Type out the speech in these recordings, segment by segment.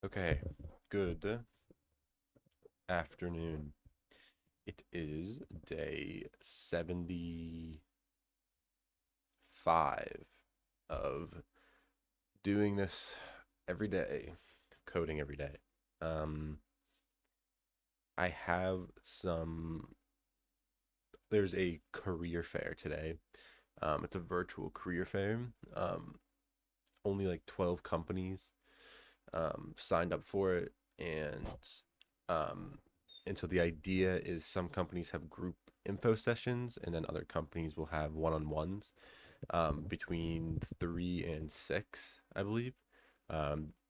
Okay, good afternoon. It is day 75 of doing this every day, coding every day. Um, I have there's a career fair today. It's a virtual career fair. Only like 12 companies signed up for it, and um, so the idea is some companies have group info sessions, and then other companies will have one-on-ones between 3 and 6, I believe.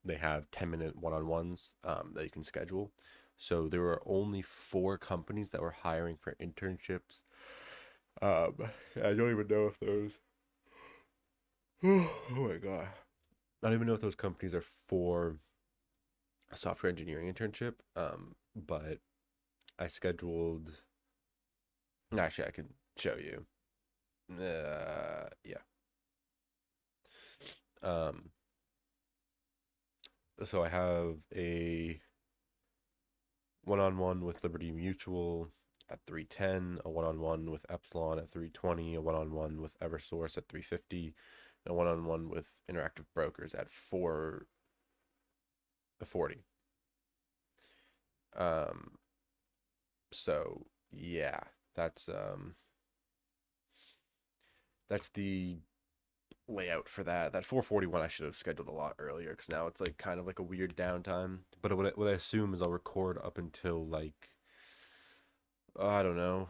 They have 10-minute one-on-ones that you can schedule. So there were only 4 companies that were hiring for internships. Um, I don't even know if those. Oh my god! I don't even know if those companies are for a software engineering internship. But I scheduled. Actually, I can show you. Yeah. Um, so I have a one-on-one with Liberty Mutual at 3:10, a one-on-one with Epsilon at 3:20, a one-on-one with Eversource at 3:50, and a one-on-one with Interactive Brokers at 4:40. Um, so yeah, that's um that's the layout for that. That 4:41 I should have scheduled a lot earlier because now it's like kind of like a weird downtime. But what I assume is I'll record up until like I don't know,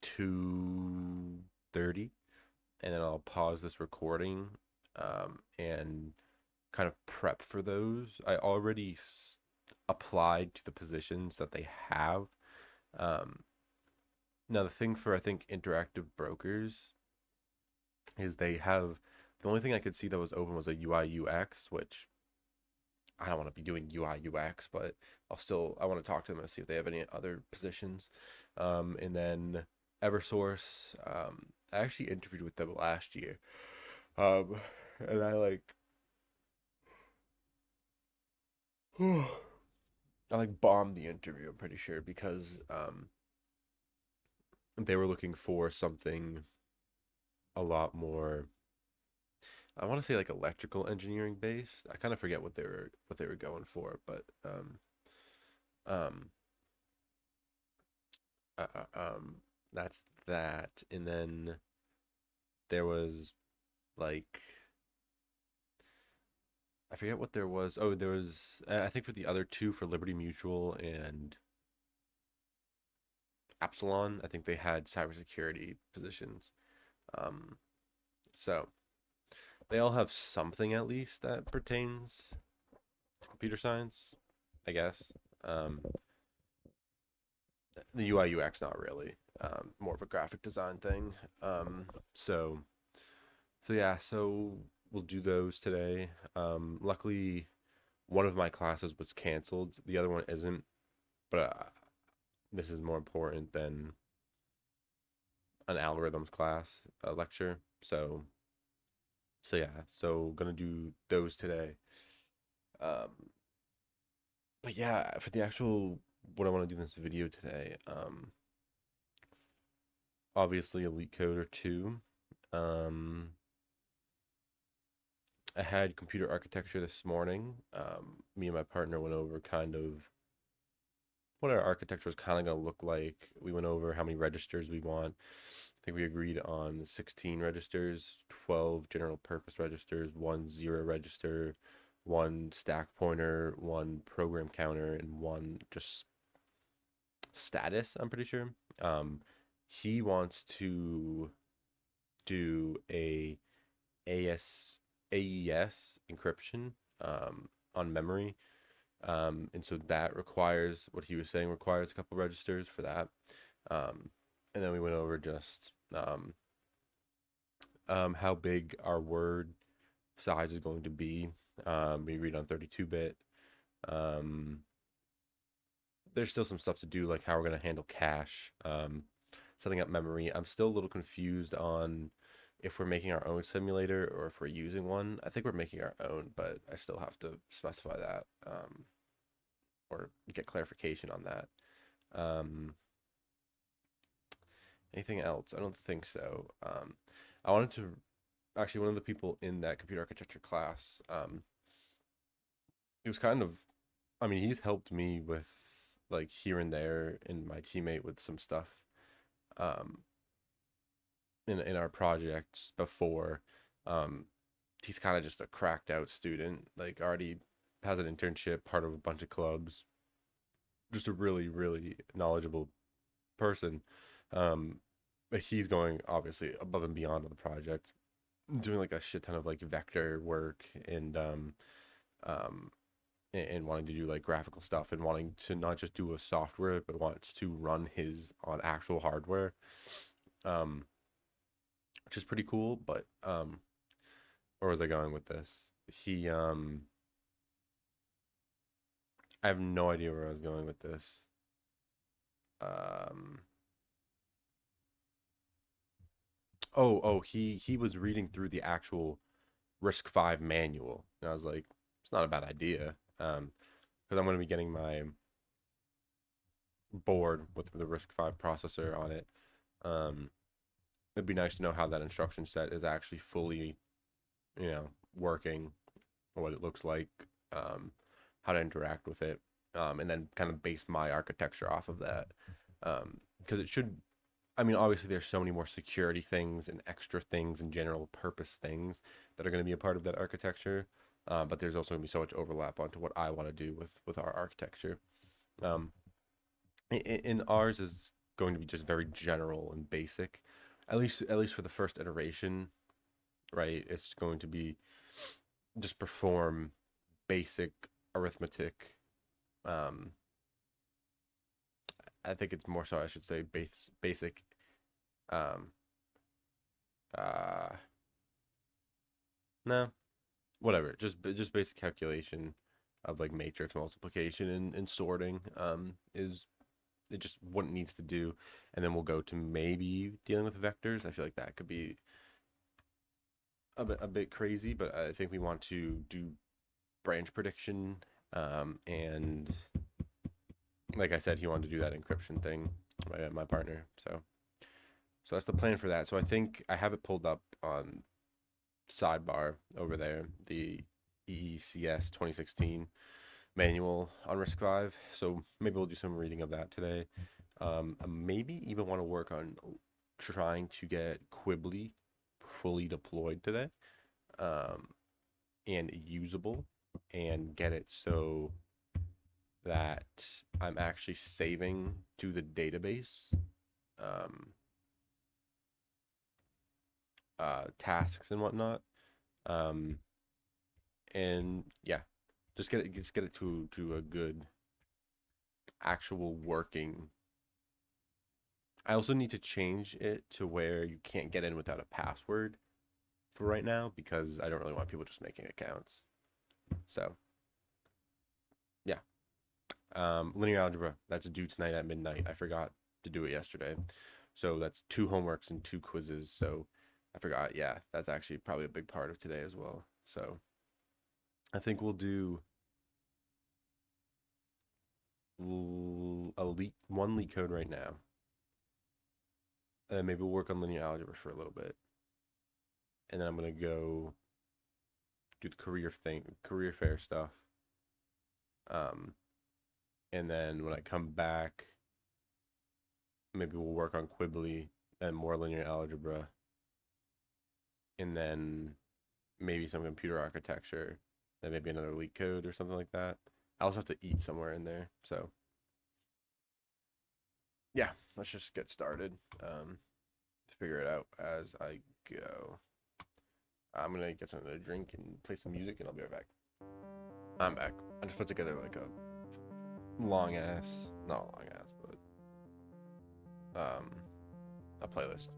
2:30, and then I'll pause this recording and kind of prep for those. I already applied to the positions that they have. Um, Now the thing for I think interactive brokers is they have the only thing I could see that was open was a UI UX, which I don't want to be doing UI UX, but I want to talk to them and see if they have any other positions. And then Eversource, I actually interviewed with them last year, um, and I like bombed the interview. I'm pretty sure because they were looking for something a lot more. I want to say like electrical engineering based. I kind of forget what they were going for, but um, uh, uh, um, that's that. And then there was like I forget what there was. Oh, there was I think for the other two for Liberty Mutual and Epsilon, I think they had cybersecurity positions. Um, so they all have something at least that pertains to computer science, I guess. Um, the UI UX not really. More of a graphic design thing. Um, so so we'll do those today. Luckily, one of my classes was canceled. The other one isn't, but this is more important than an algorithms class lecture. So gonna do those today. Um, but yeah, for the actual what I want to do in this video today, obviously a LeetCode or two. Um, I had computer architecture this morning. Me and my partner went over kind of what our architecture is kind of going to look like. We went over how many registers we want. I think we agreed on 16 registers, 12 general purpose registers, one zero register, one stack pointer, one program counter, and one just status, I'm pretty sure. He wants to do a AES encryption on memory. And so that requires what he was saying requires a couple registers for that. Um, and then we went over just how big our word size is going to be. We read on 32-bit. Um, there's still some stuff to do, like how we're going to handle cache, setting up memory. I'm still a little confused on if we're making our own simulator or if we're using one. I think we're making our own, but I still have to specify that, or get clarification on that. Um, Anything else? I don't think so. I wanted to actually, one of the people in that computer architecture class, he was kind of, I mean, he's helped me with like here and there, and my teammate with some stuff, um, in our projects before. Um, he's kind of just a cracked out student, like already has an internship, part of a bunch of clubs, just a really, really knowledgeable person. Um, but he's going obviously above and beyond on the project, doing like a shit ton of like vector work um, and wanting to do like graphical stuff and wanting to not just do a software, but wants to run his on actual hardware, um, which is pretty cool. But where was I going with this? I have no idea where I was going with this. Um, he was reading through the actual RISC-V manual, and I was like, it's not a bad idea, because I'm going to be getting my board with the RISC-V processor on it. Um, it'd be nice to know how that instruction set is actually fully, working, what it looks like, how to interact with it, and then kind of base my architecture off of that. Because it should, I mean, obviously there's so many more security things and extra things and general purpose things that are going to be a part of that architecture. But there's also going to be so much overlap onto what I want to do with our architecture. Um, in ours is going to be just very general and basic, at least for the first iteration, right? It's going to be just perform basic arithmetic. Um, I think it's more so I should say basic um uh no, whatever. Just basic calculation of like matrix multiplication and sorting is it just what it needs to do. And then we'll go to maybe dealing with vectors. I feel like that could be a bit crazy, but I think we want to do branch prediction, and like I said, he wanted to do that encryption thing, my partner. So that's the plan for that. So I think I have it pulled up on sidebar over there, the EECS 2016 manual on RISC-V. So maybe we'll do some reading of that today. Maybe even want to work on trying to get Quibly fully deployed today, um, and usable, and get it so that I'm actually saving to the database, um, tasks and whatnot. Um, and yeah, just get it to a good actual working. I also need to change it to where you can't get in without a password for right now, because I don't really want people just making accounts. So yeah, linear algebra, that's due tonight at midnight. I forgot to do it yesterday, so that's 2 homeworks and 2 quizzes. So I forgot. Yeah, that's actually probably a big part of today as well. So I think we'll do one LeetCode right now, and maybe we'll work on linear algebra for a little bit, and then I'm gonna go do the career fair stuff. Um, and then when I come back, maybe we'll work on Quibly and more linear algebra, and then maybe some computer architecture, then maybe another LeetCode or something like that. I also have to eat somewhere in there, so yeah, let's just get started. Figure it out as I go. I'm gonna get something to drink and play some music, and I'll be right back. I'm back. I just put together like a long ass, not a long ass, but a playlist.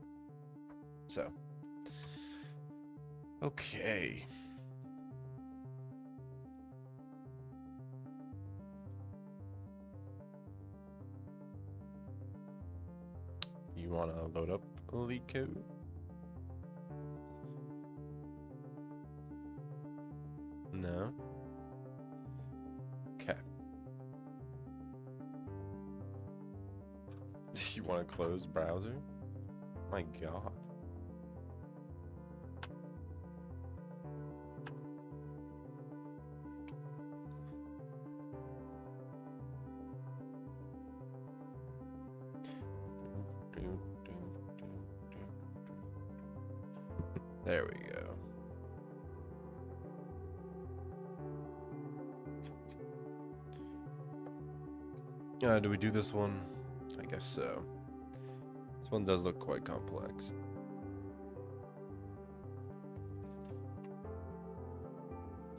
So, okay. You wanna load up LeetCode? You want to close browser? My God. There we go. Do we do this one? I guess so. This one does look quite complex.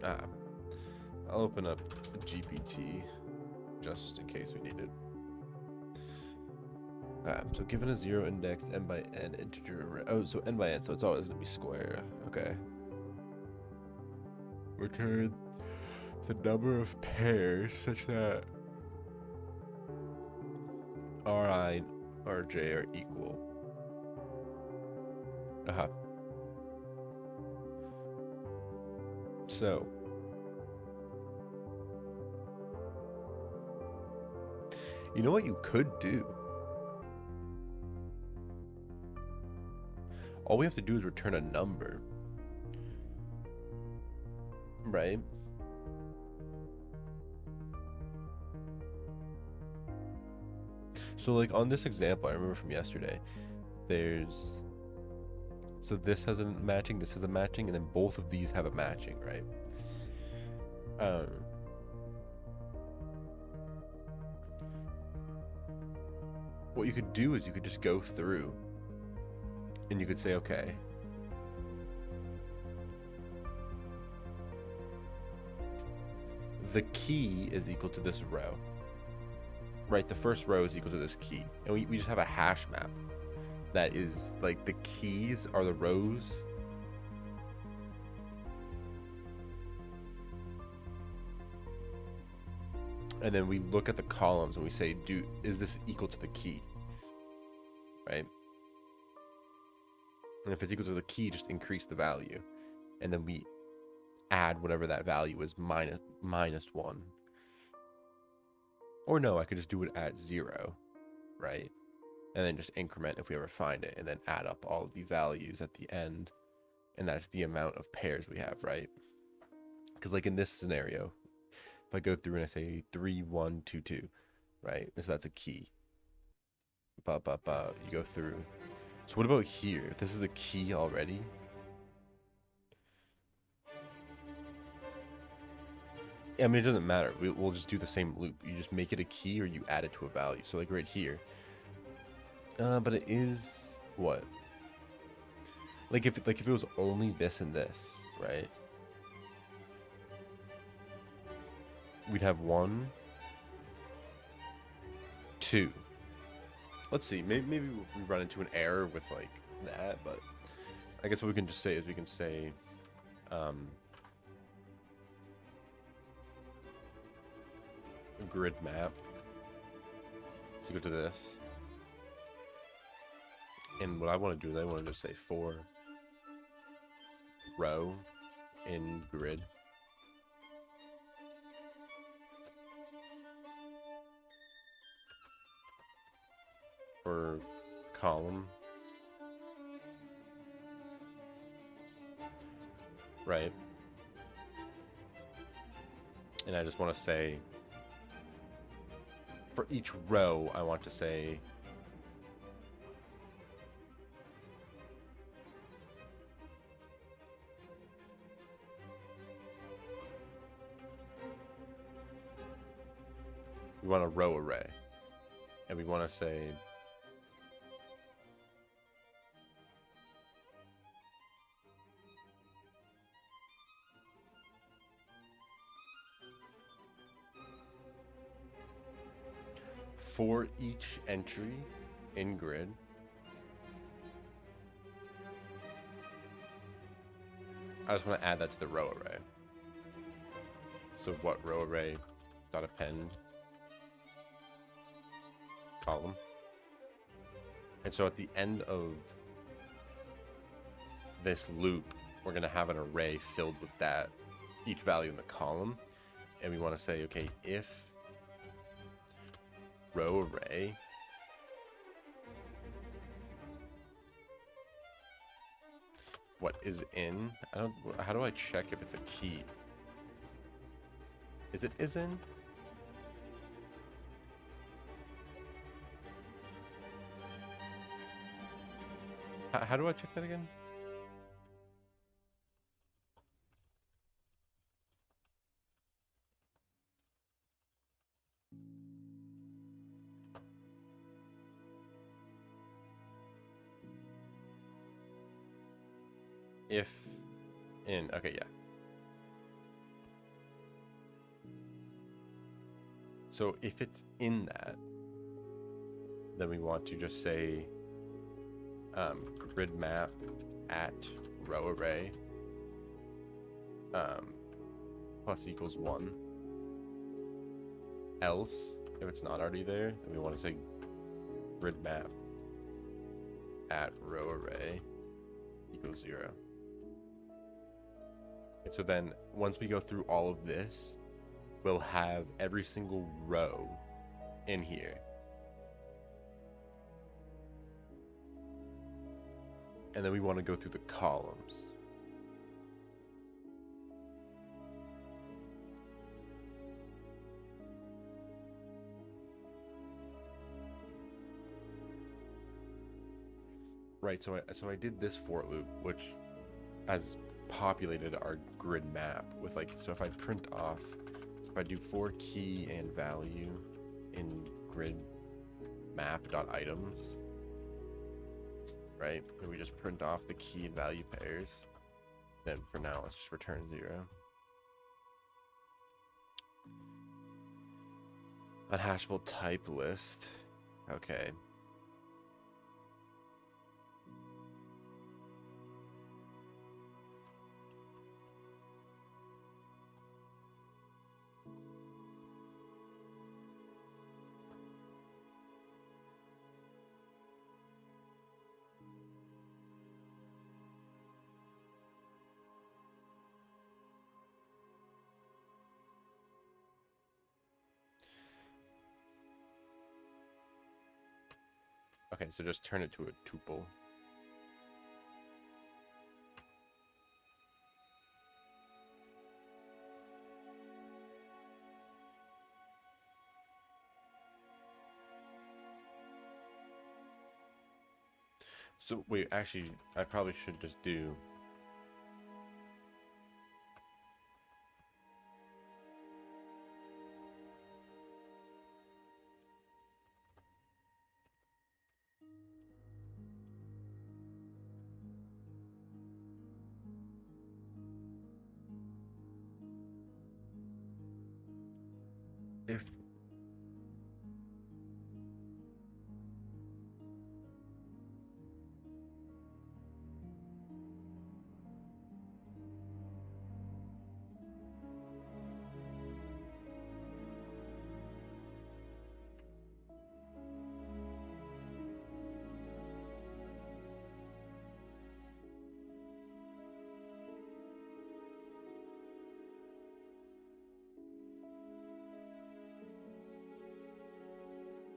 I'll open up GPT just in case we need it. So given a 0 index, n by n integer array. Oh, so n by n, so it's always going to be square. Okay. Return the number of pairs such that Ri, Rj are equal. So you know what you could do? All we have to do is return a number, right? So like on this example, I remember from yesterday, so this has a matching, this has a matching, and then both of these have a matching, right? What you could do is you could just go through and you could say, okay, the key is equal to this row, right? The first row is equal to this key. And we just have a hash map that is like the keys are the rows. And then we look at the columns and we say, is this equal to the key? Right? And if it's equal to the key, just increase the value. And then we add whatever that value is minus 1. Or no, I could just do it at 0, right? And then just increment if we ever find it, and then add up all of the values at the end. And that's the amount of pairs we have, right? Because like in this scenario, if I go through and I say 3, 1, 2, 2, right? So that's a key. You go through. So what about here? If this is a key already, I mean, it doesn't matter. We'll just do the same loop. You just make it a key or you add it to a value. So like right here. But it is what? Like if it was only this and this, right? We'd have 1, 2. Let's see. Maybe we run into an error with like that, but I guess what we can just say is we can say grid map is equal to this. And what I want to do is I want to just say for row in grid. For column, right? And I just want to say for each row, I want to say we want a row array, and we want to say for each entry in grid, I just want to add that to the row array. So what row array dot append column. And so at the end of this loop, we're going to have an array filled with that, each value in the column. And we want to say, okay, if row array What is in? I don't. How do I check if it's a key? Is it is in? How do I check that again? If in. Okay, yeah. So if it's in that, then we want to just say grid map at row array plus equals 1. Else, if it's not already there, then we want to say grid map at row array equals 0. And so then once we go through all of this, we'll have every single row in here. And then we want to go through the columns. Right, so I did this for loop, which has populated our grid map with like, so if I print off, if I do for key and value in grid map dot items, right, and we just print off the key and value pairs, then for now let's just return 0. Unhashable type list. Okay. Okay, so just turn it to a tuple. So wait, actually, I probably should just do if.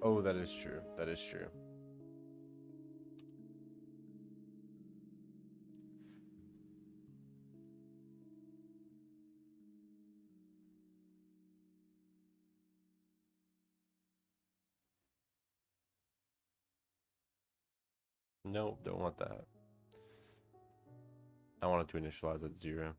Oh, that is true. That is true. No, don't want that. I want it to initialize at 0.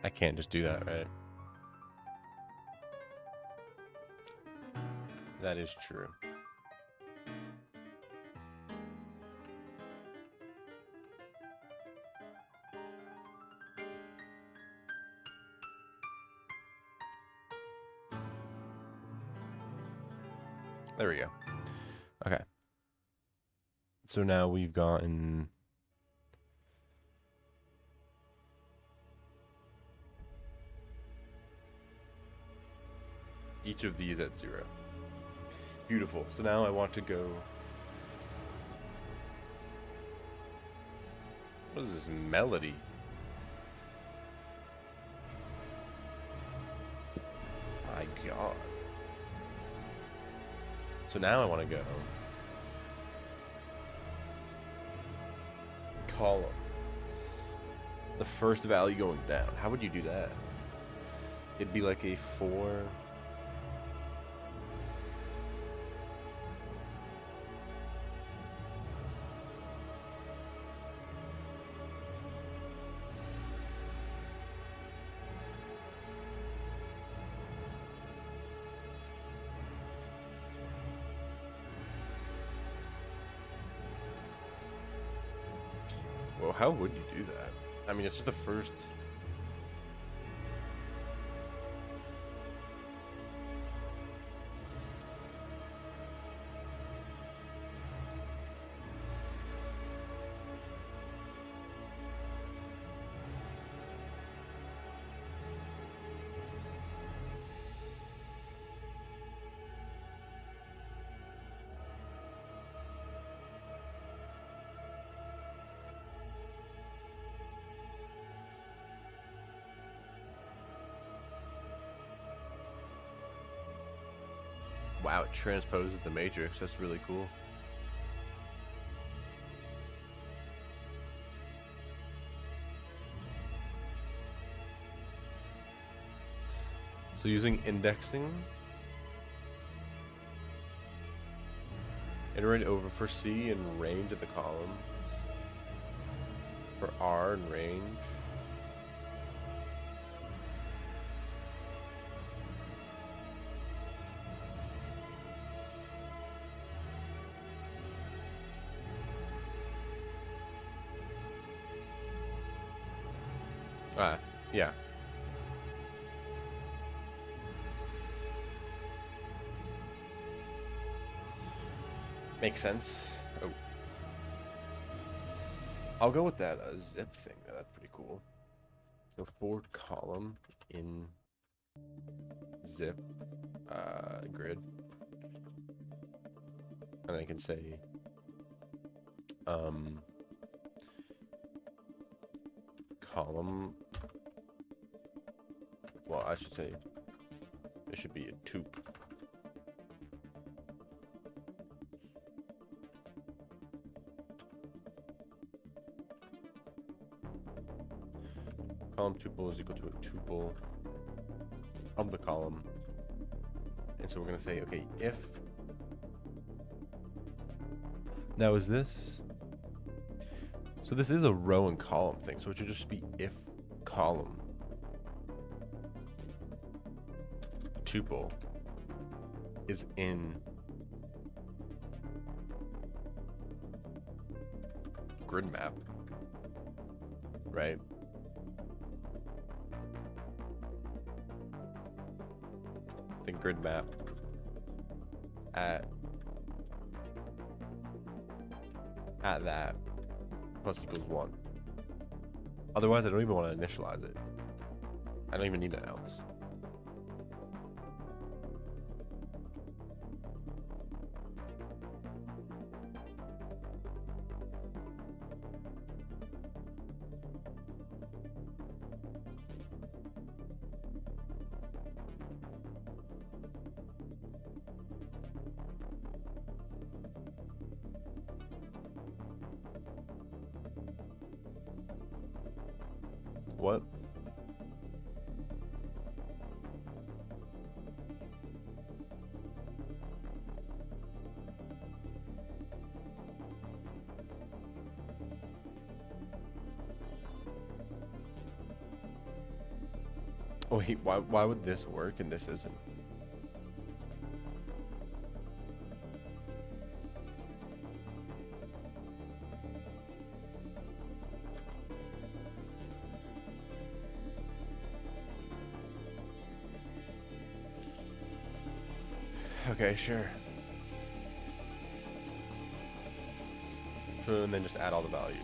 I can't just do that, right? That is true. There we go. Okay. So now we've gotten each of these at 0. Beautiful. So now I want to go. What is this melody? My God. So now I want to go column. The first value going down. How would you do that? It'd be like a 4. Well, how would you do that? I mean, it's just the first. Wow, it transposes the matrix. That's really cool. So using indexing, iterate over for C and range of the columns, for R and range. Yeah. Makes sense. Oh. I'll go with that zip thing. That's pretty cool. So 4 column in zip grid. And I can say column. Well, I should say it should be a tuple. Column tuple is equal to a tuple of the column. And so we're going to say, okay, if. Now is this. So this is a row and column thing. So it should just be if column tuple is in grid map, right? Then grid map at that plus equals 1. Otherwise, I don't even want to initialize it. I don't even need an else. What? Wait, why would this work and this isn't? Okay, sure. So, and then just add all the values.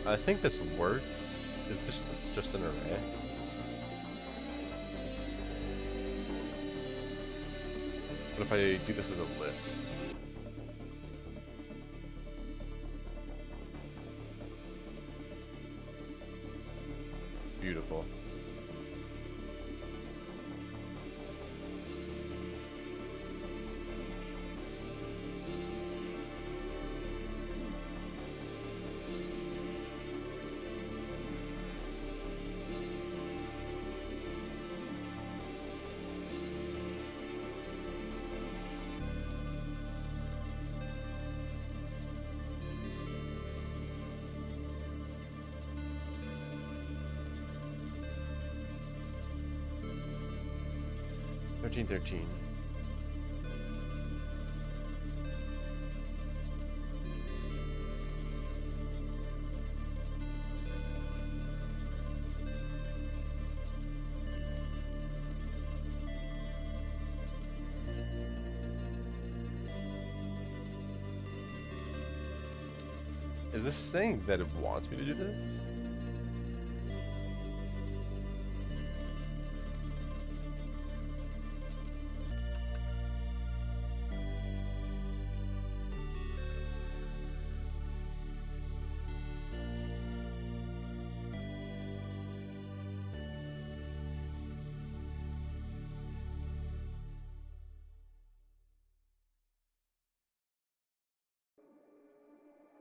I think this works. Is this just an array? But if I do this as a list, beautiful. $13.13. Is this saying that it wants me to do this?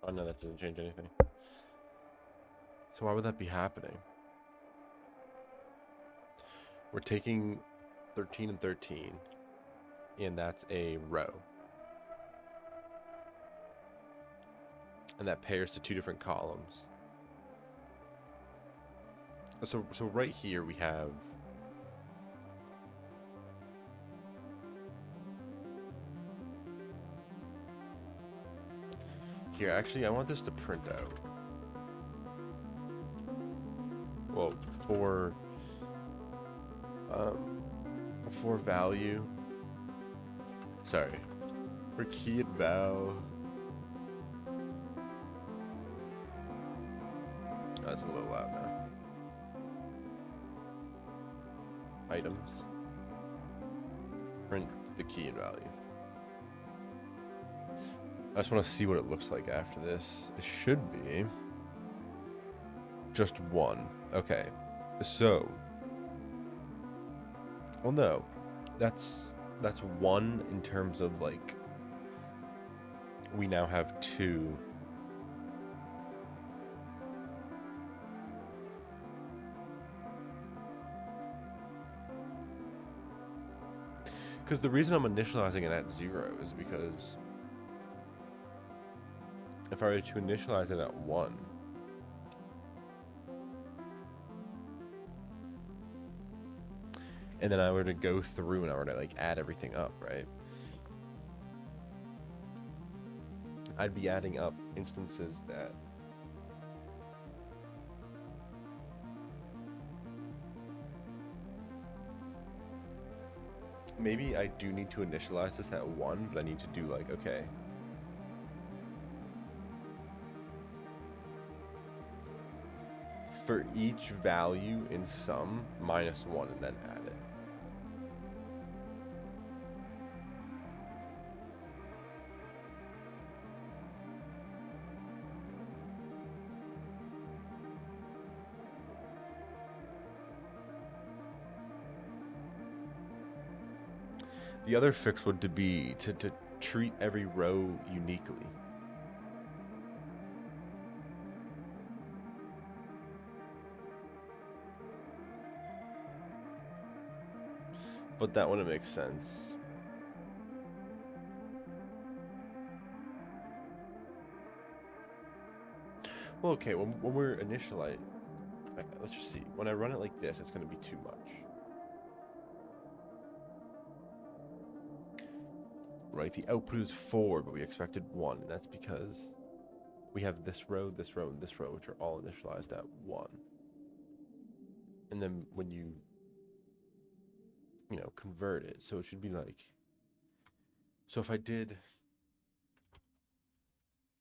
Oh no, that doesn't change anything. So why would that be happening? We're taking 13 and 13, and that's a row. And that pairs to two different columns. So right here we have here, actually I want this to print out. Well, for value. Sorry. For key and val. Oh, that's a little loud now. Items. Print the key and value. I just want to see what it looks like after this. It should be just one. Okay. So. Well, no. That's one in terms of like we now have two. Because the reason I'm initializing it at 0 is because if I were to initialize it at 1, and then I were to go through and I were to like add everything up, right? I'd be adding up instances that maybe I do need to initialize this at 1, but I need to do like, okay, for each value in sum, minus 1 and then add it. The other fix would be to treat every row uniquely. But that wouldn't make sense. Well, okay, when we're initializing, let's just see. When I run it like this, it's going to be too much. Right, the output is 4, but we expected 1, and that's because we have this row, this row, and this row, which are all initialized at 1. And then when you convert it, so it should be like, so if I did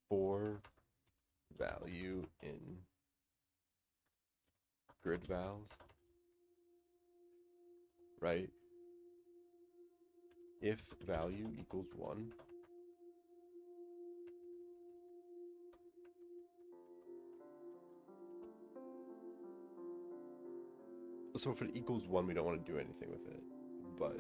4 value in grid vals, right? If value equals 1, so if it equals 1, we don't want to do anything with it, but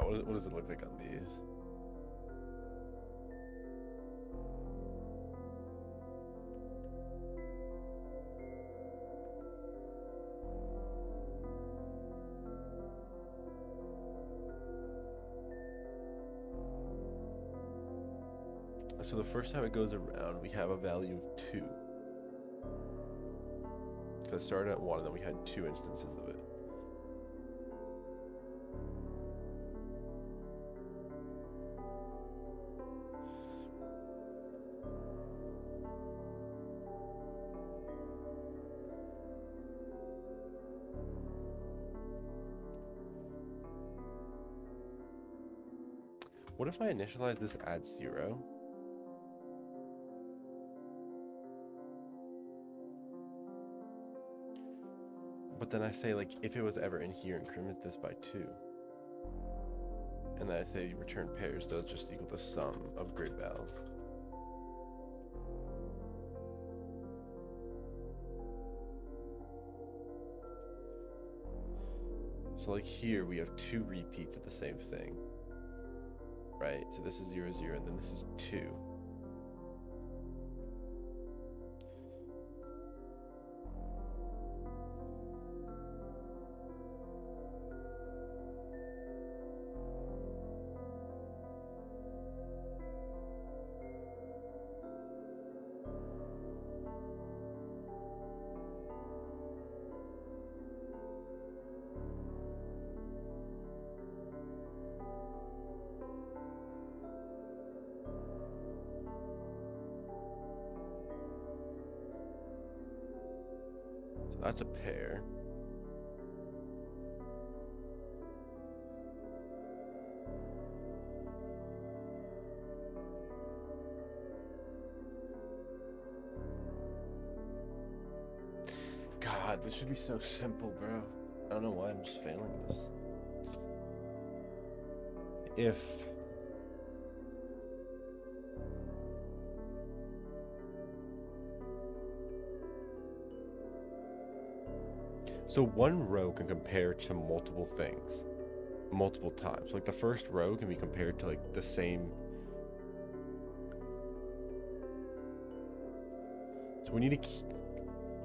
what does it look like on these? So the first time it goes around, we have a value of 2. So it started at 1, and then we had 2 instances of it. What if I initialize this at 0? But then I say, like, if it was ever in here, increment this by 2. And then I say return pairs does just equal the sum of grid vals. So like here we have 2 repeats of the same thing, right? So this is 0, 0, and then this is 2. So that's a pair. God, this should be so simple, bro. I don't know why I'm just failing this. If so one row can compare to multiple things multiple times. Like the first row can be compared to like the same. So we need to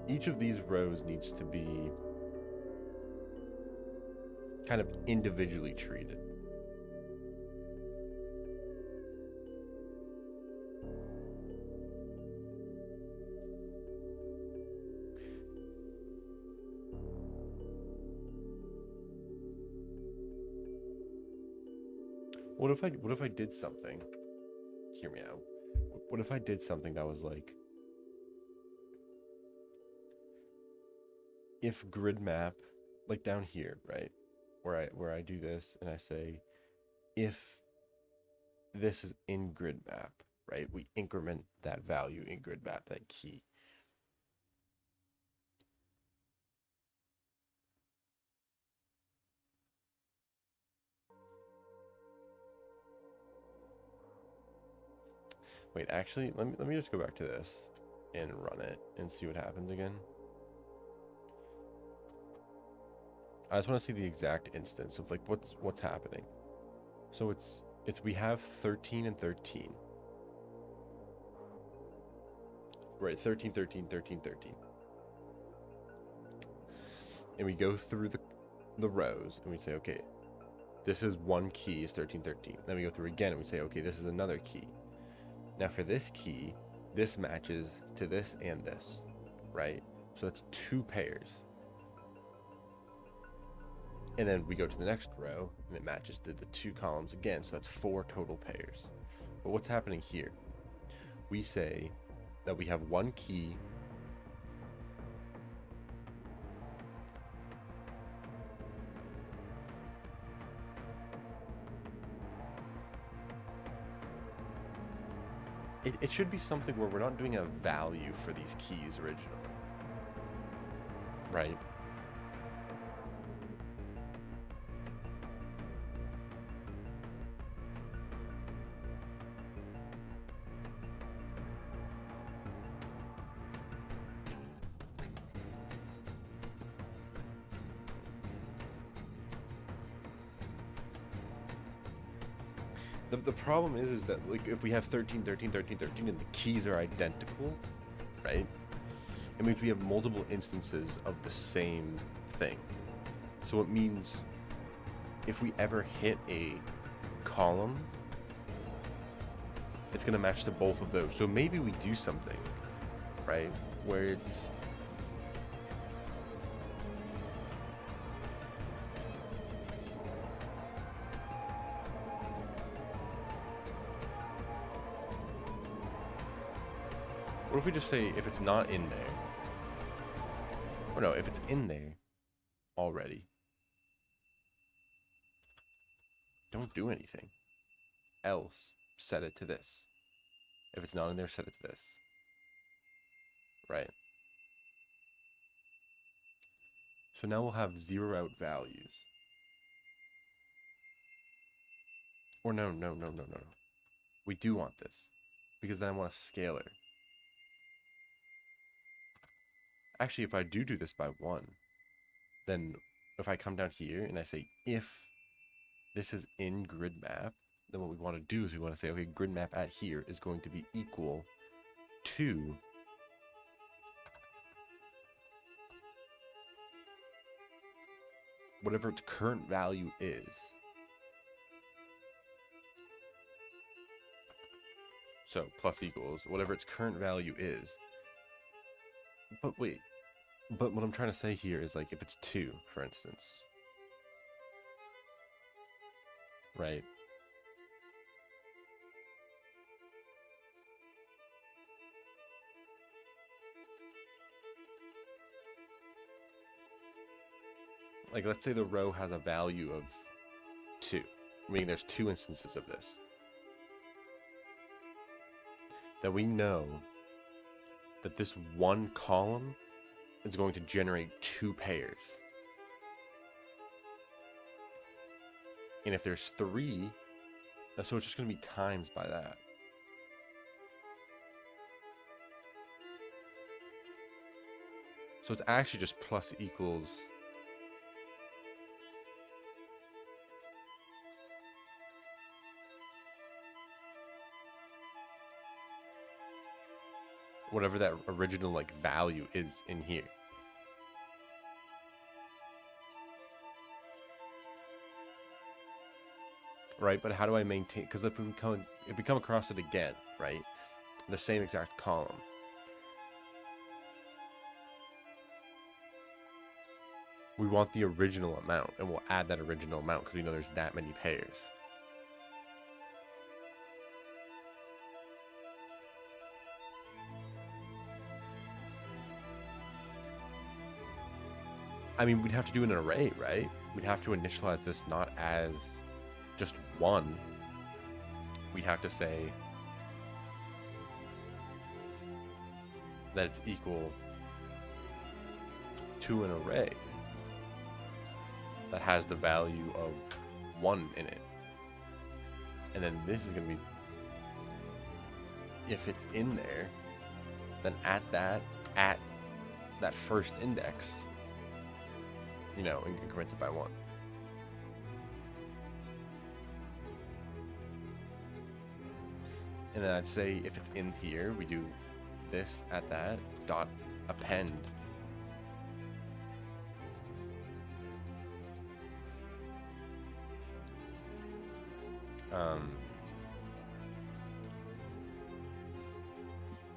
each of these rows needs to be kind of individually treated. What if I did something hear me out. What if I did something that was like, if grid map, like down here, right, where I do this and I say, if this is in grid map, right, we increment that value in grid map, that key. Wait, actually, let me just go back to this and run it and see what happens again. I just want to see the exact instance of like what's happening. So it's we have 13 and 13. Right, 13, 13, 13, 13. And we go through the rows and we say, okay, this is one key is 13, 13. Then we go through again and we say, okay, this is another key. Now for this key, this matches to this and this, right? So that's 2 pairs. And then we go to the next row and it matches to the 2 columns again. So that's 4 total pairs. But what's happening here? We say that we have one key it should be something where we're not doing a value for these keys originally, right? The problem is that like if we have 13, 13, 13, 13 and the keys are identical, right? It means we have multiple instances of the same thing. So it means if we ever hit a column, it's going to match to both of those. So maybe we do something, right? Where it's what if we just say if it's not in there, or no, if it's in there already, don't do anything. Else, set it to this. If it's not in there, set it to this. Right? So now we'll have 0 out values. Or no. We do want this. Because then I want a scalar. Actually, if I do this by 1, then if I come down here and I say if this is in grid map, then what we want to do is we want to say, okay, grid map at here is going to be equal to whatever its current value is. So plus equals whatever its current value is. But wait, but what I'm trying to say here is like if it's 2, for instance, right? Like let's say the row has a value of 2, meaning there's 2 instances of this. That we know that this one column is going to generate 2 pairs. And if there's 3, so it's just going to be times by that. So it's actually just plus equals whatever that original like value is in here. Right, but how do I maintain? Because if we come across it again, right, the same exact column, we want the original amount, and we'll add that original amount because we know there's that many pairs. I mean, we'd have to do an array, right? We'd have to initialize this not as just one. We'd have to say that it's equal to an array that has the value of 1 in it. And then this is going to be, if it's in there, then at that first index, you know, incremented by 1. And then I'd say if it's in here, we do this at that dot append.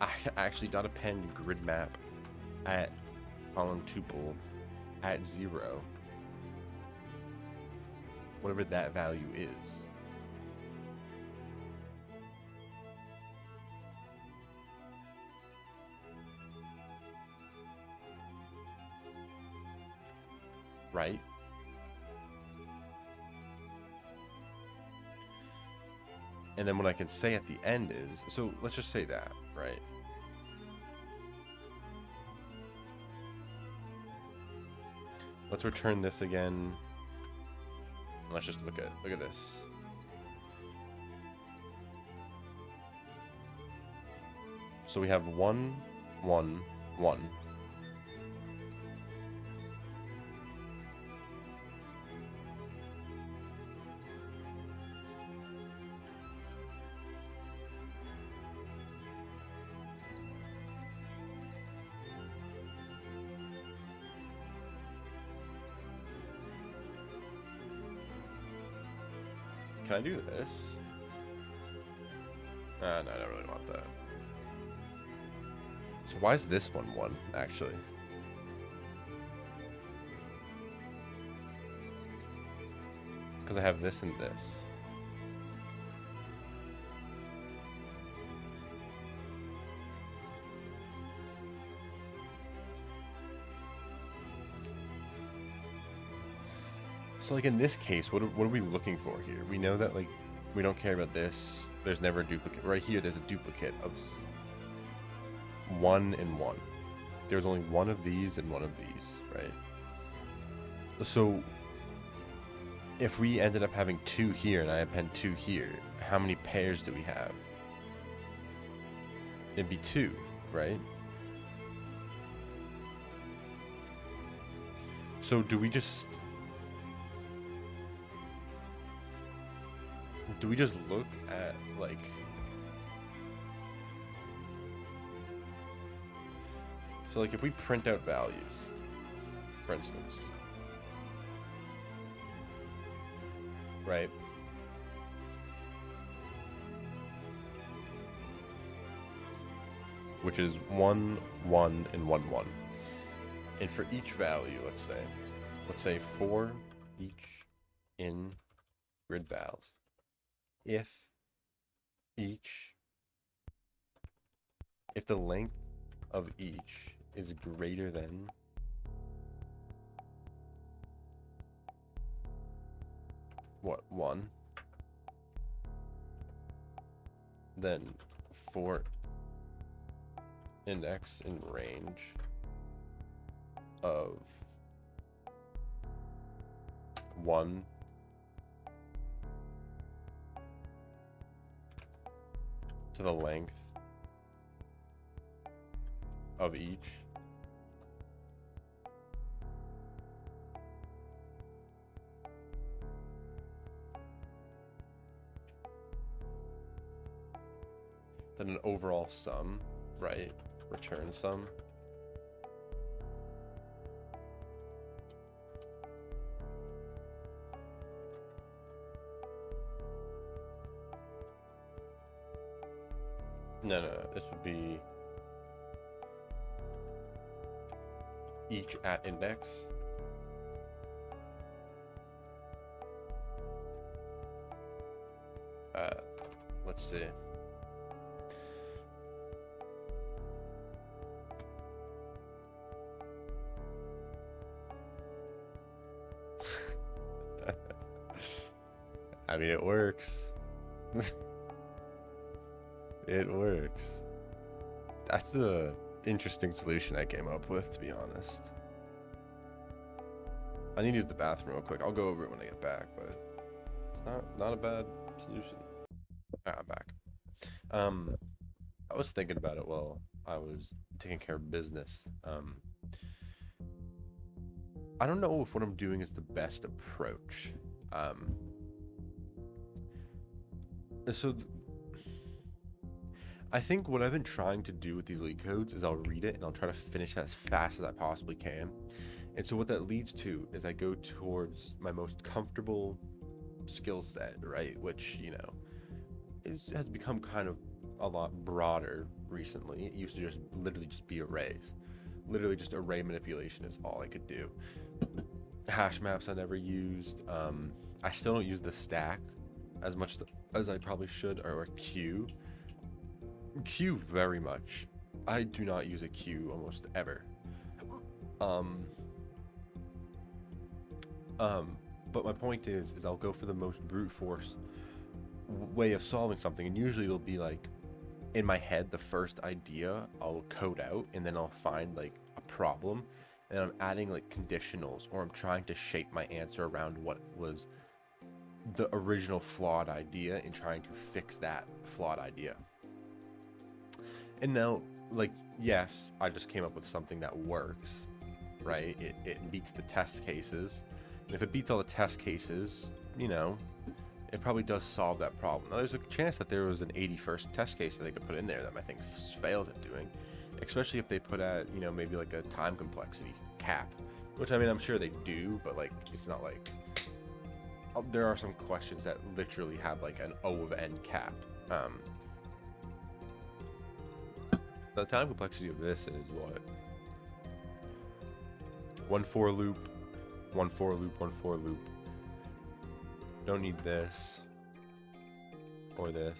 I actually dot append grid map at column tuple at 0, whatever that value is. Right? And then what I can say at the end is, so let's just say that, right? Let's return this again. Let's just look at this. So we have 1, 1, 1. Can I do this? No, I don't really want that. So why is this one 1, actually? It's because I have this and this. So like in this case, what are we looking for here? We know that like we don't care about this. There's never a duplicate. Right here, there's a duplicate of 1 and 1. There's only one of these and one of these, right? So if we ended up having 2 here and I append 2 here, how many pairs do we have? It'd be 2, right? So do we just look at like so like if we print out values, for instance, right? Which is 1, 1, and 1, 1. And for each value, let's say for each in grid vals, if the length of each is greater than what, 1, then for index in range of 1 to the length of each then an overall sum, right? Return sum. No, this would be each at index. Let's see. I mean, it works. It works. That's a interesting solution I came up with, to be honest. I need to use the bathroom real quick. I'll go over it when I get back, but it's not a bad solution. I'm back. I was thinking about it while I was taking care of business. I don't know if what I'm doing is the best approach. So I think what I've been trying to do with these LeetCodes is I'll read it and I'll try to finish as fast as I possibly can. And so what that leads to is I go towards my most comfortable skill set, right? Which, has become kind of a lot broader recently. It used to just literally just be arrays. Literally just array manipulation is all I could do. Hash maps I never used. I still don't use the stack as much as I probably should, or queue. Queue very much. I do not use a queue almost ever. But my point is I'll go for the most brute force way of solving something, and usually it'll be like in my head the first idea I'll code out, and then I'll find like a problem, and I'm adding like conditionals, or I'm trying to shape my answer around what was the original flawed idea and trying to fix that flawed idea. And now, like, yes, I just came up with something that works, right? It beats the test cases. And if it beats all the test cases, it probably does solve that problem. Now, there's a chance that there was an 81st test case that they could put in there that my thing fails at doing, especially if they put at, maybe like a time complexity cap, which, I mean, I'm sure they do, but like, it's not like, there are some questions that literally have like an O of n cap. The time complexity of this is what? One for loop, one for loop, one for loop. Don't need this, or this,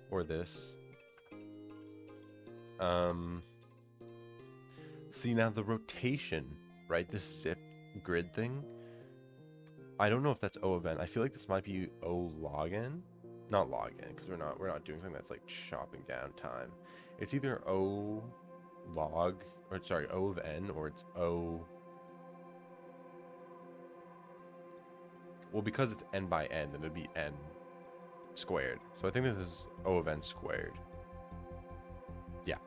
or this. See, now the rotation, right? This zip grid thing. I don't know if that's O of n. I feel like this might be O log n. Not log n, because we're not doing something that's like chopping down time. It's either O log, or sorry, O of n, or it's O. Well, because it's n by n, then it'd be n squared. So I think this is O of n squared. Yeah.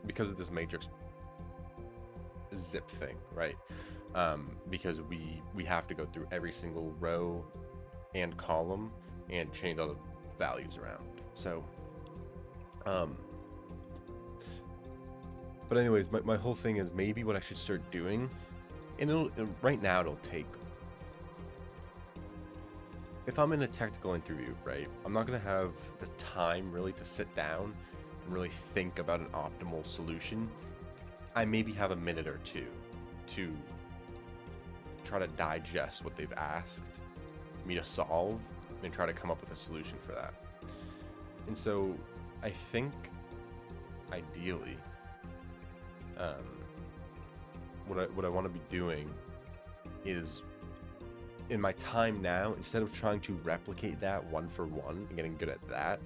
Because of this matrix zip thing, right? Because we have to go through every single row and column and change all the values around. So, but anyways, my whole thing is maybe what I should start doing, and right now it'll take, if I'm in a technical interview, right, I'm not going to have the time really to sit down and really think about an optimal solution. I maybe have a minute or two to try to digest what they've asked me to solve and try to come up with a solution for that. And so I think ideally what I want to be doing is, in my time now, instead of trying to replicate that one for one and getting good at that,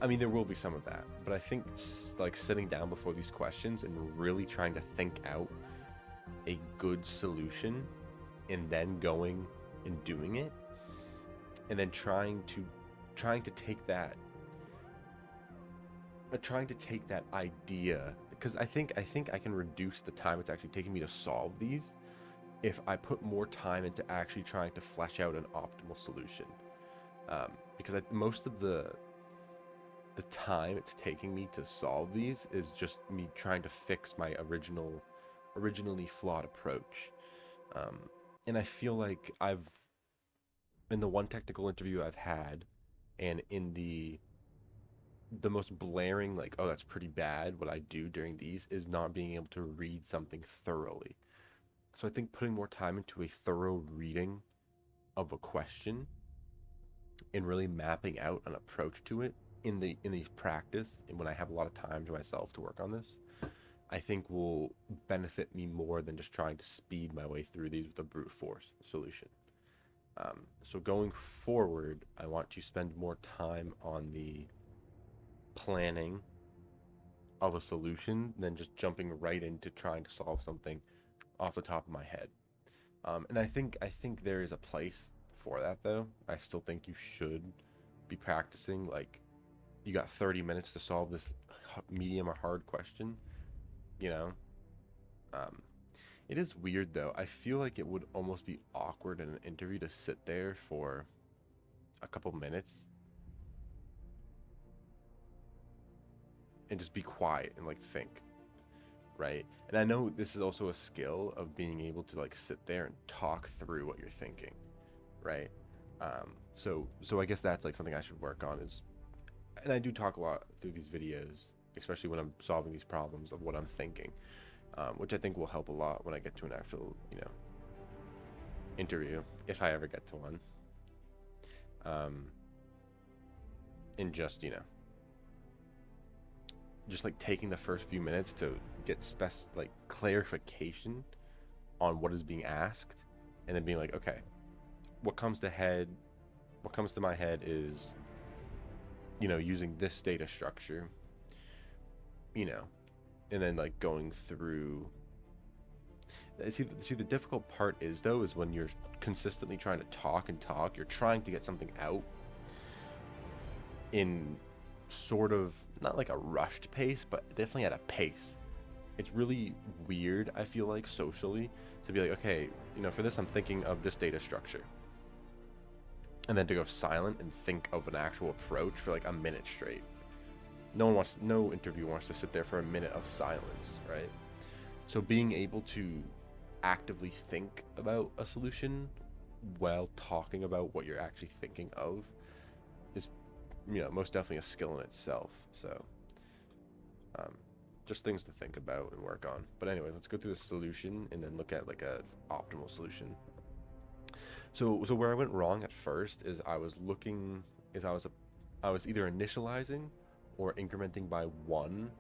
I mean, there will be some of that, but I think like sitting down before these questions and really trying to think out a good solution, and then going and doing it, and then trying to take that idea, because I think I can reduce the time it's actually taking me to solve these if I put more time into actually trying to flesh out an optimal solution. Because most of the time it's taking me to solve these is just me trying to fix my originally flawed approach. And I feel like in the one technical interview I've had, and in the most blaring, like, oh, that's pretty bad, what I do during these is not being able to read something thoroughly. So I think putting more time into a thorough reading of a question and really mapping out an approach to it in the practice, and when I have a lot of time to myself to work on this, I think will benefit me more than just trying to speed my way through these with a brute force solution. So going forward, I want to spend more time on the planning of a solution than just jumping right into trying to solve something off the top of my head. And I think there is a place for that though. I still think you should be practicing. Like, you got 30 minutes to solve this medium or hard question, you know. Um, it is weird though. I feel like it would almost be awkward in an interview to sit there for a couple minutes and just be quiet and like think, right? And I know this is also a skill of being able to like sit there and talk through what you're thinking, right? So I guess that's like something I should work on is, and I do talk a lot through these videos, especially when I'm solving these problems of what I'm thinking, which I think will help a lot when I get to an actual, interview, if I ever get to one. Um, and just like taking the first few minutes to get like clarification on what is being asked, and then being like, okay, what comes to head, what comes to my head is, using this data structure, you know, and then like going through. See, the difficult part is though is when you're consistently trying to talk and talk, you're trying to get something out in sort of not like a rushed pace, but definitely at a pace. It's really weird, I feel like, socially, to be like, okay, for this I'm thinking of this data structure. And then to go silent and think of an actual approach for like a minute straight. No interview wants to sit there for a minute of silence, right? So being able to actively think about a solution while talking about what you're actually thinking of is, most definitely a skill in itself. So, um, just things to think about and work on. But anyway, let's go through the solution and then look at like a optimal solution. So where I went wrong at first is I was either initializing or incrementing by one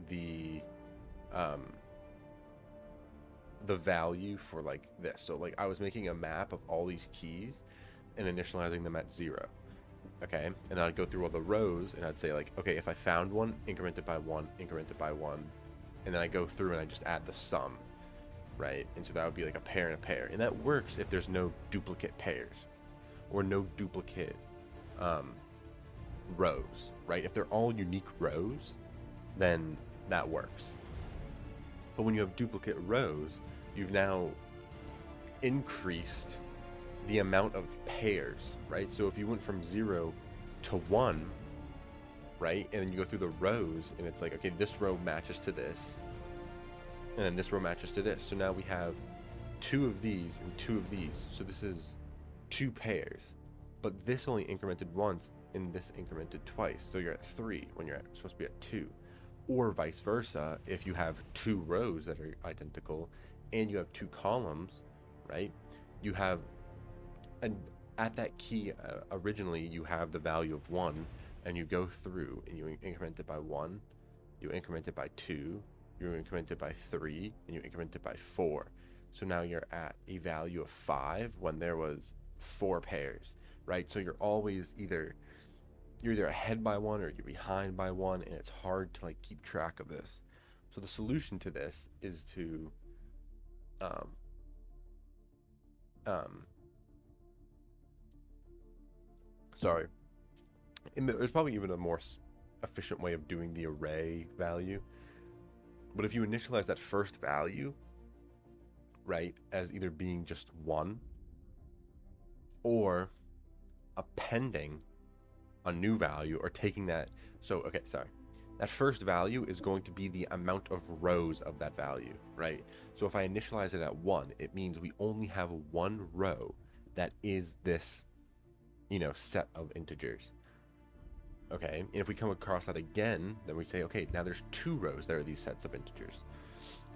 the um the value for like this. So like I was making a map of all these keys and initializing them at 0. Okay, and I'd go through all the rows and I'd say like, okay, if I found one, increment it by one, increment it by one, and then I go through and I just add the sum, right? And so that would be like a pair and a pair, and that works if there's no duplicate pairs or no duplicate um, rows, right? If they're all unique rows, then that works. But when you have duplicate rows, you've now increased the amount of pairs, right? So if you went from 0 to 1, right, and then you go through the rows and it's like, okay, this row matches to this, and then this row matches to this. So now we have 2 of these and 2 of these. So this is 2 pairs, but this only incremented once and this incremented twice. So you're at 3 when you're supposed to be at 2. Or vice versa, if you have 2 rows that are identical and you have 2 columns, right? You have, and at that key originally you have the value of 1, and you go through and you increment it by 1, you increment it by 2, you increment it by 3, and you increment it by 4. So now you're at a value of 5 when there was 4 pairs, right? So you're either ahead by 1 or you're behind by 1, and it's hard to like keep track of this. So the solution to this is to um, um, sorry, there's probably even a more efficient way of doing the array value. But if you initialize that first value, right, as either being just 1 or appending a new value or taking that. So, okay, sorry. That first value is going to be the amount of rows of that value, right? So if I initialize it at 1, it means we only have 1 row that is this, set of integers. Okay, and if we come across that again, then we say, okay, now there's 2 rows that are these sets of integers.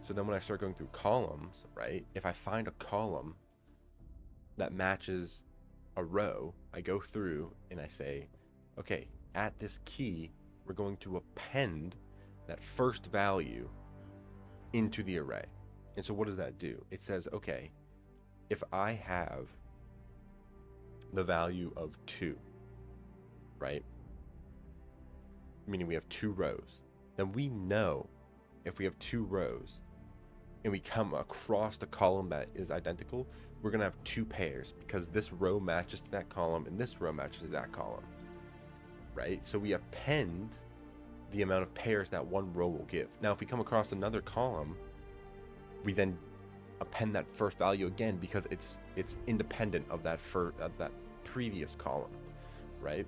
So then when I start going through columns, right, if I find a column that matches a row, I go through and I say, okay, at this key, we're going to append that first value into the array. And so what does that do? It says, okay, if I have the value of 2, right? Meaning we have 2 rows. Then we know if we have 2 rows and we come across the column that is identical, we're going to have 2 pairs because this row matches to that column and this row matches to that column, right? So we append the amount of pairs that one row will give. Now, if we come across another column, we then append that first value again because it's independent of that previous column, right?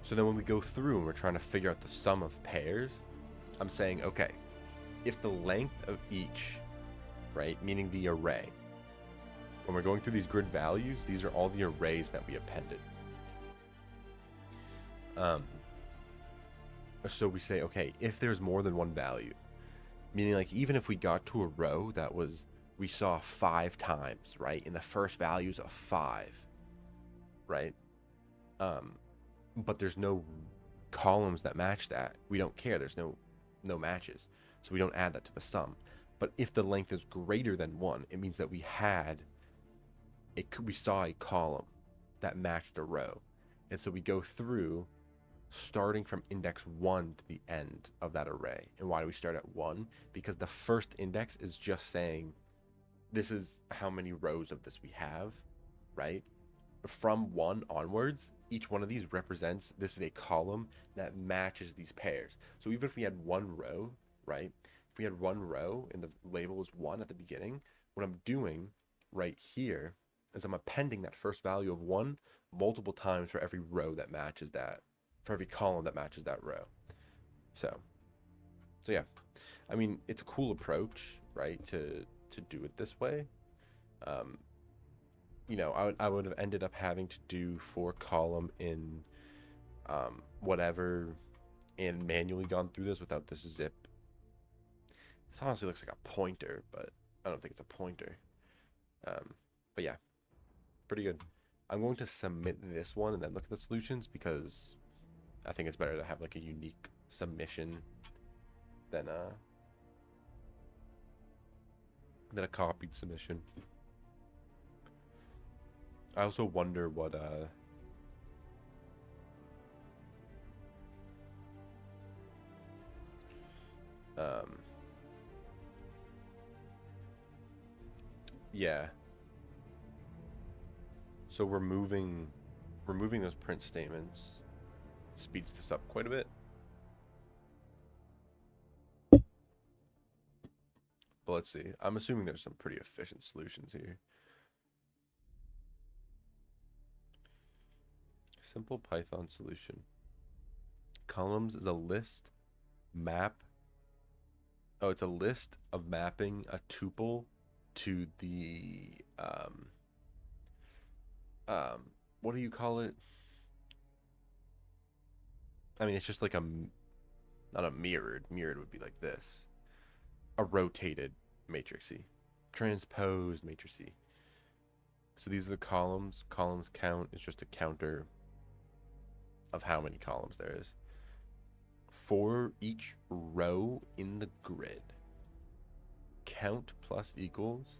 So then when we go through and we're trying to figure out the sum of pairs, I'm saying, okay, if the length of each, right, meaning the array, when we're going through these grid values, these are all the arrays that we appended. So we say, okay, if there's more than one value, meaning like even if we got to a row that we saw 5 times, right, in the first values of 5, right, but there's no columns that match that, we don't care, there's no matches, so we don't add that to the sum. But if the length is greater than 1, it means that we saw a column that matched a row, and so we go through starting from index 1 to the end of that array. And why do we start at 1? Because the first index is just saying this is how many rows of this we have, right? From 1 onwards, each one of these represents, this is a column that matches these pairs. So even if we had 1 row, right? If we had 1 row and the label was 1 at the beginning, what I'm doing right here is I'm appending that first value of 1 multiple times for every row that matches that, for every column that matches that row. So yeah, I mean, it's a cool approach, right, to do it this way. I would have ended up having to do for column in whatever and manually gone through this without this zip. This honestly looks like a pointer, but I don't think it's a pointer. But yeah, pretty good. I'm going to submit this one and then look at the solutions because I think it's better to have like a unique submission than a copied submission. I also wonder what yeah. So removing those print statements speeds this up quite a bit. But let's see. I'm assuming there's some pretty efficient solutions here. Simple Python solution. Columns is a list map. Oh, it's a list of mapping a tuple to the what do you call it? I mean, it's just like not a mirrored. Mirrored would be like this. A rotated matrixy. Transposed matrixy. So these are the columns. Columns count is just a counter of how many columns there is for each row in the grid. Count plus equals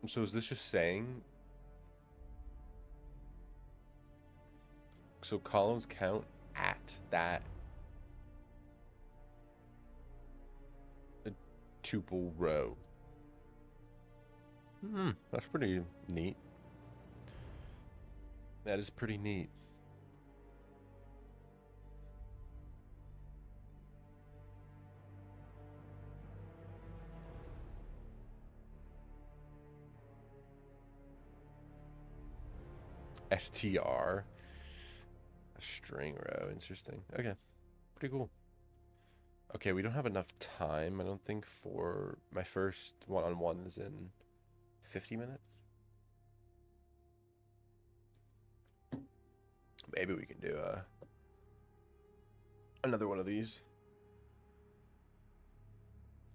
so is this just saying so columns count at that tuple row? That's pretty neat. That is pretty neat. str, a string row. Interesting. Okay, pretty cool. Okay, we don't have enough time, I don't think, for my first one-on-one is in 50 minutes. Maybe we can do another one of these.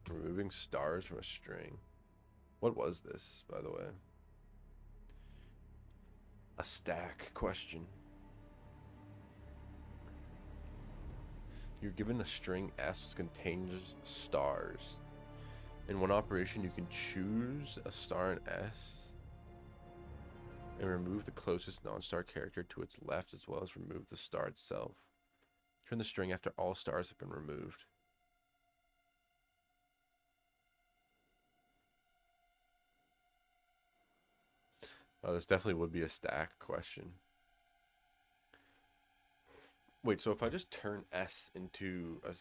Removing stars from a string. What was this, by the way? A stack question. You're given a string S which contains stars. In one operation, you can choose a star in S and remove the closest non-star character to its left, as well as remove the star itself. Turn the string after all stars have been removed. Oh, this definitely would be a stack question. Wait, so if I just turn S into a...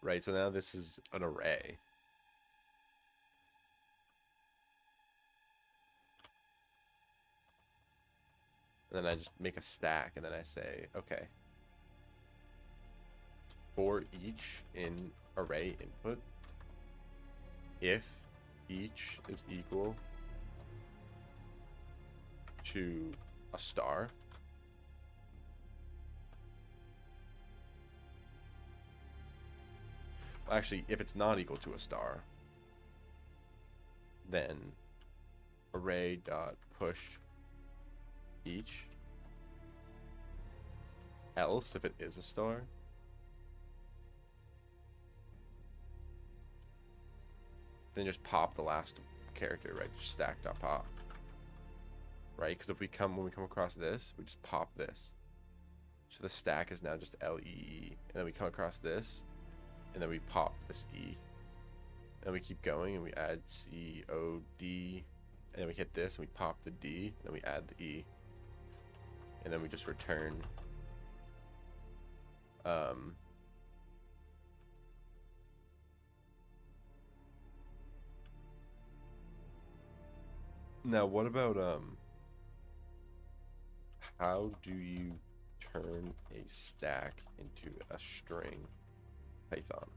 Right, so now this is an array. And then I just make a stack, and then I say, okay, for each in array input, if each is equal to a star, actually, if it's not equal to a star, then array dot push each, else if it is a star, then just pop the last character, right? Just stack dot pop, right? Because when we come across this, we just pop this. So the stack is now just LEE, and then we come across this, and then we pop this E, and we keep going, and we add COD, and then we hit this, and we pop the D, and then we add the E, and then we just return now what about how do you turn a stack into a string Python?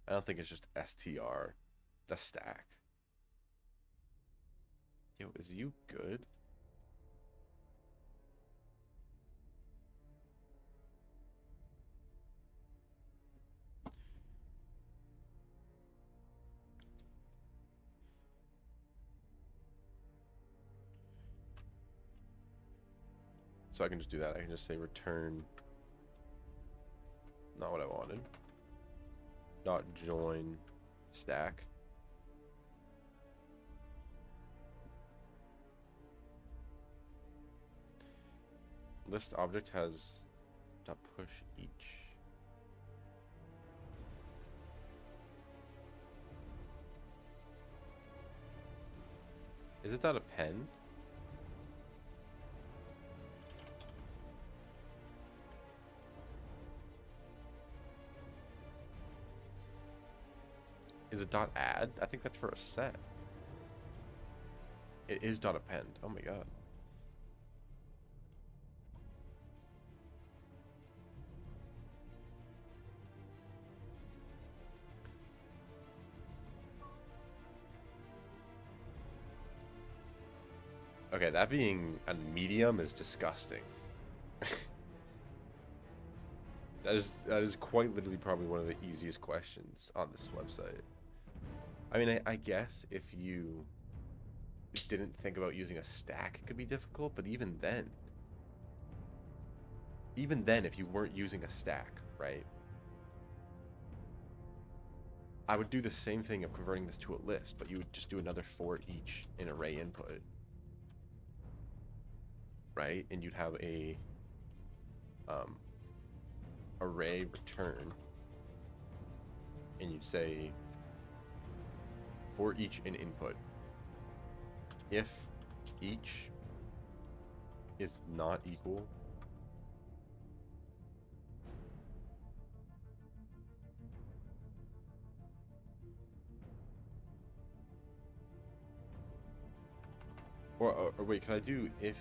I don't think it's just str, the stack. Yo, is you good? So I can just do that. I can just say return, not what I wanted, dot join stack. List object has dot push each. Is it dot append? Is it dot add? I think that's for a set. It is dot append. Oh my god. Okay, that being a medium is disgusting. That is quite literally probably one of the easiest questions on this website. I mean, I guess if you didn't think about using a stack, it could be difficult, but even then, if you weren't using a stack, right? I would do the same thing of converting this to a list, but you would just do another for each in array input, right? And you'd have a array return, and you'd say for each in input, if each is not equal or wait, can I do if...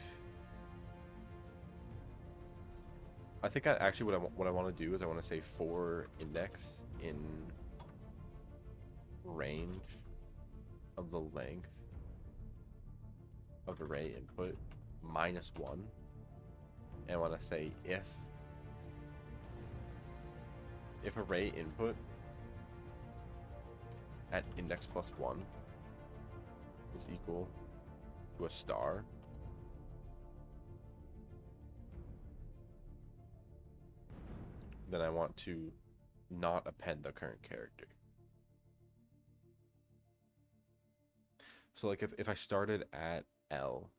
I think actually what I want to do is I want to say for index in range of the length of array input -1. and I want to say if array input at index plus 1 is equal to a star, then I want to not append the current character. So like if I started at L,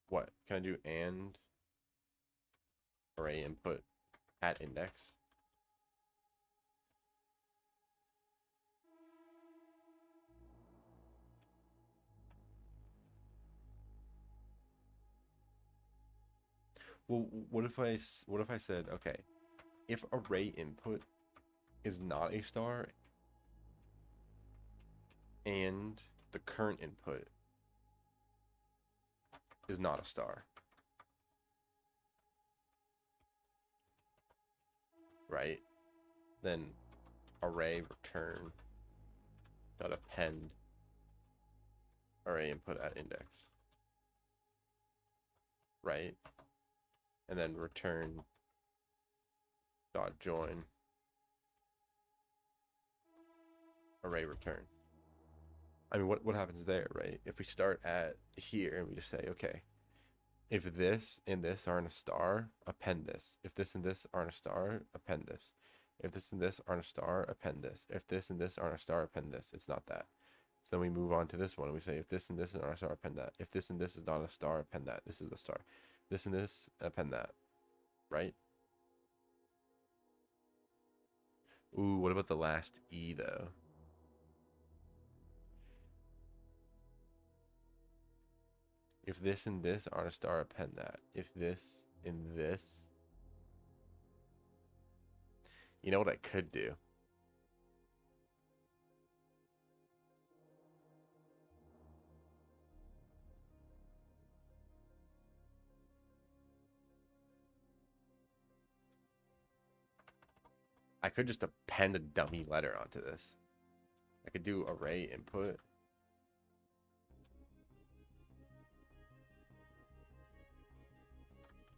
what can I do? And array input at index. Well, what if I said, okay, if array input is not a star and the current input is not a star, right? Then array return dot append array input at index, right? And then return dot join array return. I mean, what happens there, right? If we start at here and we just say, okay, if this and this aren't a star, append this. If this and this aren't a star, append this. If this and this aren't a star, append this. If this and this aren't a star, append this. It's not that. So then we move on to this one and we say, if this and this aren't a star, append that. If this and this is not a star, append that. This is a star. This and this, append that. Right? Ooh, what about the last E though? If this and this aren't a star, append that. If this and this, you know what I could do? I could just append a dummy letter onto this. I could do array input.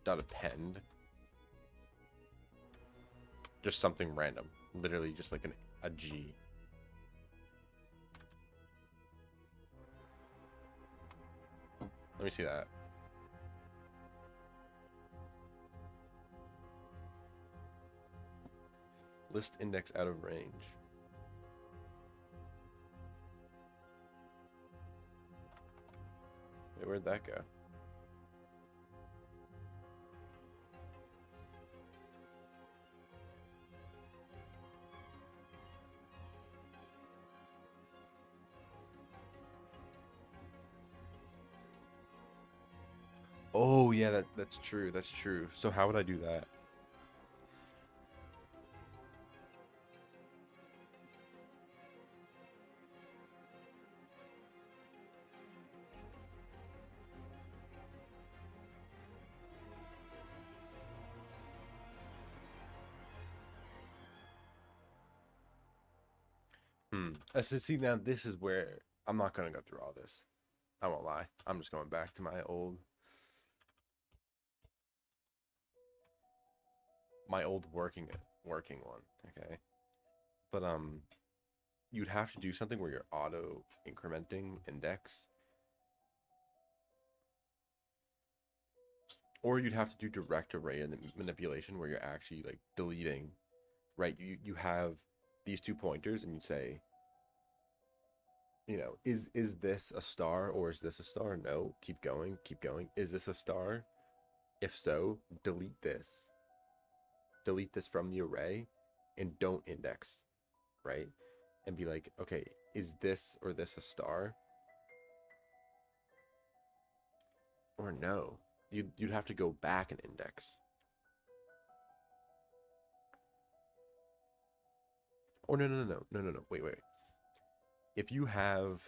Dot append. Just something random. Literally just like a G. Let me see that. List index out of range. Wait, where'd that go? Oh yeah, that's true. That's true. So how would I do that? So see now this is where I'm not gonna go through all this. I won't lie. I'm just going back to my old working one. Okay. But you'd have to do something where you're auto incrementing index, or you'd have to do direct array and manipulation where you're actually like deleting, right? You have these two pointers and you say, is this a star or is this a star? No, keep going, keep going. Is this a star? If so, delete this from the array and don't index, right? And be like, okay, is this or this a star? Or no? You'd have to go back and index. Or no. Wait. If you have,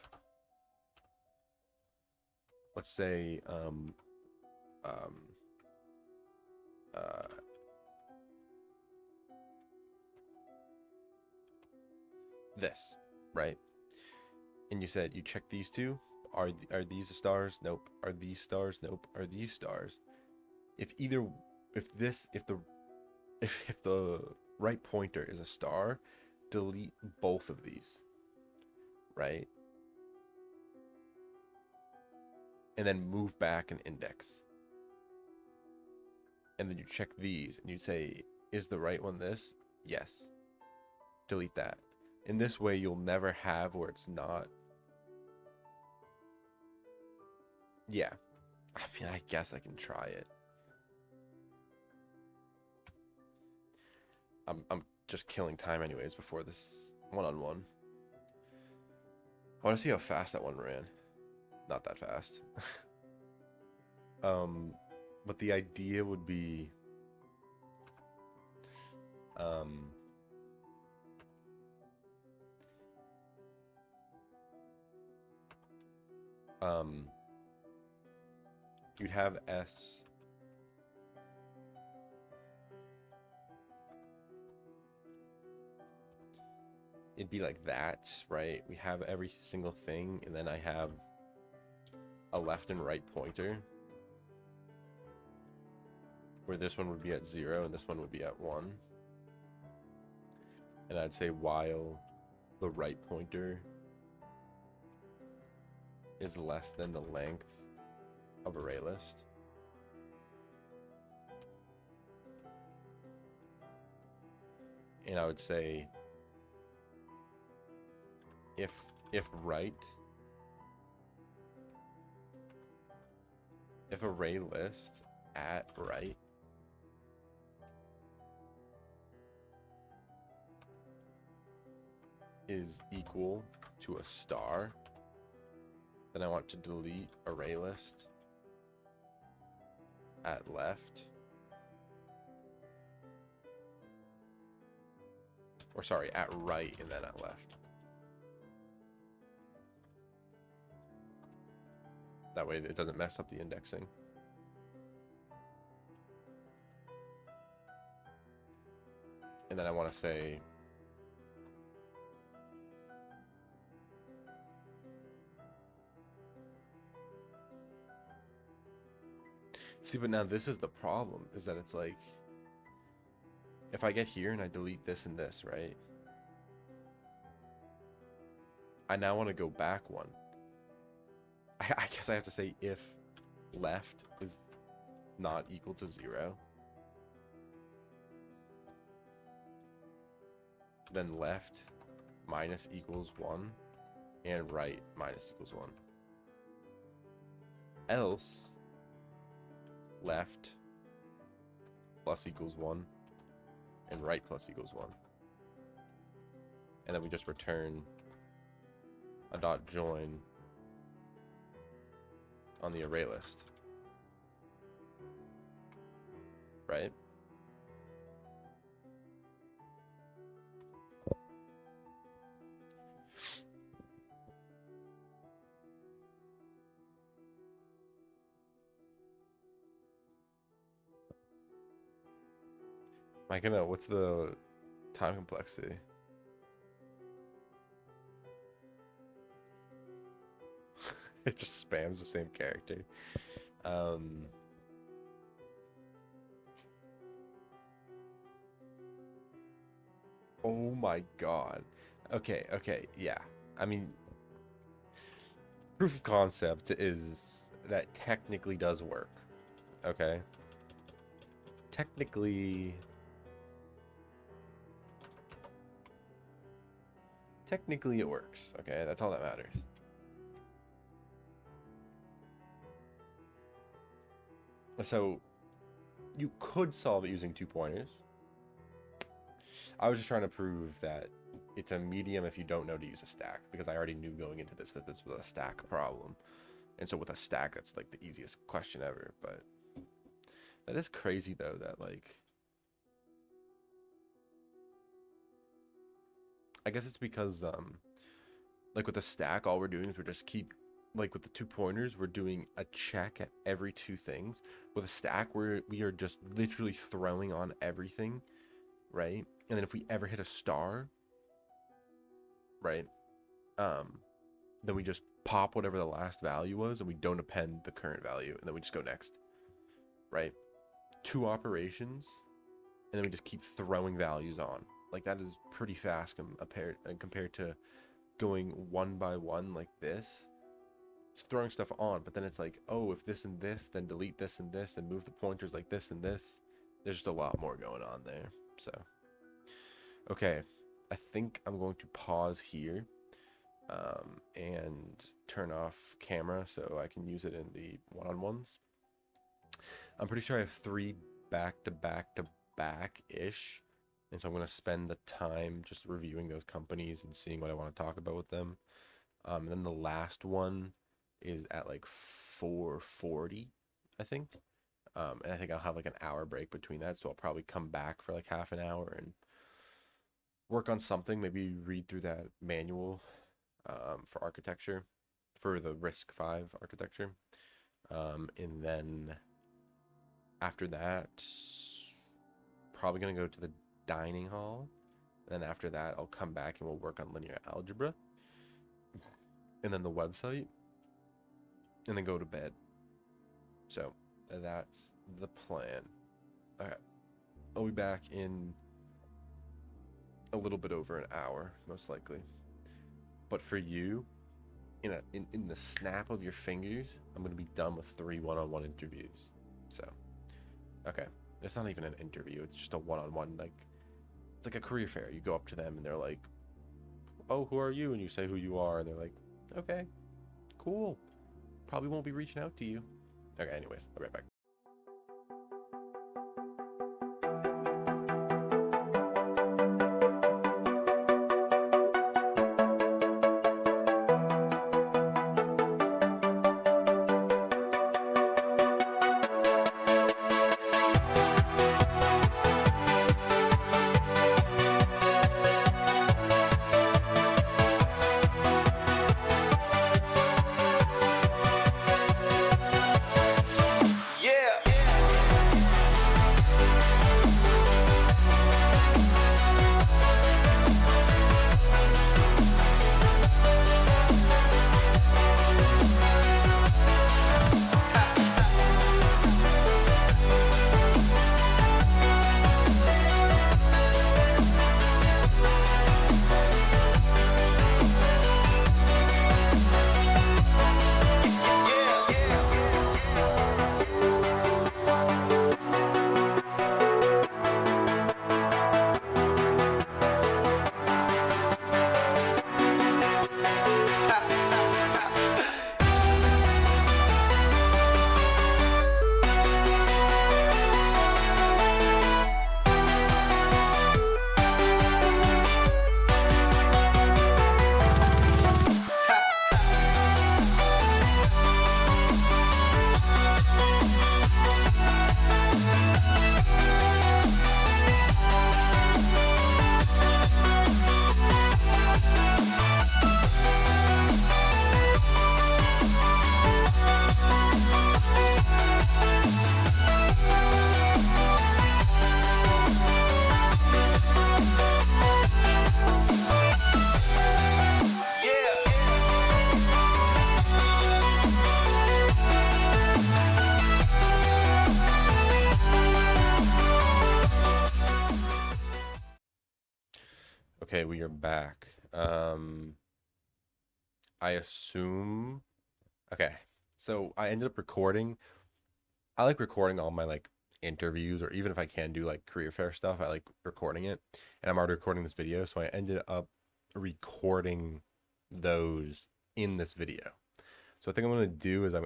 let's say, um, uh, this, right? And you said you check these two. Are these the stars? Nope. Are these stars? Nope. Are these stars? If either, if the right pointer is a star, delete both of these, right? And then move back an index. And then you check these and you say, is the right one this? Yes. Delete that. In this way, you'll never have where it's not. Yeah. I mean, I guess I can try it. I'm just killing time anyways before this one-on-one. I want to see how fast that one ran. Not that fast. But the idea would be, um, you'd have S. It'd be like that, right? We have every single thing, and then I have a left and right pointer, where this one would be at 0 and this one would be at 1. And I'd say while the right pointer is less than the length of array list. And I would say if right, if array list at right is equal to a star, then I want to delete array list at left. Or sorry, at right and then at left. That way it doesn't mess up the indexing. And then I want to say see, but now this is the problem, is that it's like, if I get here and I delete this and this, right? I now want to go back one. I guess I have to say if left is not equal to 0, then left minus equals 1, and right minus equals 1. Else, left plus equals 1, and right plus equals 1. And then we just return a dot join on the array list. Right? Am I gonna, what's the time complexity? It just spams the same character. Oh my god. Okay, yeah. I mean, proof of concept is that technically does work. Okay? Technically it works. Okay? That's all that matters. So you could solve it using 2 pointers. I was just trying to prove that it's a medium if you don't know to use a stack, because I already knew going into this that this was a stack problem. And so with a stack, that's like the easiest question ever. But that is crazy though, that like, I guess it's because like with a stack, all we're doing is we're just keep like with the 2 pointers, we're doing a check at every 2 things. With a stack, we are just literally throwing on everything, right? And then if we ever hit a star, right, um, then we just pop whatever the last value was, and we don't append the current value, and then we just go next, right? 2 operations, and then we just keep throwing values on. Like, that is pretty fast compared to going one by one like this. It's throwing stuff on, but then it's like, oh, if this and this, then delete this and this, and move the pointers like this and this. There's just a lot more going on there. So, okay, I think I'm going to pause here and turn off camera so I can use it in the one-on-ones. I'm pretty sure I have 3 back-to-back-to-back-ish. And so I'm going to spend the time just reviewing those companies and seeing what I want to talk about with them. And then the last one is at like 4:40, I think. And I think I'll have like an hour break between that. So I'll probably come back for like half an hour and work on something. Maybe read through that manual for architecture, for the RISC-V architecture. And then after that, probably going to go to the dining hall. Then after that, I'll come back and we'll work on linear algebra. And then the website. And then go to bed. So that's the plan. Okay. I'll be back in a little bit over an hour, most likely. But for you, in the snap of your fingers, I'm gonna be done with 3 one-on-one interviews. So, okay, it's not even an interview; it's just a one-on-one. Like, it's like a career fair. You go up to them and they're like, "Oh, who are you?" And you say who you are, and they're like, "Okay, cool. Probably won't be reaching out to you." Okay, anyways, I'll be right back. Okay, we are back. I assume. Okay, so I ended up recording. I like recording all my like interviews, or even if I can do like career fair stuff, I like recording it. And I'm already recording this video, so I ended up recording those in this video. So I think I'm gonna do is I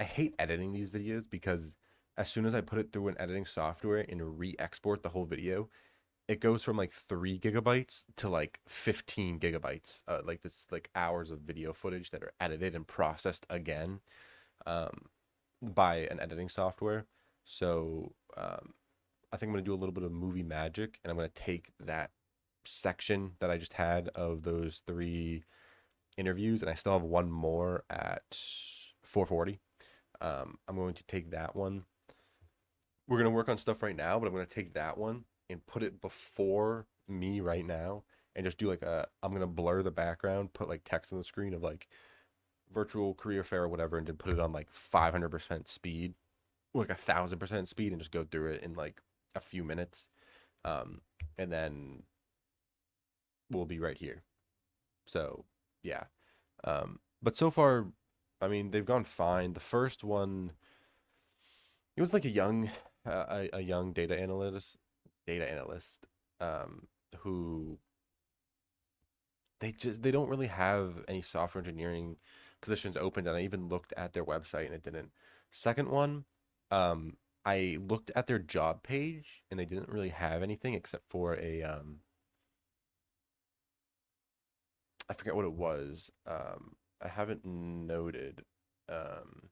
hate editing these videos because as soon as I put it through an editing software and re-export the whole video, it goes from like 3 gigabytes to like 15 gigabytes, like this like hours of video footage that are edited and processed again um, by an editing software. So I think I'm gonna do a little bit of movie magic, and I'm gonna take that section that I just had of those 3 interviews, and I still have one more at 4:40. I'm going to take that one. We're gonna work on stuff right now, but I'm gonna take that one and put it before me right now, and just do like a. I'm gonna blur the background, put like text on the screen of like virtual career fair or whatever, and then put it on like 500% speed, or like 1,000% speed, and just go through it in like a few minutes. Um, and then we'll be right here. So yeah. But so far, I mean, they've gone fine. The first one, it was like a young data analyst, um, who they don't really have any software engineering positions open, and I even looked at their website and it didn't. Second one, um, I looked at their job page and they didn't really have anything except for I forget what it was. I haven't noted. Um,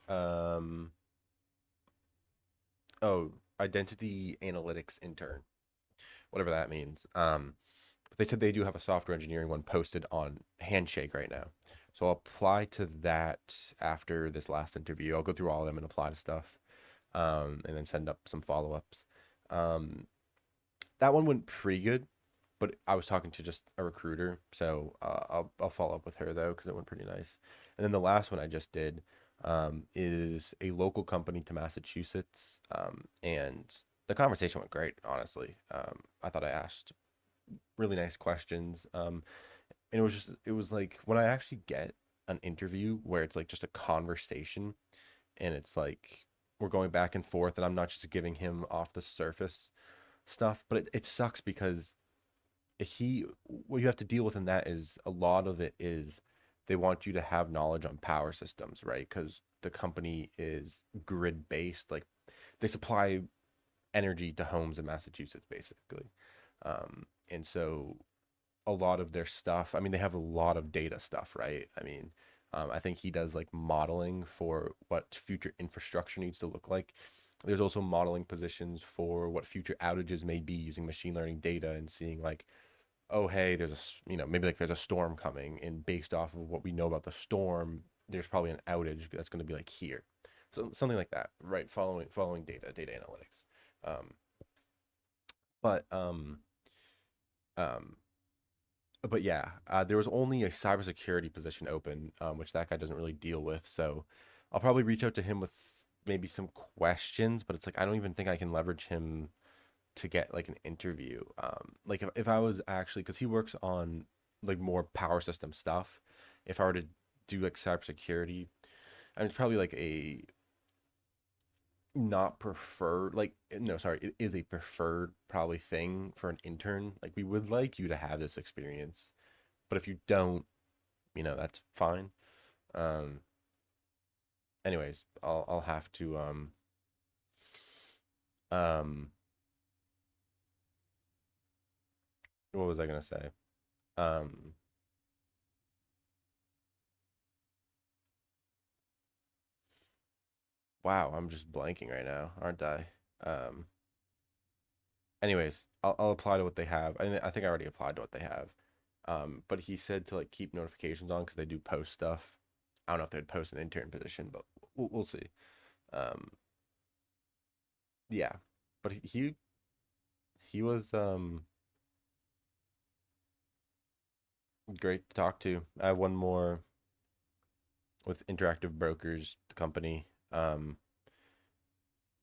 um, oh, identity analytics intern, whatever that means. But they said they do have a software engineering one posted on Handshake right now. So I'll apply to that after this last interview. I'll go through all of them and apply to stuff, and then send up some follow ups. Um, that one went pretty good, but I was talking to just a recruiter, so I'll follow up with her though because it went pretty nice. And then the last one I just did, is a local company to Massachusetts, and the conversation went great. Honestly, I thought I asked really nice questions, and it was like when I actually get an interview where it's like just a conversation, and it's like we're going back and forth, and I'm not just giving him off the surface stuff, but it sucks because what you have to deal with in that is a lot of it is they want you to have knowledge on power systems, right? Because the company is grid based, like they supply energy to homes in Massachusetts, basically. And so a lot of their stuff, I mean, they have a lot of data stuff, right? I mean, I think he does like modeling for what future infrastructure needs to look like. There's also modeling positions for what future outages may be using machine learning data and seeing like, oh hey, maybe like there's a storm coming, and based off of what we know about the storm, there's probably an outage that's going to be like here, so something like that, right? Following data analytics. um but um but yeah, there was only a cybersecurity position open, which that guy doesn't really deal with, so I'll probably reach out to him with maybe some questions, but it's like I don't even think I can leverage him to get like an interview. Like if I was actually, because he works on like more power system stuff, if I were to do like cybersecurity, I mean, it's probably like a not preferred, like, no, sorry, it is a preferred probably thing for an intern. Like we would like you to have this experience, but if you don't, that's fine. Um, anyways, I'll have to um, what was I gonna say? Um, wow, I'm just blanking right now, aren't I? Um, anyways, I'll apply to what they have. I think I already applied to what they have. But he said to like keep notifications on because they do post stuff. I don't know if they'd post an intern position, but we'll see. Um, yeah, but he was great to talk to. I have one more with Interactive Brokers, the company.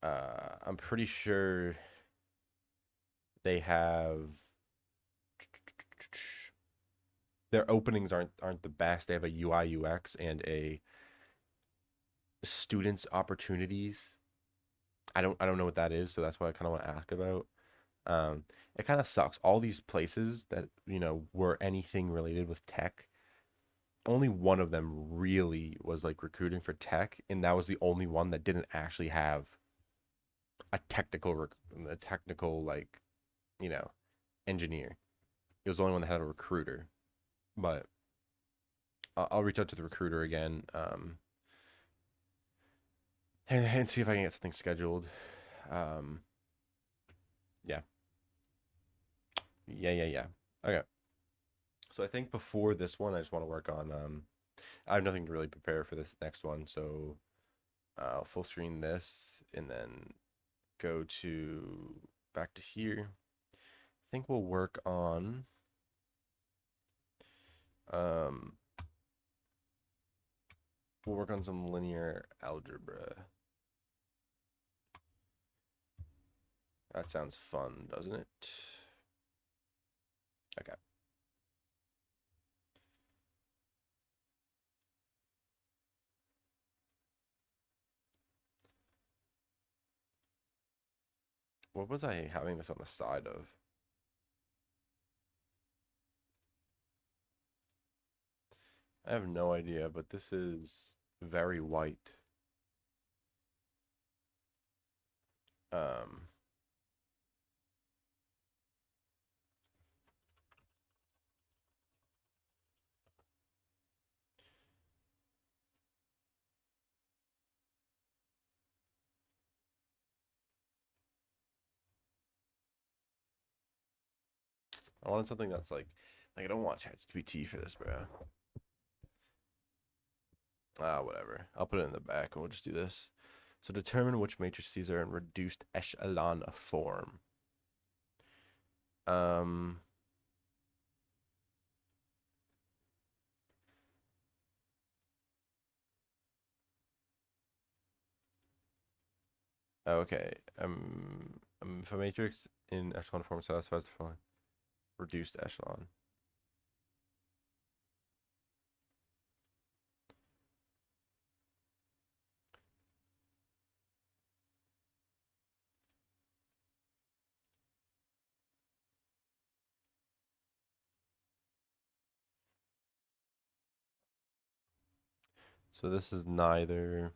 I'm pretty sure they have their openings aren't the best. They have a UI UX and a students opportunities. I don't know what that is, so that's what I kind of want to ask about. Um, it kind of sucks. All these places that were anything related with tech, only one of them really was like recruiting for tech, and that was the only one that didn't actually have a technical like you know engineer. It was the only one that had a recruiter. But I'll reach out to the recruiter again, and see if I can get something scheduled. Um, Yeah. Yeah. Okay. So I think before this one, I just want to work on. I have nothing to really prepare for this next one, so I'll full screen this and then go to back to here. I think um we'll work on some linear algebra. That sounds fun, doesn't it? Okay. What was I having this on the side of? I have no idea, but this is very white. Um, I wanted something that's like I don't want ChatGPT for this, bro. Whatever. I'll put it in the back and we'll just do this. So determine which matrices are in reduced echelon form. Um, okay. If a matrix in echelon form satisfies the following reduced echelon. So this is neither.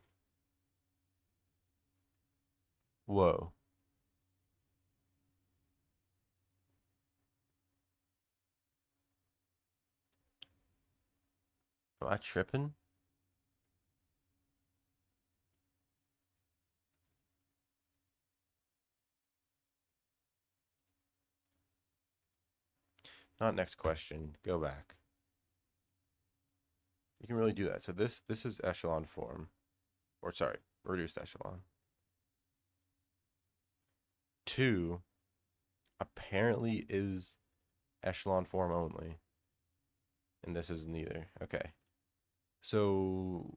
Whoa. Am I tripping? Not next question. Go back. You can really do that. So this is echelon form, or sorry, reduced echelon. 2 apparently is echelon form only, and this is neither. Okay. So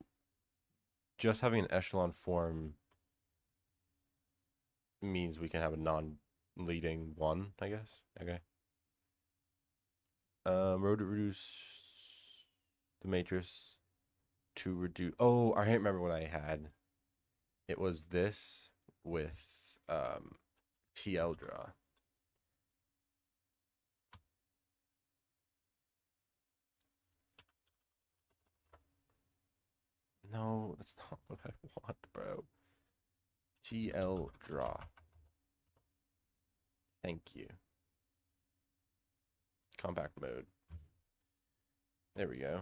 just having an echelon form means we can have a non-leading one, I guess. Okay. Row to reduce the matrix to reduce. Oh, I can't remember what I had. It was this with TL draw. No, that's not what I want, bro. TL draw. Thank you. Compact mode. There we go.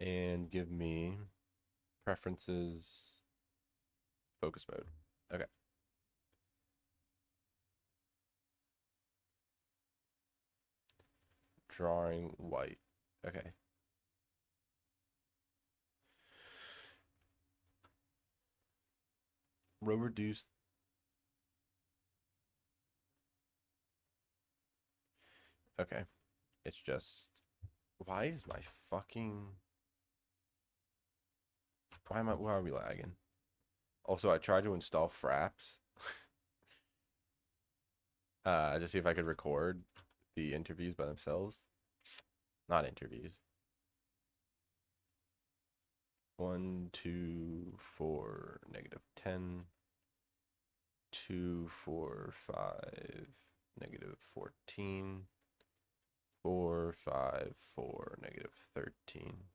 And give me preferences, focus mode. Okay. Drawing white. Okay. Row reduced. Okay. It's just. Why is my fucking. Why are we lagging? Also, I tried to install Fraps. To see if I could record the interviews by themselves. Not interviews. 1, 2, 4, -10. 2, 4, 5, -14. 4, 5, 4, -13.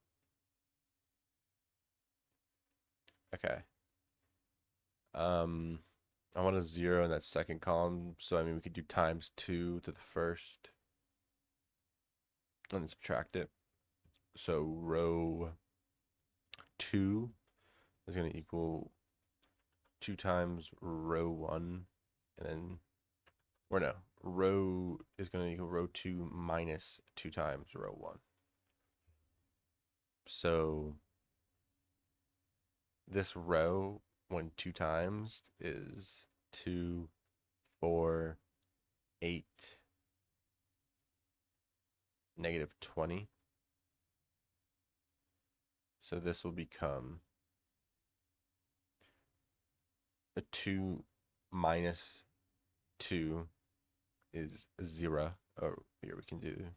Okay. I want a 0 in that second column, so I mean we could do ×2 to the first and then subtract it. So row 2 is going to equal 2 times row 1, and then, or no, row is going to equal row 2 minus 2 times row 1. So this row, when 2 times, is 2, 4, 8, negative 20. So this will become a 2 minus 2 is 0. Oh, here we can do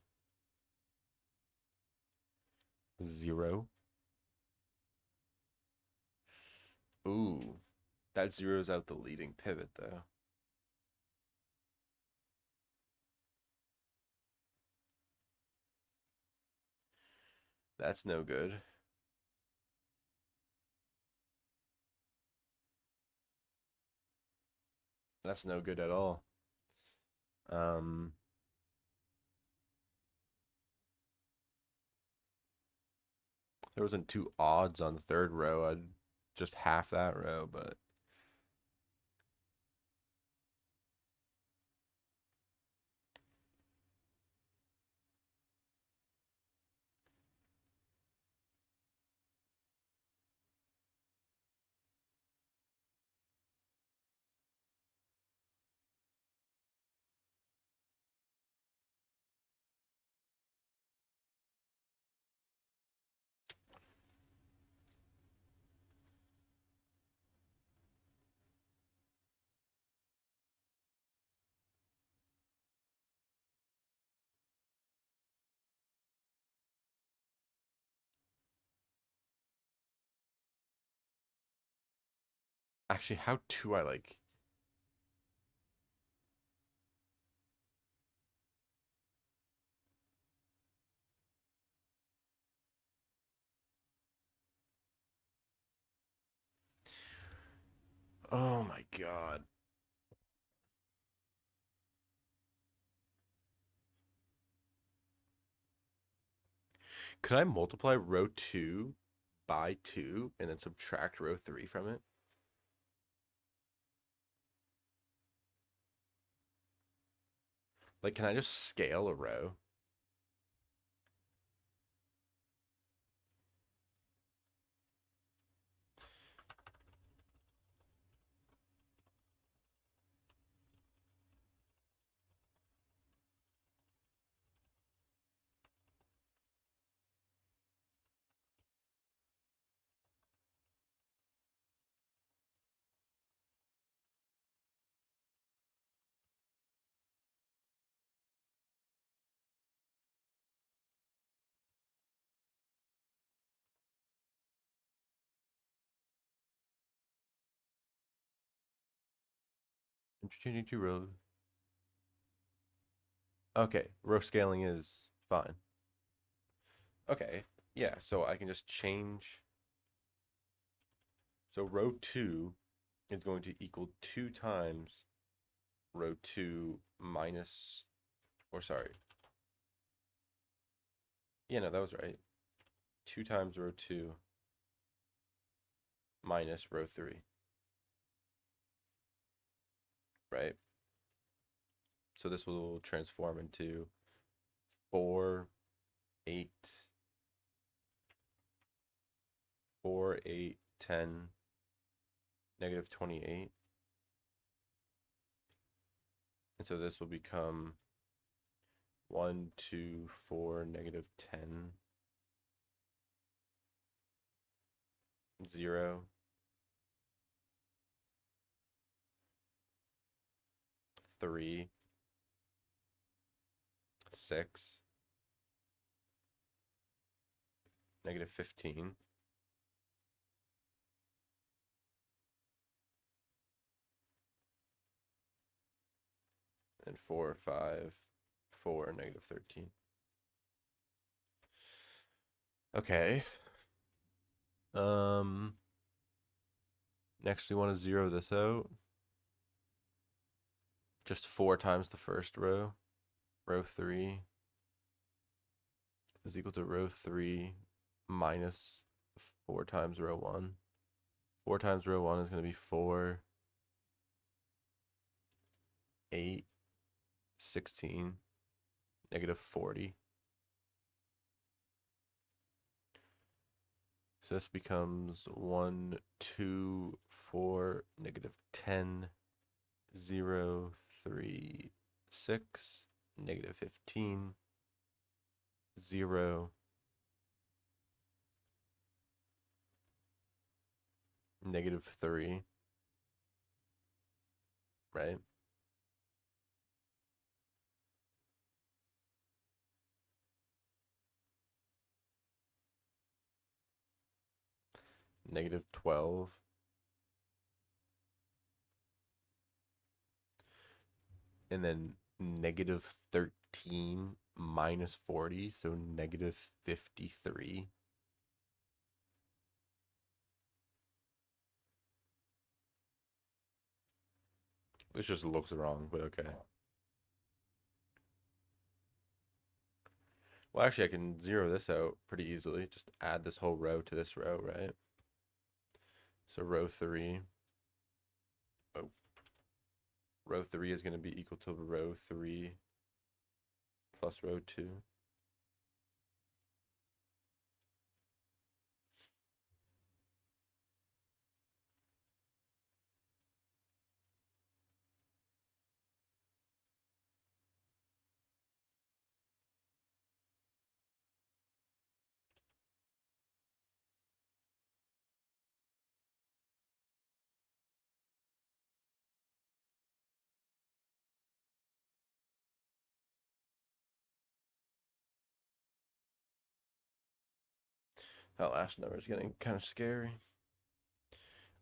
0. Ooh, that zeroes out the leading pivot, though. That's no good. That's no good at all. There wasn't 2 odds on the third row. I'd just half that row, but actually, how do I like? Oh my god. Could I multiply row 2 by 2 and then subtract row 3 from it? Like, can I just scale a row? Interchanging 2 rows. Okay, row scaling is fine. Okay, yeah, so I can just change. So row 2 is going to equal 2 times row 2 minus, or sorry. Yeah, no, that was right. 2 times row 2 minus row 3, right? So this will transform into 4, 8, 4, 8, 10, negative 28. And so this will become 1, 2, 4, negative 10, 0, 3, 6, negative 15, and 4, 5, 4, negative 13. Okay. Next we want to zero this out. Just 4 times the first row. Row 3 is equal to row 3 minus 4 times row 1. 4 times row 1 is going to be 4, 8, 16, negative 40. So this becomes 1, 2, 4, negative 10, 0, 3, 6, negative 15, 0, negative 3, right? Negative 12. And then negative 13 minus 40, so negative 53. This just looks wrong, but okay. Well, actually, I can zero this out pretty easily. Just add this whole row to this row, right? So row 3. Oh, row 3 is going to be equal to row 3 plus row 2. That last number is getting kind of scary.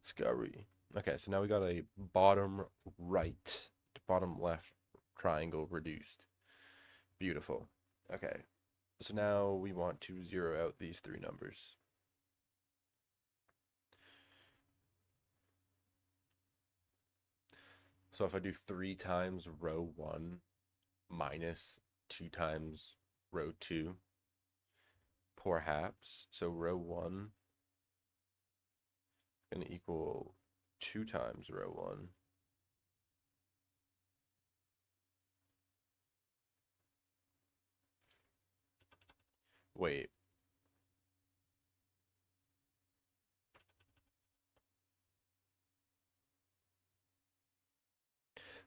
Scary. Okay, so now we got a bottom right to bottom left triangle reduced. Beautiful. Okay, so now we want to zero out these 3 numbers. So if I do 3 times row 1 minus 2 times row 2, perhaps, so row 1 is going to equal 2 times row 1. Wait,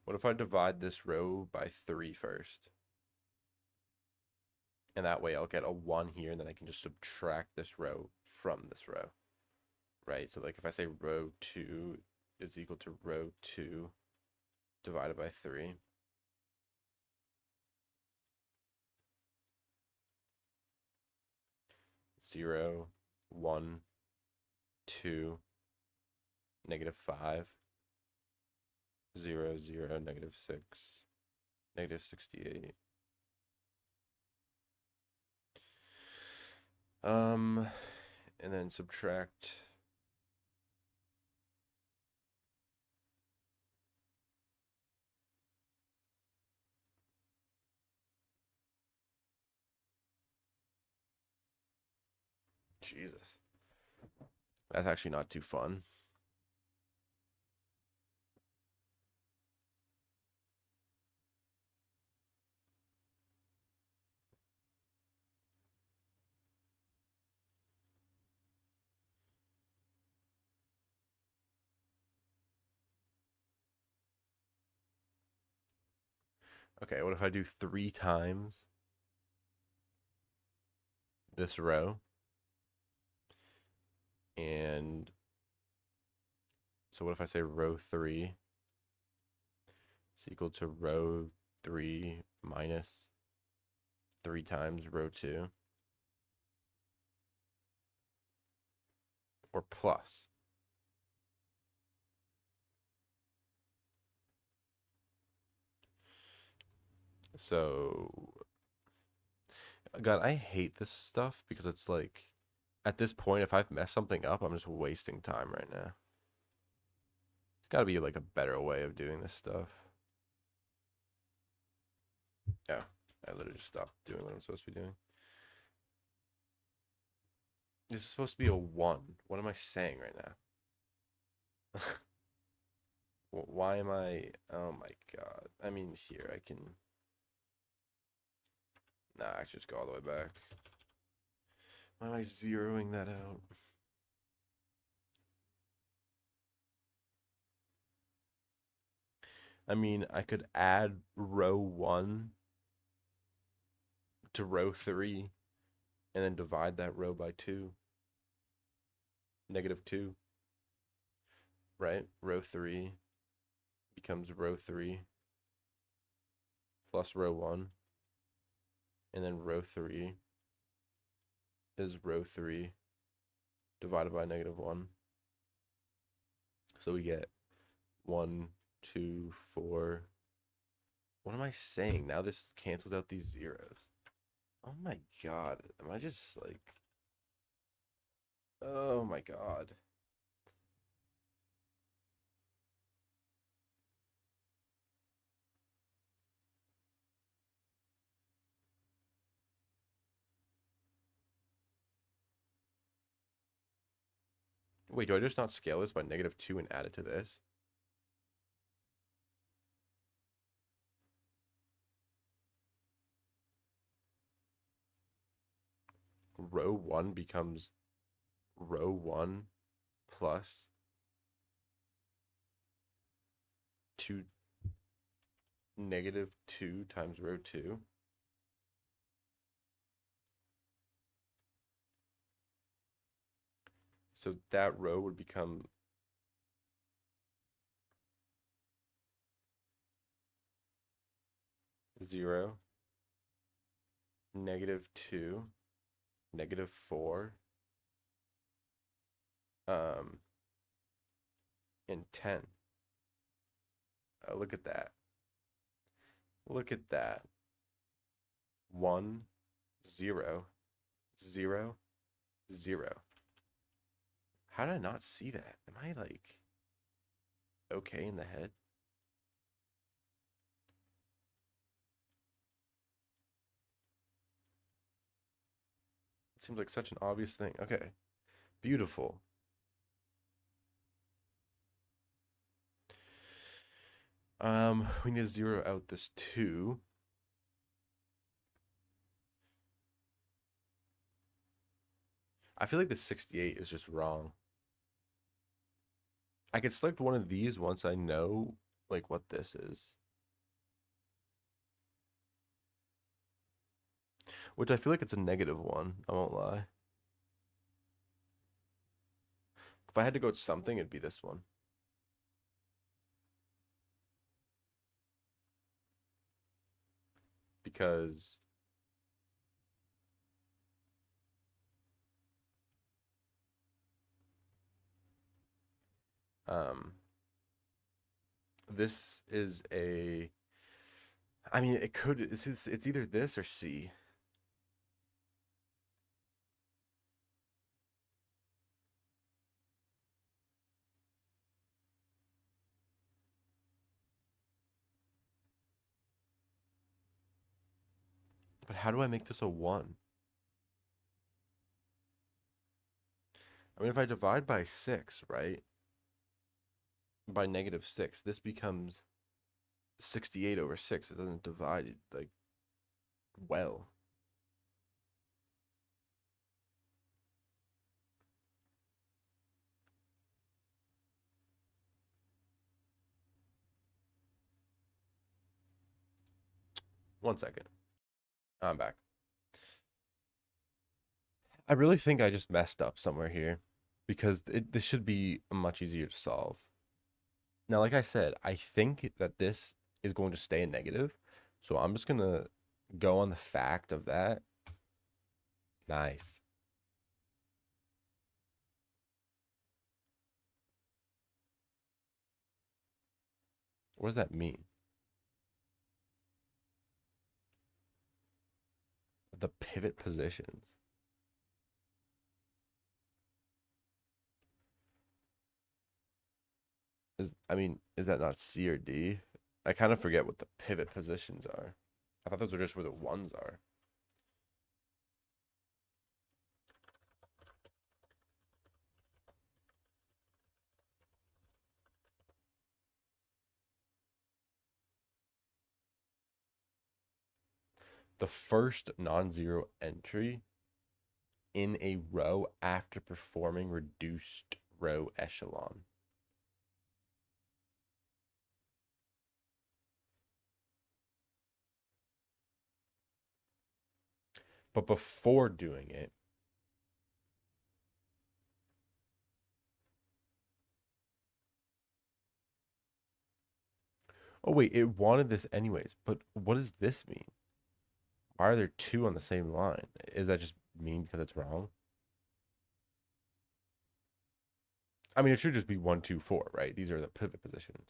what if I divide this row by 3 first? And that way I'll get a 1 here, and then I can just subtract this row from this row, right? So like if I say row 2 is equal to row 2 divided by 3, 0, 1, 2, negative 5, 0, 0, negative 6, negative 68. And then subtract. Jesus. That's actually not too fun. Okay, what if I do 3 times this row? And so what if I say row 3 is equal to row 3 minus 3 times row 2? Or plus? So, God, I hate this stuff because it's like, at this point, if I've messed something up, I'm just wasting time right now. There's got to be like a better way of doing this stuff. Yeah, I literally just stopped doing what I'm supposed to be doing. This is supposed to be a 1. What am I saying right now? Why am I? Oh my God. I mean, here I can. Nah, I should just go all the way back. Why am I zeroing that out? I mean, I could add row 1 to row 3 and then divide that row by 2. -2, right? Row 3 becomes row 3 plus row 1. And then row 3 is row 3 divided by -1. So we get 1, 2, 4. What am I saying? Now this cancels out these zeros. Oh my God. Am I just like. Oh my God. Wait, do I just not scale this by -2 and add it to this? Row 1 becomes row 1 plus 2 -2 times row 2. So that row would become 0, -2, -4, um, and 10. Oh, look at that. Look at that. 1, 0, 0, 0. How did I not see that? Am I like okay in the head? It seems like such an obvious thing. Okay. Beautiful. We need to zero out this 2. I feel like the 68 is just wrong. I could select one of these once I know like what this is. Which I feel like it's a -1, I won't lie. If I had to go with something, it'd be this one. Because um this is a. I mean, it could. It's either this or C. But how do I make this a 1? I mean, if I divide by 6, right? By -6, this becomes 68 over 6. It doesn't divide it like well. One second. I'm back. I really think I just messed up somewhere here because this should be much easier to solve. Now, like I said, I think that this is going to stay a negative. So I'm just going to go on the fact of that. Nice. What does that mean? The pivot positions. Is that not C or D? I kind of forget what the pivot positions are. I thought those were just where the ones are. The first non-zero entry in a row after performing reduced row echelon. But before doing it, oh wait, it wanted this anyways. But what does this mean? Why are there two on the same line? Is that just mean because it's wrong? I mean, it should just be 1, 2, 4, right? These are the pivot positions.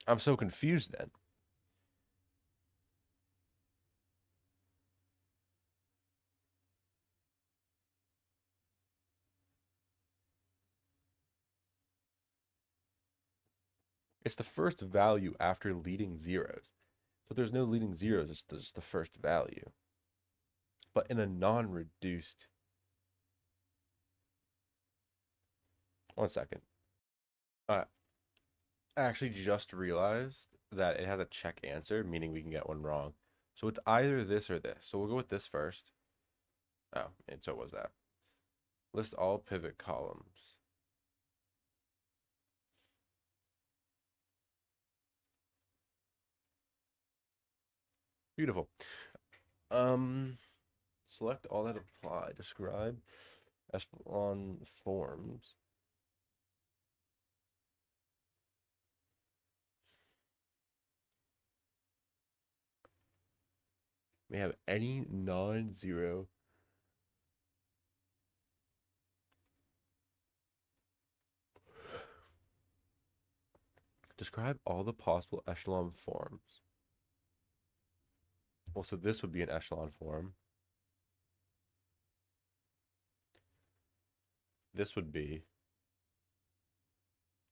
I'm so confused then. It's the first value after leading zeros. So there's no leading zeros, it's just the first value. But in a non-reduced, one second. I actually just realized that it has a check answer, meaning we can get one wrong. So it's either this or this. So we'll go with this first. Oh, and so was that. List all pivot columns. Beautiful. Select all that apply. Describe echelon forms. May have any non-zero. Describe all the possible echelon forms. Well, so this would be an echelon form. This would be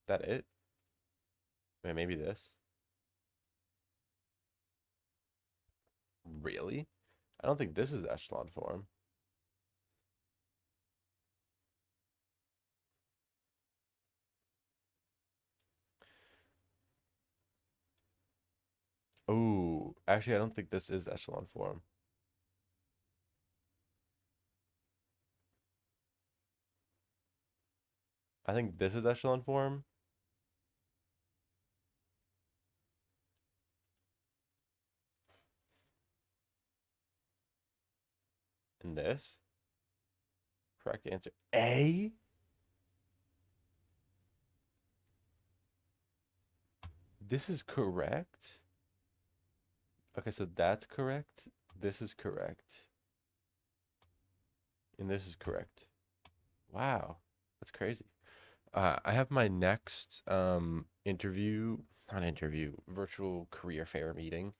that it? Maybe this. Really? I don't think this is the echelon form. Oh, actually, I don't think this is echelon form. I think this is echelon form. And this. Correct answer. A? This is correct? Okay, so that's correct. This is correct. And this is correct. Wow. That's crazy. I have my next interview, not interview, virtual career fair meeting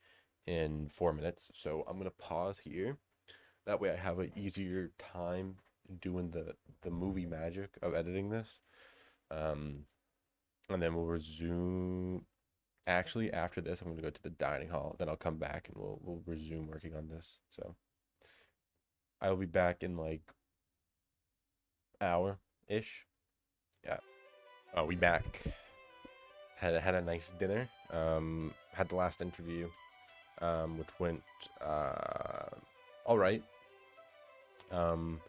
in 4 minutes. So I'm gonna pause here. That way I have an easier time doing the movie magic of editing this. Um, and then we'll resume. Actually, after this, I'm gonna go to the dining hall. Then I'll come back and we'll resume working on this. So I'll be back in like hour ish. Yeah. Oh, we back. Had a nice dinner. Had the last interview, which went all right. Um,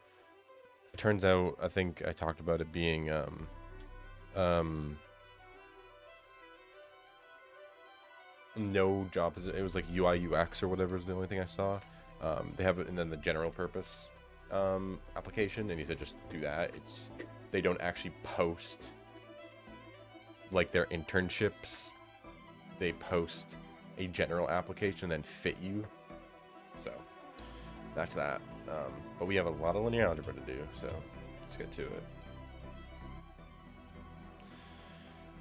turns out I think I talked about it being um no job. It was like UI UX or whatever is the only thing I saw. They have it, and then the general purpose application, and he said just do that. They don't actually post like their internships. They post a general application and then fit you. So that's that. But we have a lot of linear algebra to do, so let's get to it.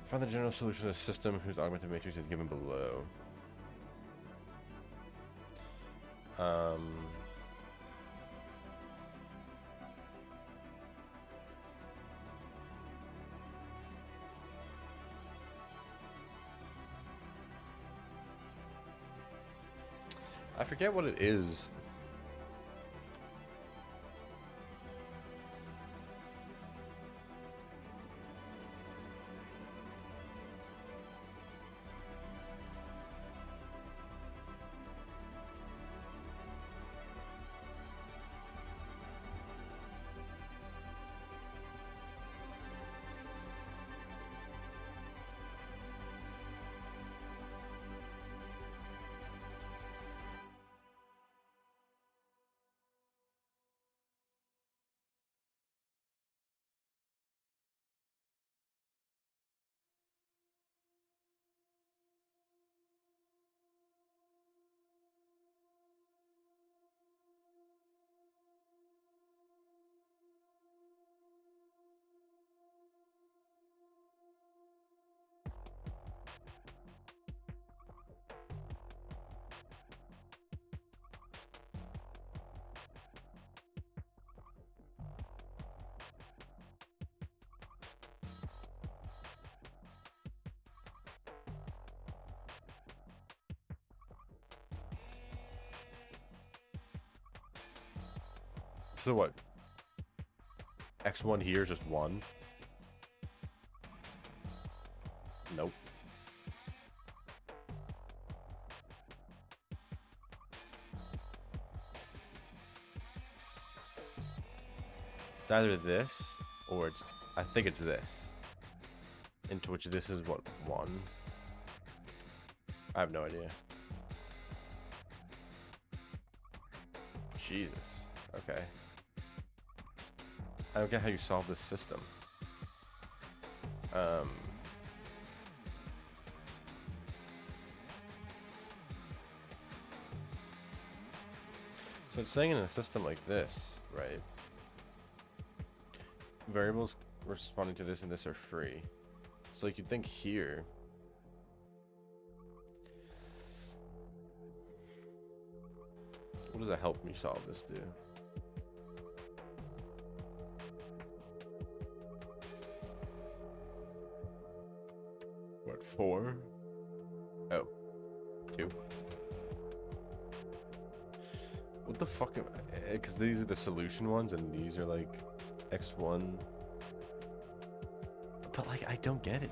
Find the general solution of a system whose augmented matrix is given below. I forget what it is. So what? X1 here is just 1? Nope. It's either this, or it's... I think it's this. Into which this is what, 1? I have no idea. Jesus. Okay. I don't get how you solve this system. So it's saying in a system like this, right? Variables responding to this and this are free. So like you'd think here. What does that help me solve this do? What, 4? Oh, 2. What the fuck am I? Because these are the solution ones and these are like X1. But like, I don't get it.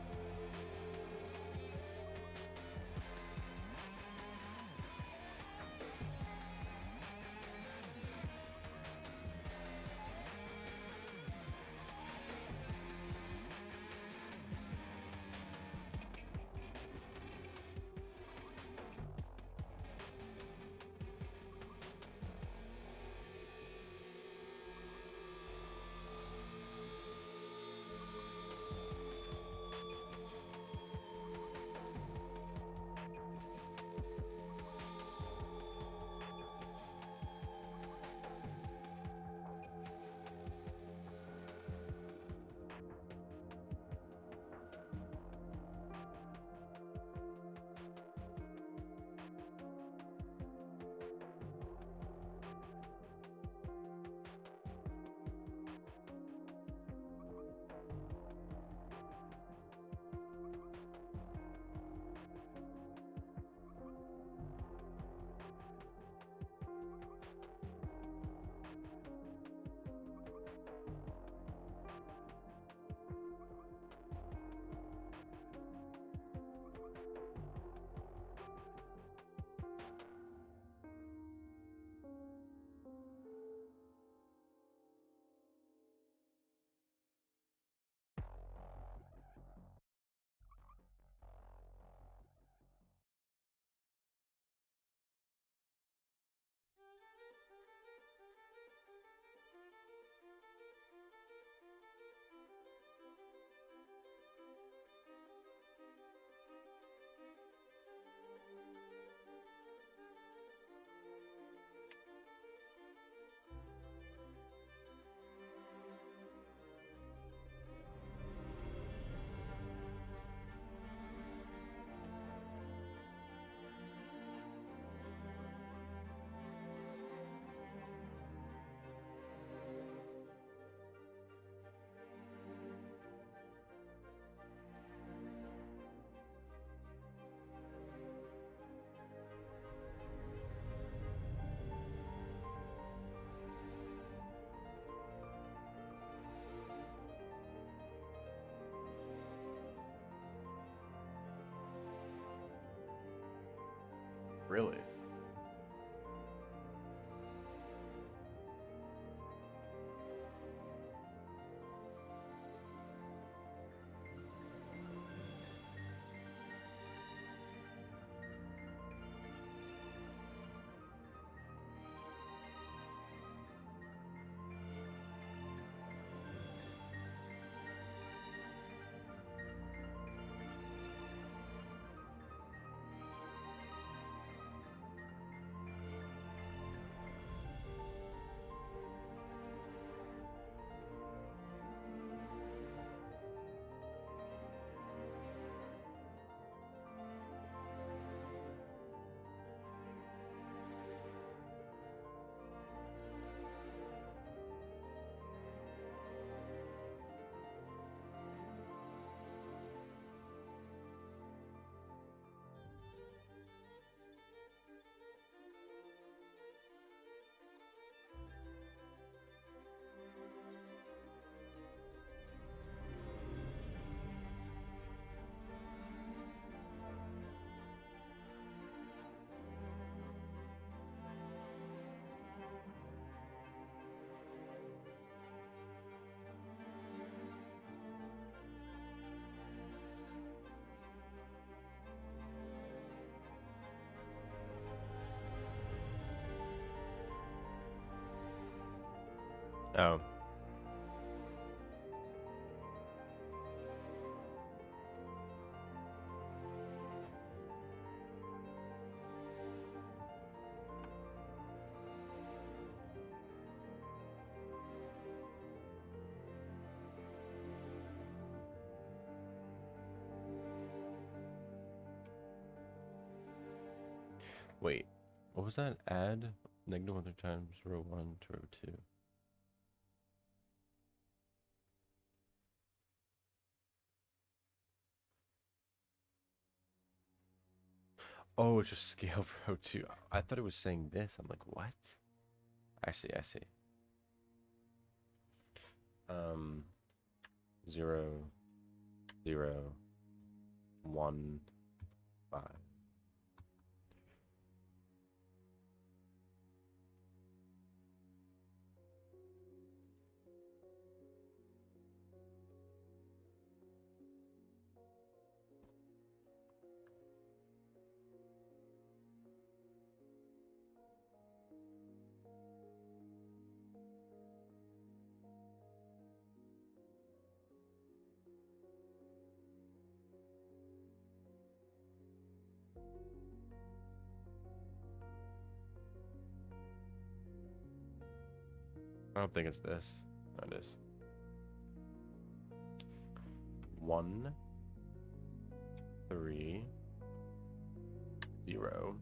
Really? Oh. Wait, what was that? Add negative 1 times row 1 to row 2. Oh, it's just scale row 2. I thought it was saying this. I'm like, what? I see, I see. 0, 0, 1, 5. I don't think it's this. No, it is. 1, 3, 0.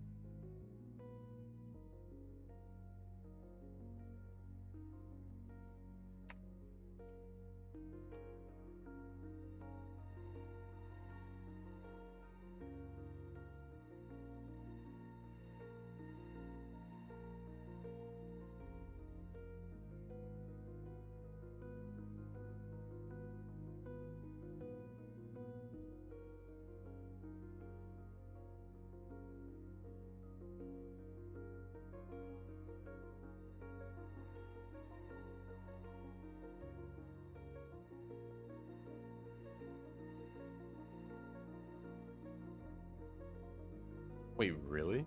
Wait, really?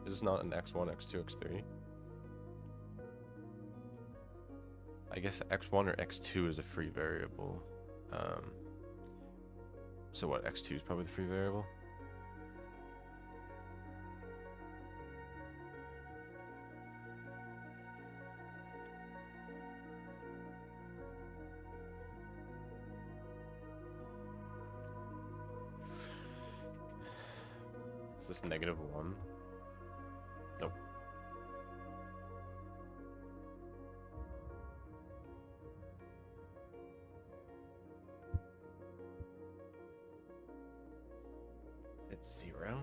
This is not an x1, x2, x3? I guess x1 or x2 is a free variable. So what, x2 is probably the free variable? Is this -1? Nope. It's 0?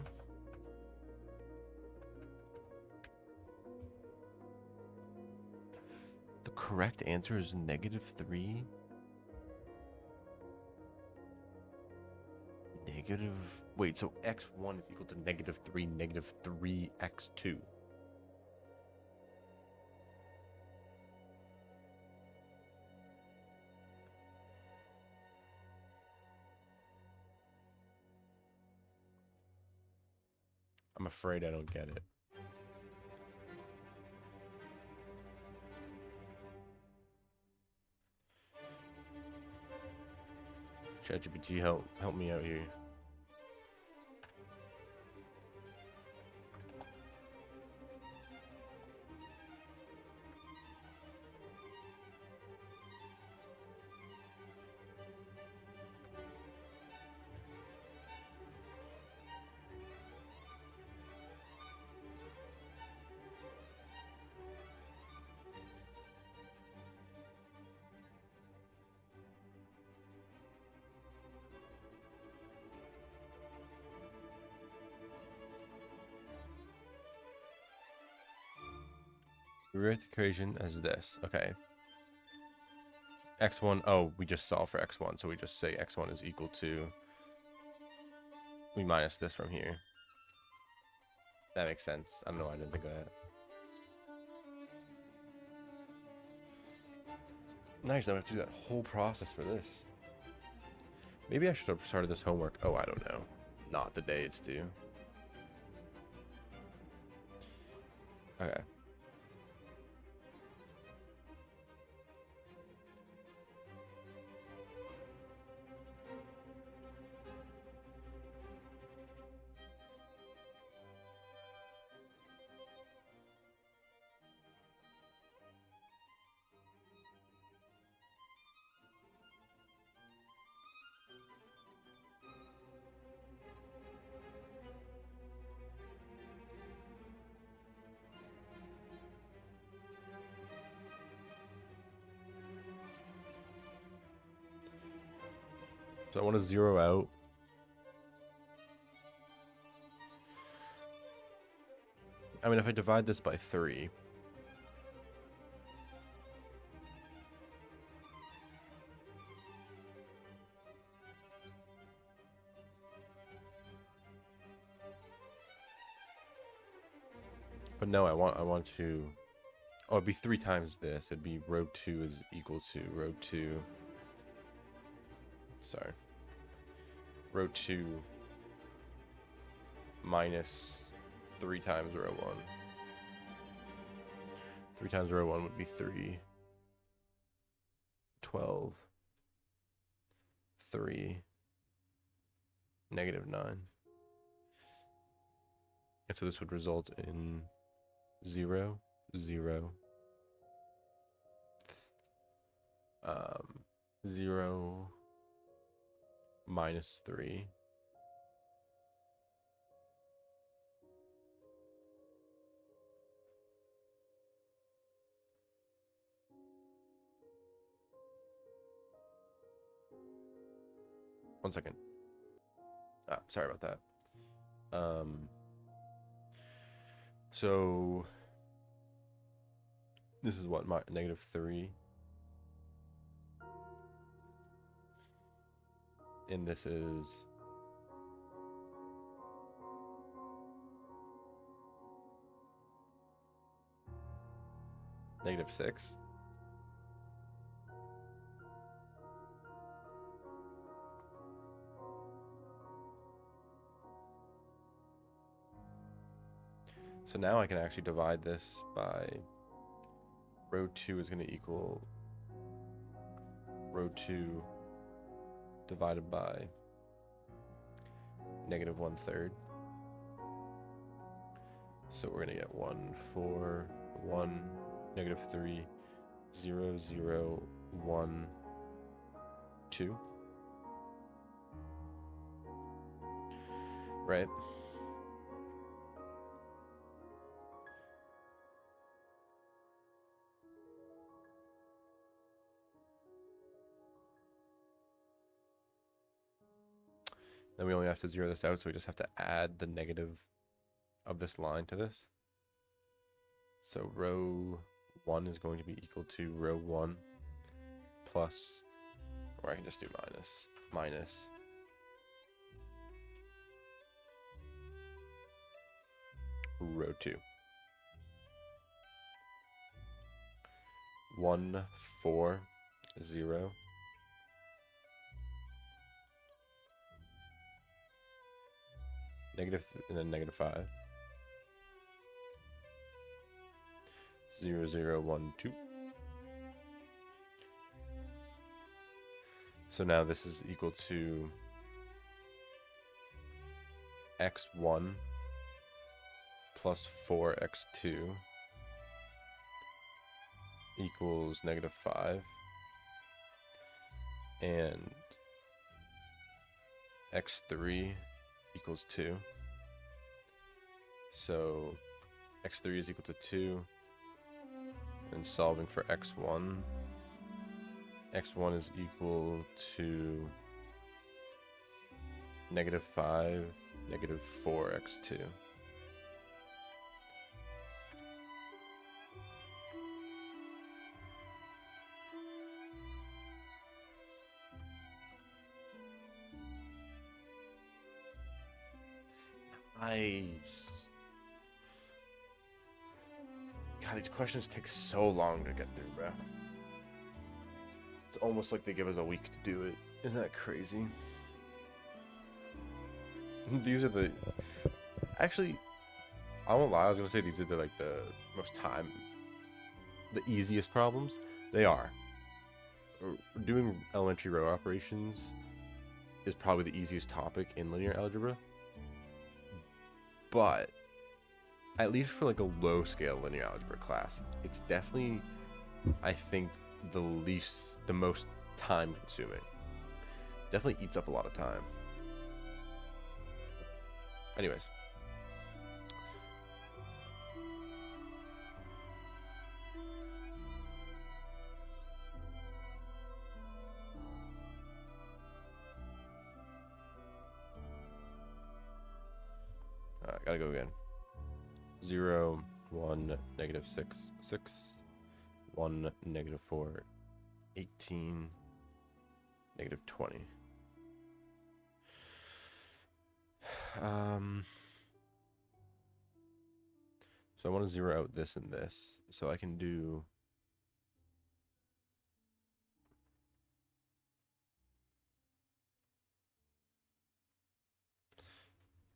The correct answer is -3? Negative Wait, so x1 is equal to -3, -3x2. I'm afraid I don't get it. ChatGPT, help me out here. We write the equation as this. Okay. x1, oh, we just solve for x1, so we just say x1 is equal to, we minus this from here. That makes sense. I don't know why I didn't think of that. Nice, now we have to do that whole process for this. Maybe I should have started this homework. Oh, I don't know. Not the day it's due. Okay. So I want to zero out. I mean, if I divide this by 3, but no, I want to, oh, it'd be 3 times this. It'd be row 2 is equal to row 2. Sorry. Row 2 minus 3 times row 1. 3 times row 1 would be 3. 12. 3. -9. And so this would result in 0, 0, 0, minus 3. One second. Sorry about that. So this is what, -3, and this is -6. So now I can actually divide this by row 2 is going to equal row 2 divided by -1/3. So we're going to get 1, 4, 1, -3, 0, 0, 1, 2. Right? Then we only have to zero this out, so we just have to add the negative of this line to this. So row 1 is going to be equal to row 1 plus, or I can just do minus row 2. 1, 4, 0. And then -5. 0, 0, 1, 2. So now this is equal to x1 plus 4x2 equals -5, and x3 equals 2. So x3 is equal to 2, and solving for x1 is equal to -5, -4x2. God, these questions take so long to get through, bro. It's almost like they give us a week to do it. Isn't that crazy? These are the... Actually, I won't lie, I was going to say these are the most the easiest problems. They are. Doing elementary row operations is probably the easiest topic in linear algebra. But at least for a low scale linear algebra class, it's definitely, I think, the most time consuming. Definitely eats up a lot of time. Anyways. Alright, gotta go again. 0, 1, -6, 6, 1, -4, 18, -20. So I want to zero out this and this, so I can do...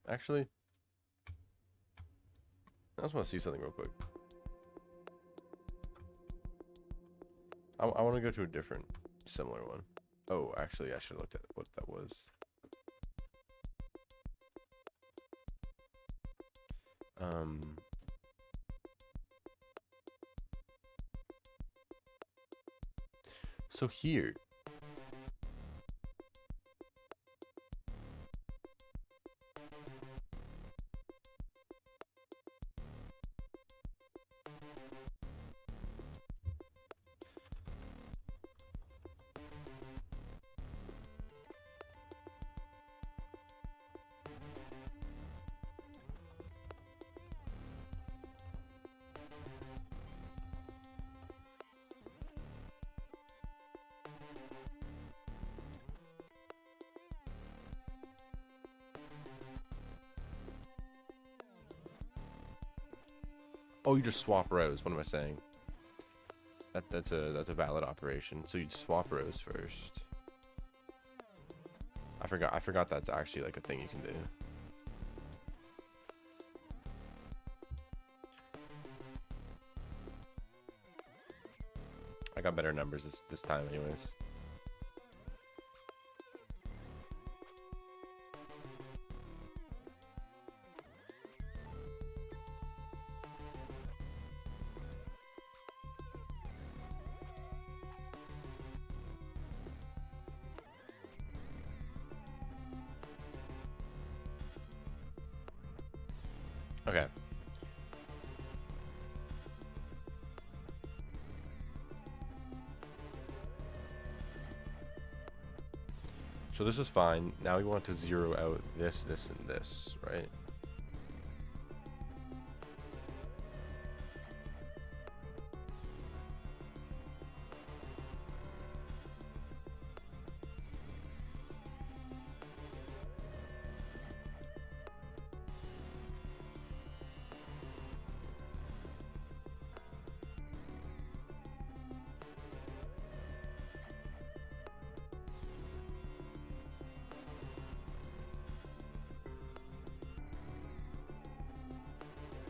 Actually, I just want to see something real quick. I want to go to a different, similar one. Oh, actually, I should have looked at what that was. So here, oh, you just swap rows. What am I saying? That's a valid operation. So you swap rows first. I forgot that's actually a thing you can do. I got better numbers this time anyways. Okay. So this is fine. Now we want to zero out this, this, and this, right?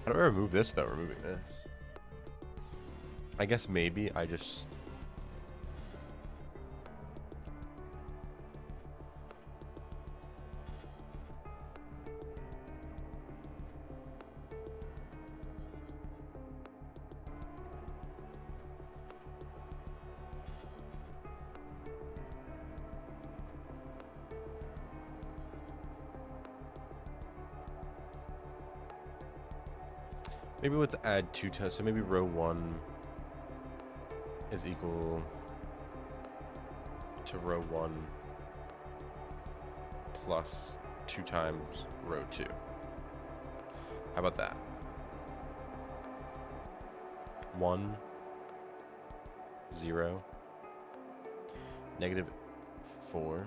How do I remove this without removing this? I guess maybe I just... Maybe let's add two tests. So maybe row 1 is equal to row 1 plus 2 times row 2. How about that? 1, 0, negative 4,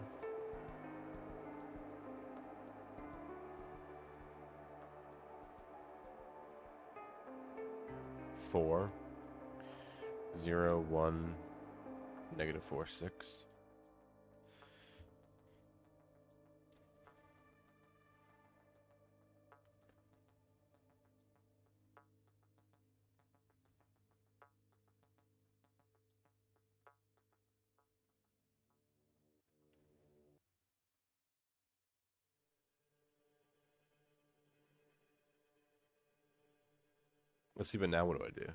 4, 0, 1, negative 4, 6. Let's see, but now what do I do?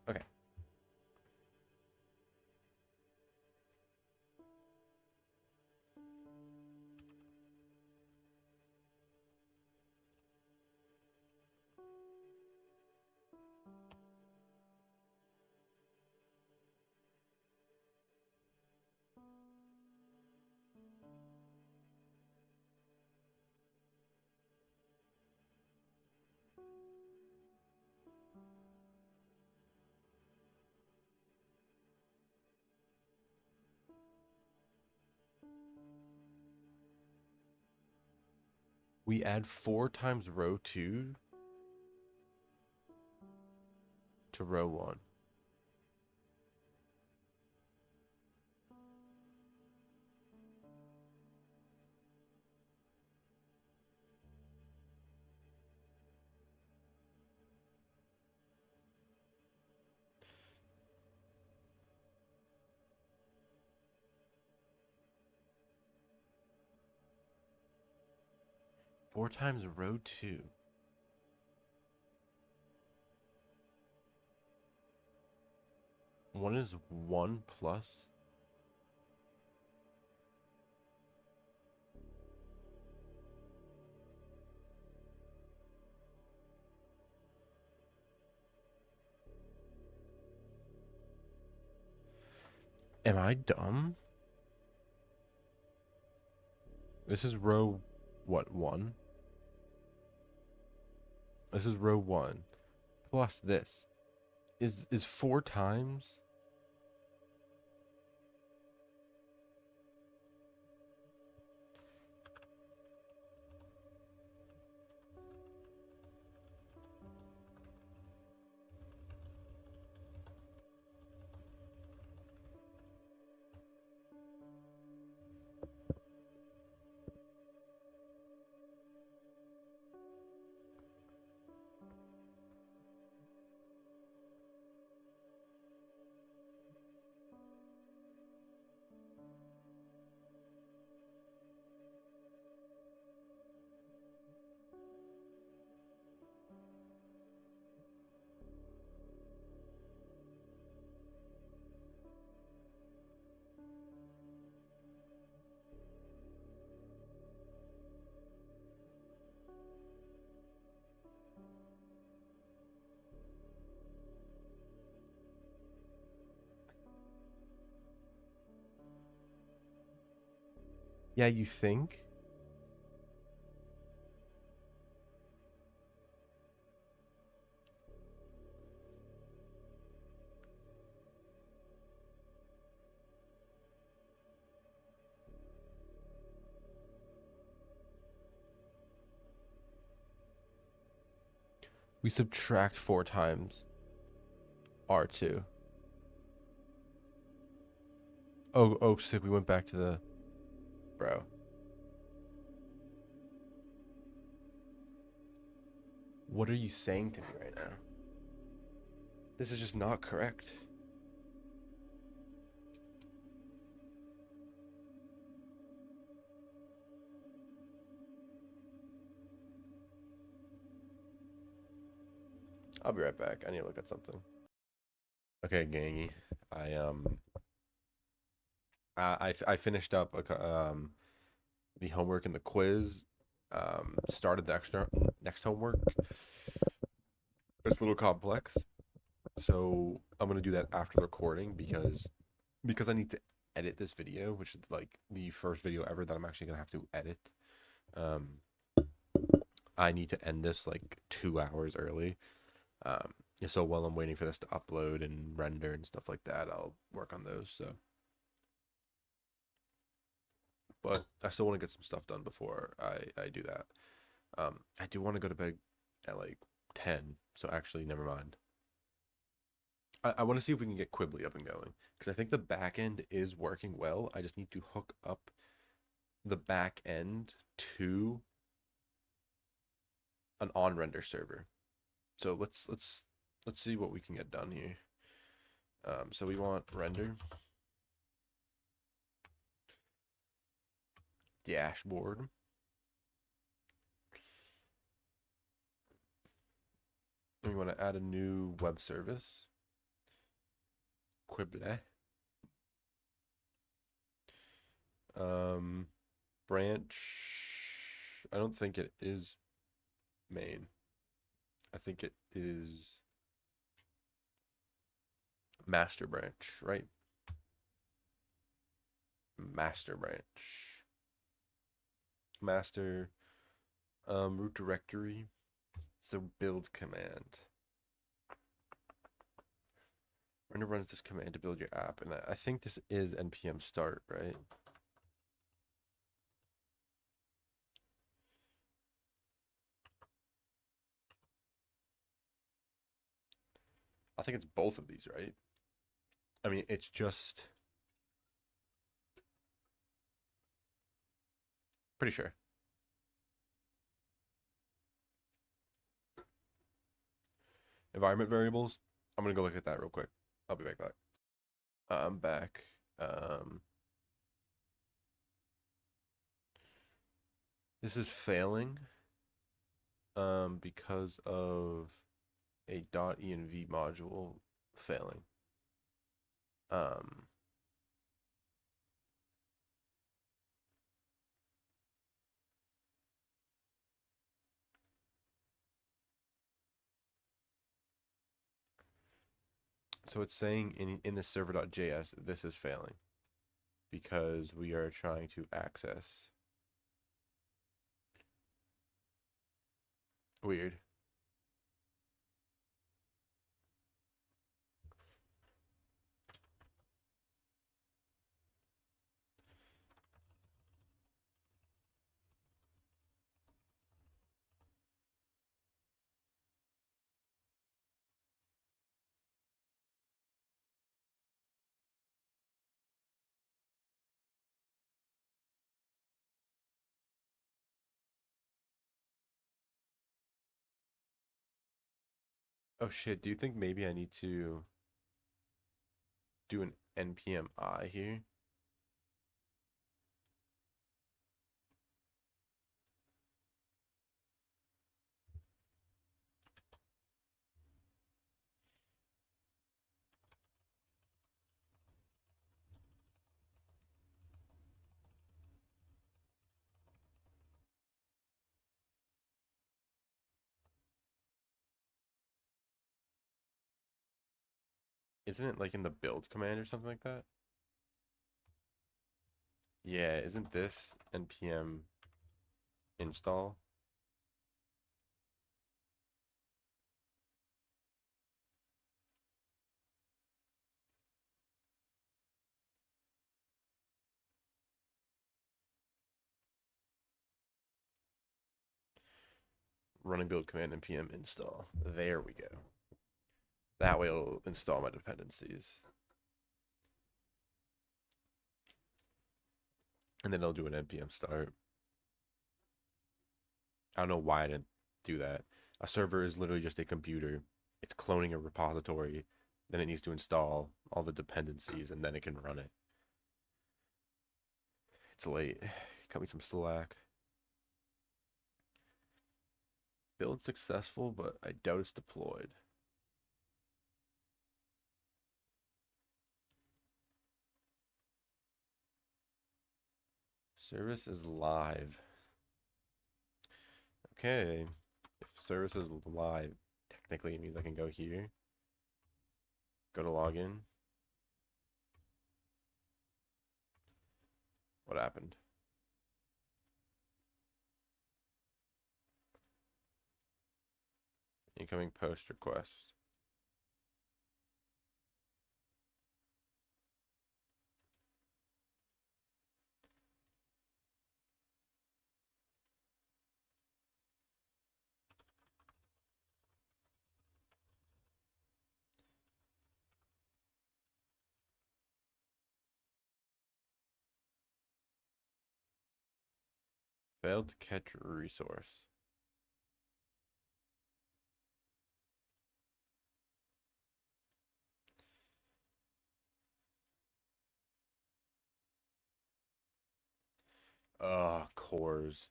Okay. We add 4 times row 2 to row 1. Four times row 2. One is 1 plus. Am I dumb? This is row, what, 1? This is row 1 plus this. Is 4 times? Yeah, you think? We subtract 4 times. R2. Oh, sick. We went back to the bro. What are you saying to me right now? This is just not correct. I'll be right back. I need to look at something. Okay, gangy. I I finished up the homework and the quiz. Started the next homework. It's a little complex, so I'm gonna do that after the recording because I need to edit this video, which is like the first video ever that I'm actually gonna have to edit. Um, I need to end this like 2 hours early. Um, so while I'm waiting for this to upload and render and stuff like that, I'll work on those. So, but I still want to get some stuff done before I do that. I do want to go to bed at like 10. So actually, never mind. I want to see if we can get Quibly up and going because I think the back end is working well. I just need to hook up the back end to an on render server. So let's see what we can get done here. So we want render dashboard. We want to add a new web service. Quibly. Um, branch. I don't think it is main. I think it is master branch, right? Master branch. Master root directory. So build command. Render runs this command to build your app, and I think this is npm start, right? I think it's both of these, right? I mean, it's just pretty sure. Environment variables. I'm gonna go look at that real quick. I'll be right back. I'm back. Um, this is failing because of a .env module failing. Um, so it's saying in the server.js this is failing because we are trying to access. Weird. Oh shit, do you think maybe I need to do an npm I here? Isn't it like in the build command or something like that? Yeah, isn't this npm install? Running build command npm install. There we go. That way it'll install my dependencies. And then it'll do an npm start. I don't know why I didn't do that. A server is literally just a computer. It's cloning a repository. Then it needs to install all the dependencies and then it can run it. It's late. Cut me some slack. Build successful, but I doubt it's deployed. Service is live. Okay. If service is live, technically it means I can go here. Go to login. What happened? Incoming post request. Failed to catch resource. Cores.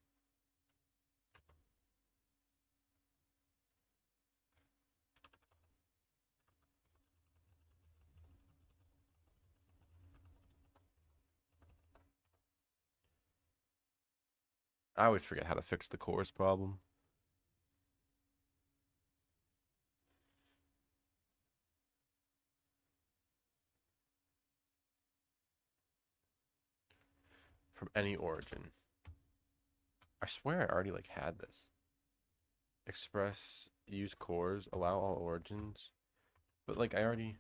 I always forget how to fix the cores problem. From any origin. I swear I already like had this. Express, use cores, allow all origins. But like I already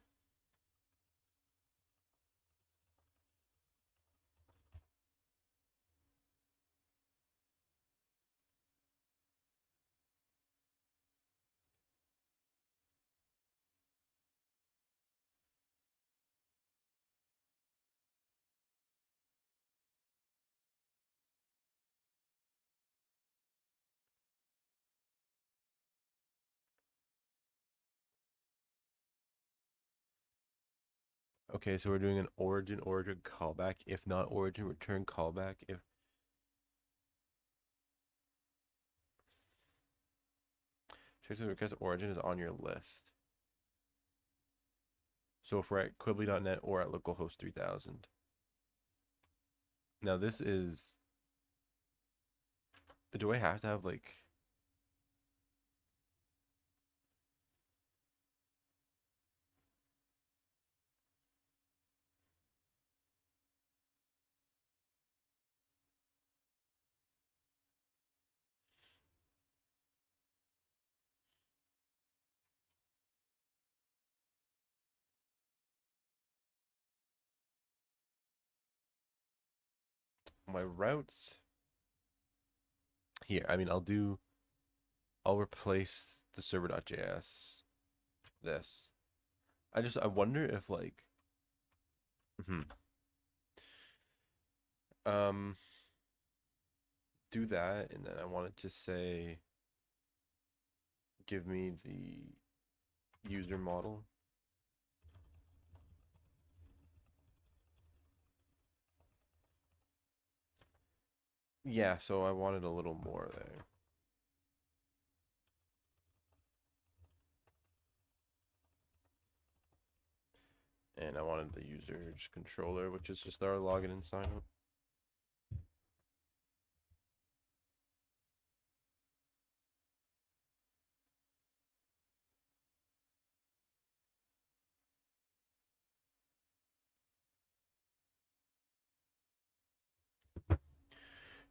okay, so we're doing an origin callback. If not origin, return callback. If check the request origin is on your list. So if we're at Quibly.net or at localhost 3000. Now this is, do I have to have like my routes here? I mean, I'll replace the server.js this. I wonder if like hmm, um do that and then I want to just say give me the user model. Yeah, so I wanted a little more there. And I wanted the user controller, which is just our login and sign up.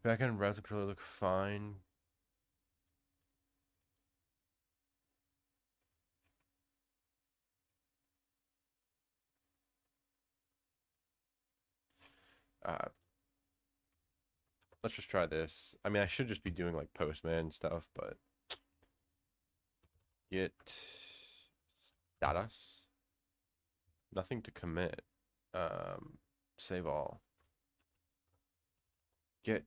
Backend browser controller look fine. Uh, let's just try this. I mean, I should just be doing like Postman stuff, but git Status. Nothing to commit. Save all. Get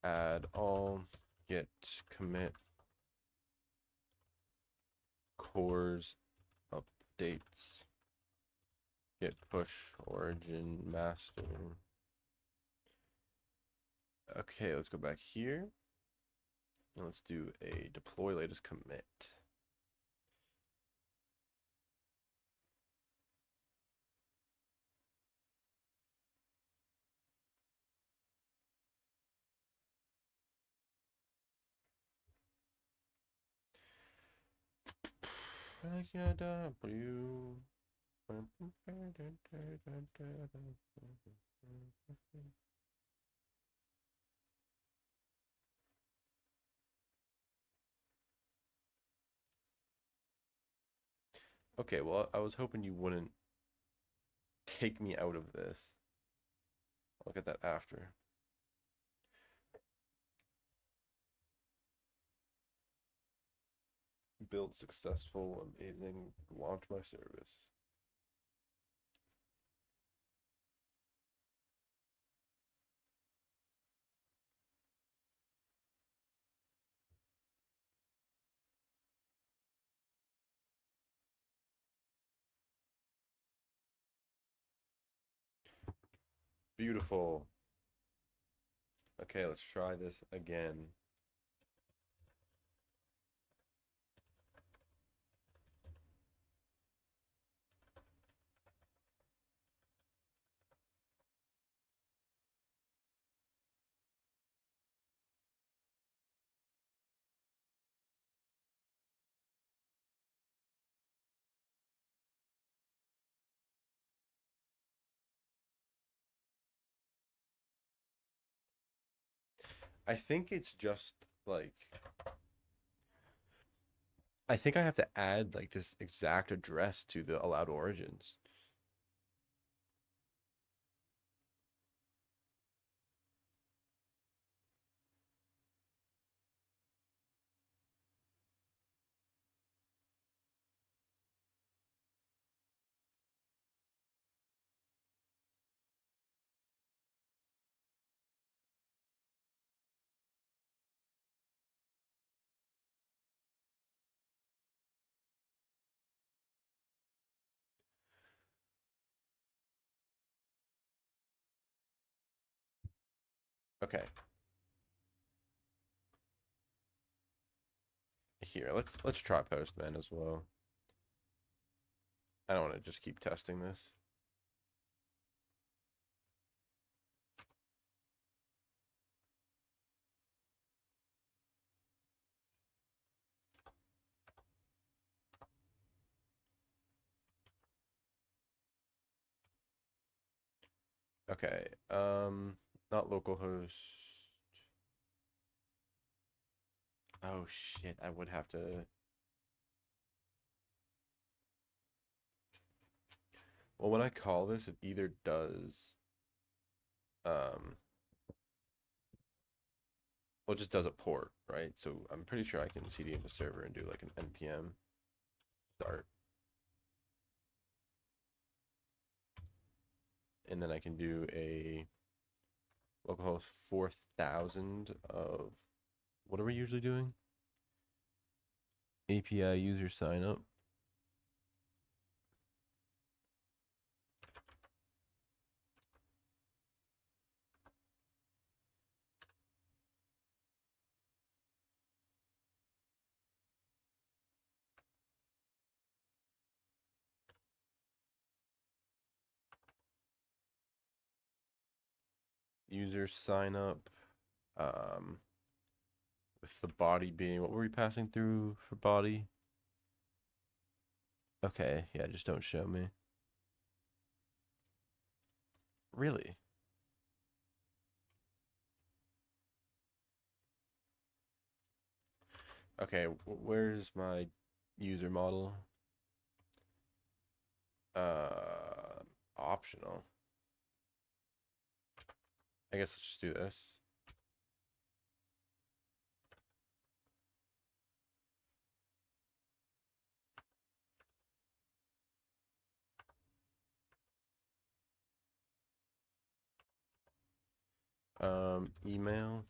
add all. Get commit cores updates. Get push origin master. Okay, let's go back here. And let's do a deploy latest commit. Okay, well, I was hoping you wouldn't take me out of this. I'll get that after. Build successful, amazing, launch my service. Beautiful. Okay, let's try this again. I think it's just like I think I have to add like this exact address to the allowed origins. Okay. Here, let's try Postman as well. I don't want to just keep testing this. Okay. Not localhost. Oh shit, I would have to. Well, when I call this, it either does um well, it just does a port, right? So I'm pretty sure I can cd into server and do like an npm start. And then I can do a localhost 4000 of what are we usually doing? API user sign up. User sign up. Um, with the body being, what were we passing through for body? Okay, yeah, just don't show me. Really? Okay, where's my user model? Optional. I guess let's just do this. Email,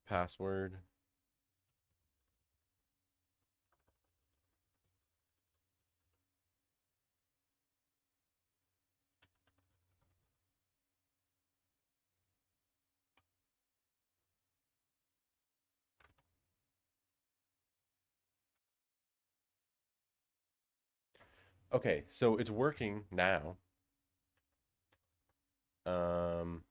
password. Okay, so it's working now. Um,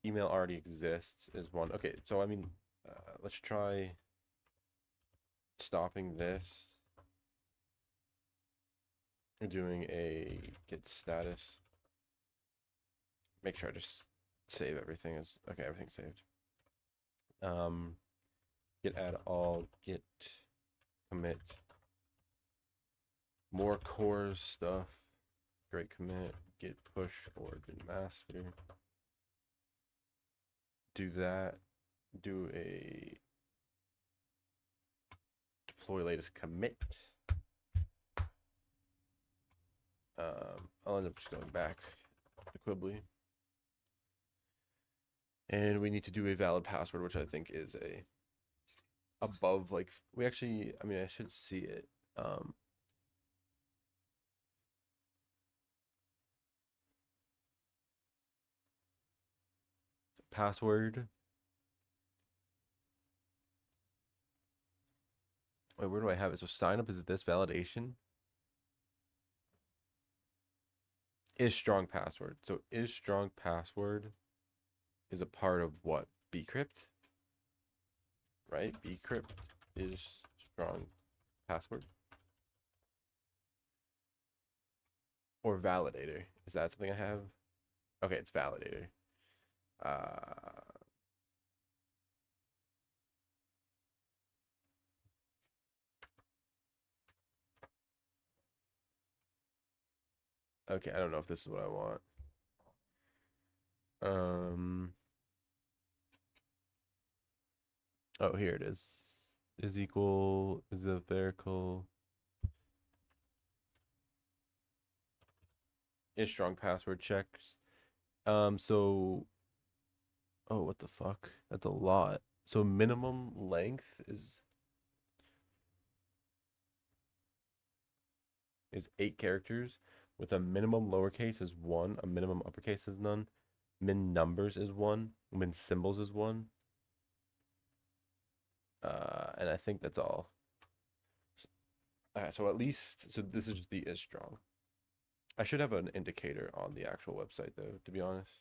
email already exists is one. Okay, so I mean, let's try stopping this. We're doing a get status. Make sure I just save everything as okay, everything's saved. Get add all, get commit more core stuff. Great commit, get push origin master. Do that. Do a deploy latest commit. I'll end up just going back to Quibly. And we need to do a valid password, which I think is a above like we actually I mean I should see it. Password. Wait, where do I have it? So sign up is this validation? Is strong password. So is strong password is a part of what? Bcrypt? Right? Bcrypt is strong password. Or validator. Is that something I have? Okay, it's validator. Uh, okay, I don't know if this is what I want. Um, oh, here it is. Is equal, is a verical, is strong password checks. So, oh, what the fuck? That's a lot. So minimum length is 8 characters, with a minimum lowercase is 1, a minimum uppercase is none, min numbers is 1, min symbols is 1. And I think that's all. All right, so at least so this is just the is strong. I should have an indicator on the actual website though, to be honest.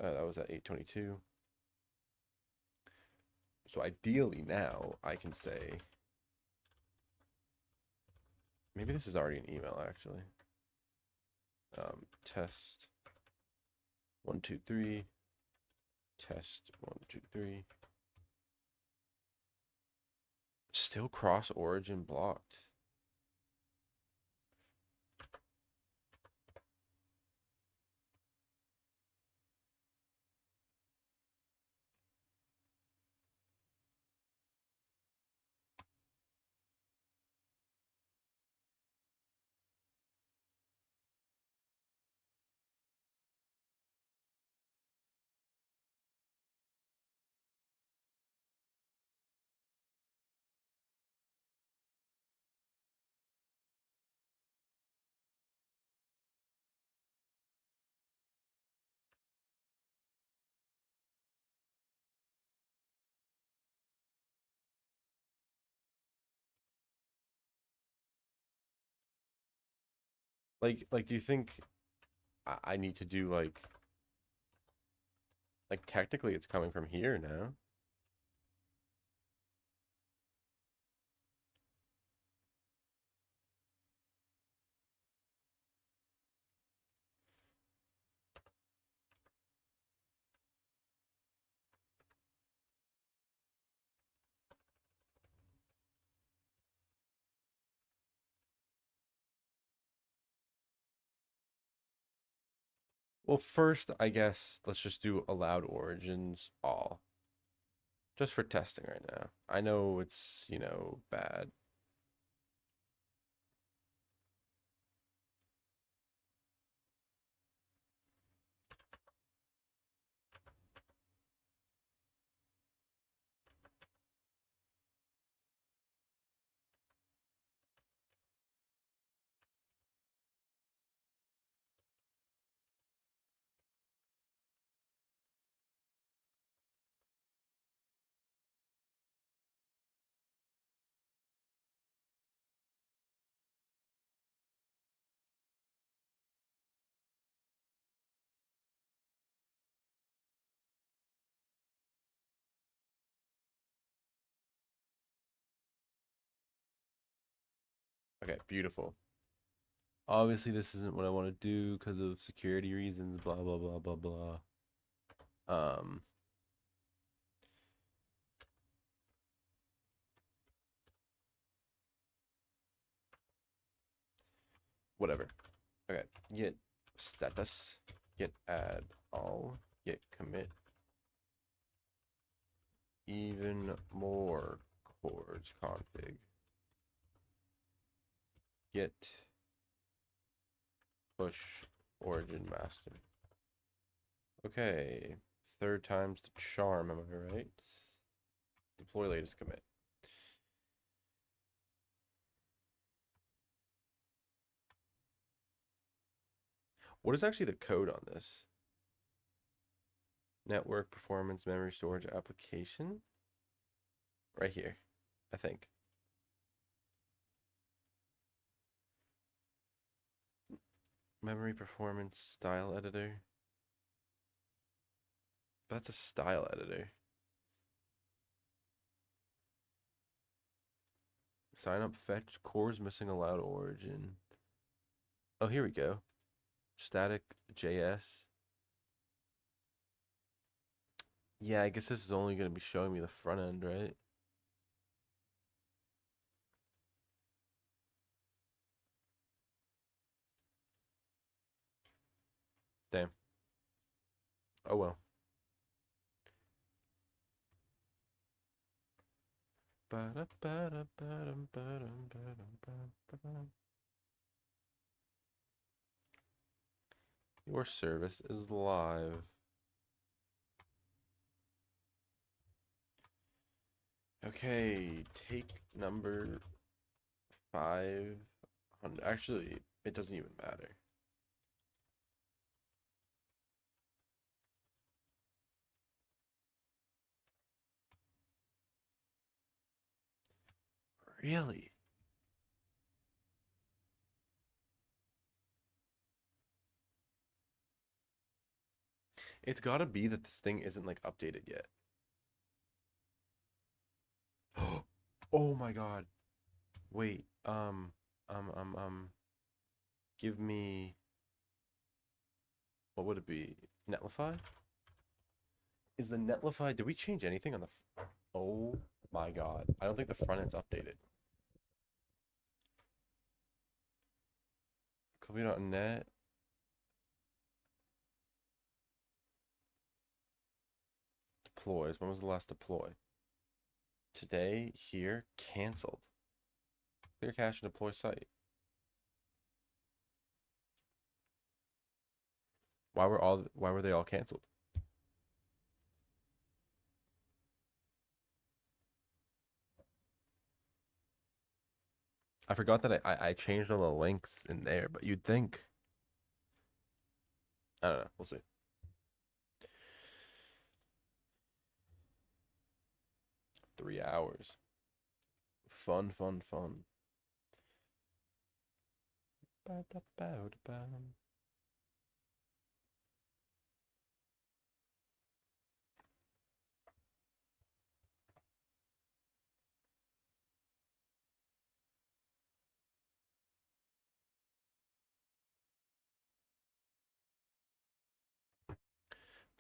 That was at 822. So ideally now I can say maybe this is already an email actually. Test 123. Test 123. Still cross origin blocked. Like do you think I need to do like technically it's coming from here now? Well, first, I guess let's just do allowed origins all. Just for testing right now. I know it's, bad. Okay, beautiful. Obviously, this isn't what I want to do because of security reasons, blah, blah, blah, blah, blah. Um, Whatever. Okay, git status, git add all, git commit even more chords config, git push origin master. Okay, third time's the charm, am I right? Deploy latest commit. What is actually the code on this? Network performance memory storage application? Right here, I think. Memory performance style editor. That's a style editor. Sign up fetch cores missing allowed origin. Oh, here we go. Static JS. Yeah, I guess this is only going to be showing me the front end, right? Damn. Oh well. Your service is live. Okay, take number 500. Actually, it doesn't even matter. Really? It's got to be that this thing isn't like updated yet. Oh my God. Wait. Give me, what would it be? Netlify? Is the Netlify, did we change anything on the, oh my God. I don't think the front end's updated. Quibly.net. Deploys. When was the last deploy? Today, here, canceled. Clear cache and deploy site. Why were they all canceled? I forgot that I changed all the links in there, but you'd think. I don't know. We'll see. Three hours. Fun, fun, fun.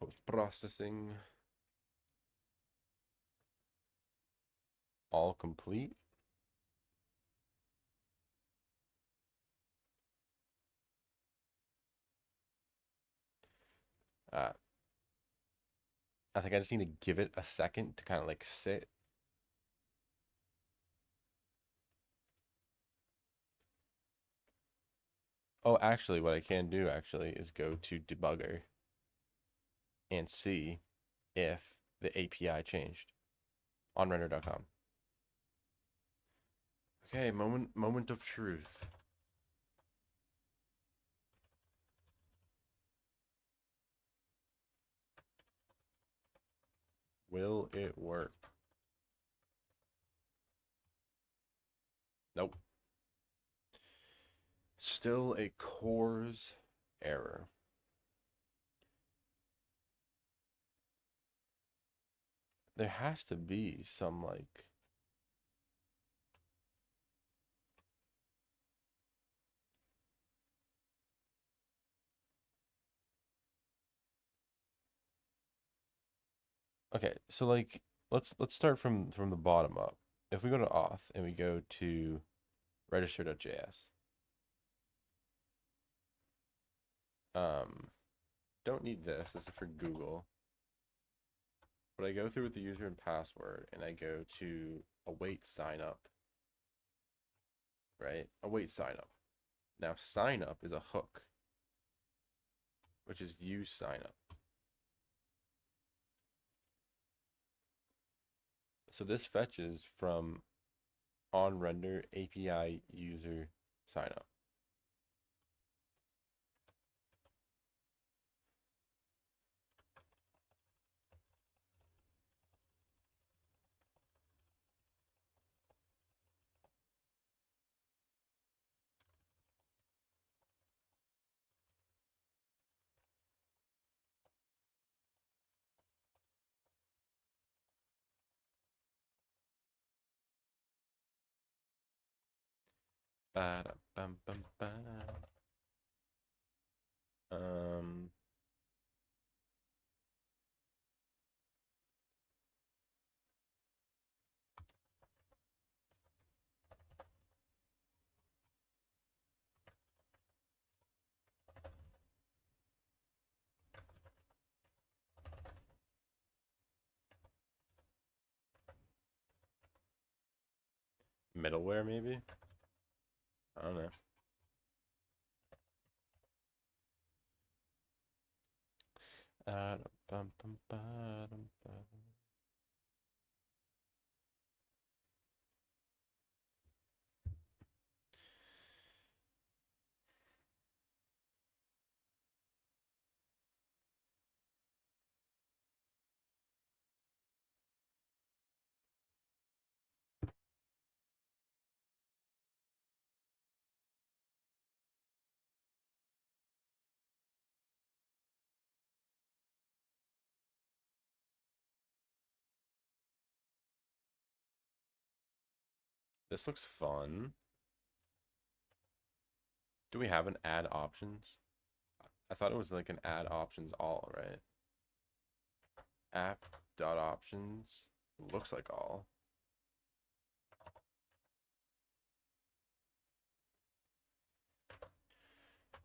Post processing. All complete. Uh, I think I just need to give it a second to kind of like sit. Oh, actually, what I can do actually is go to debugger and see if the API changed on render.com. Okay, moment of truth. Will it work? Nope. Still a cores error. There has to be some like Okay, so like let's start from the bottom up. If we go to auth and we go to register.js, um, don't need this. This is for Google. But I go through with the user and password and I go to await sign up, right? Await sign up. Now sign up is a hook, which is use sign up. So this fetches from on render API user sign up. Ba-da-bum-bum-ba. Um, middleware maybe? I don't know. Bum-bum-ba-dum-ba. This looks fun. Do we have an add options? I thought it was like an add options all, right? App dot options. Looks like all.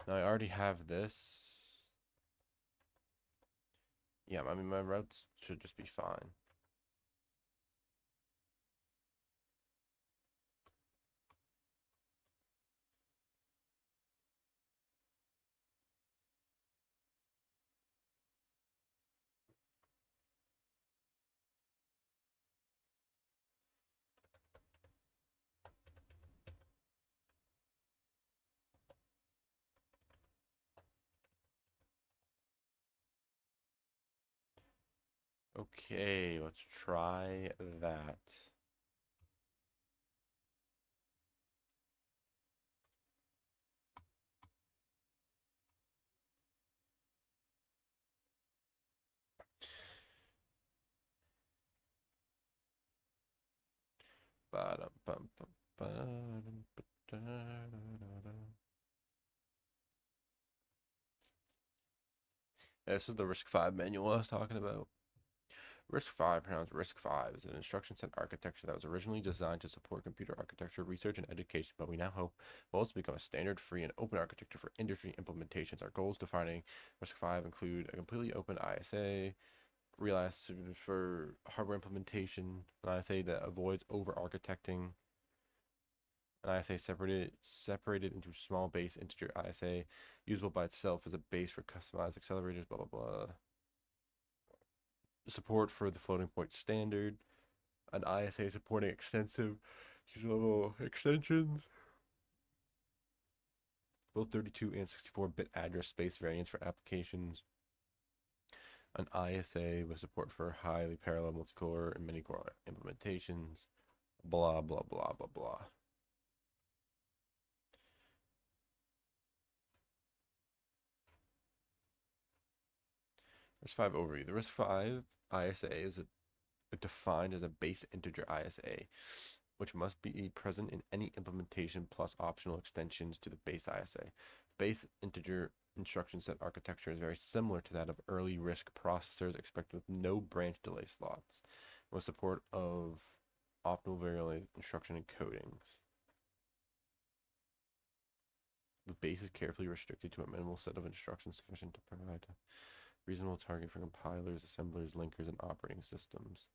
Now I already have this. Yeah, I mean my routes should just be fine. Okay, let's try that. This is the risk 5 manual I was talking about. Risk 5, pronounced Risk 5, is an instruction set architecture that was originally designed to support computer architecture, research, and education, but we now hope will also become a standard, free, and open architecture for industry implementations. Our goals defining Risk 5 include a completely open ISA, realized for hardware implementation, an ISA that avoids over-architecting, an ISA separated into small base integer ISA, usable by itself as a base for customized accelerators, blah, blah, blah. Support for the floating point standard, an ISA supporting extensive user-level extensions, both 32 and 64-bit address space variants for applications, an ISA with support for highly parallel multicore and many-core implementations, blah, blah, blah, blah, blah. RISC-V overview. The RISC-V ISA is defined as a base integer ISA, which must be present in any implementation plus optional extensions to the base ISA. Base integer instruction set architecture is very similar to that of early RISC processors, expected with no branch delay slots, with support of optimal variable instruction encodings. The base is carefully restricted to a minimal set of instructions sufficient to provide a reasonable target for compilers, assemblers, linkers, and operating systems.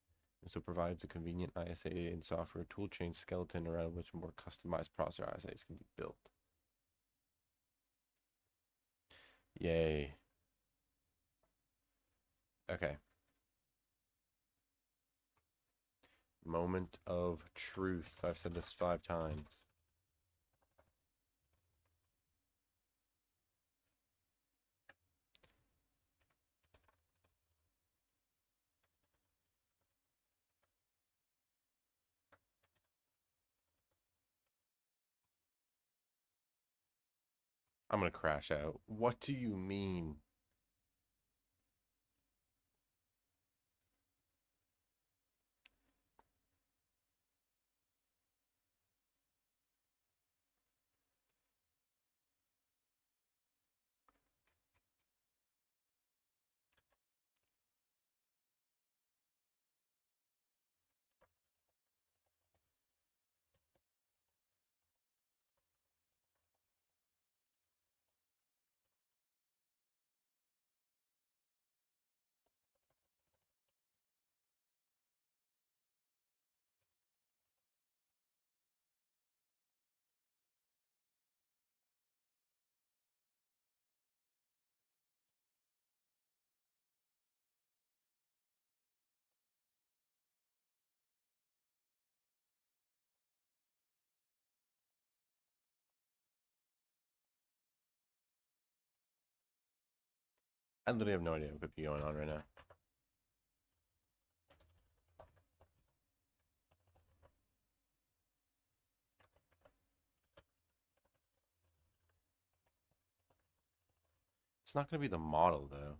And so provides a convenient ISA and software toolchain skeleton around which more customized processor ISAs can be built. Yay. Okay. Moment of truth. I've said this 5 times. I'm gonna crash out. What do you mean? I literally have no idea what could be going on right now. It's not gonna be the model though.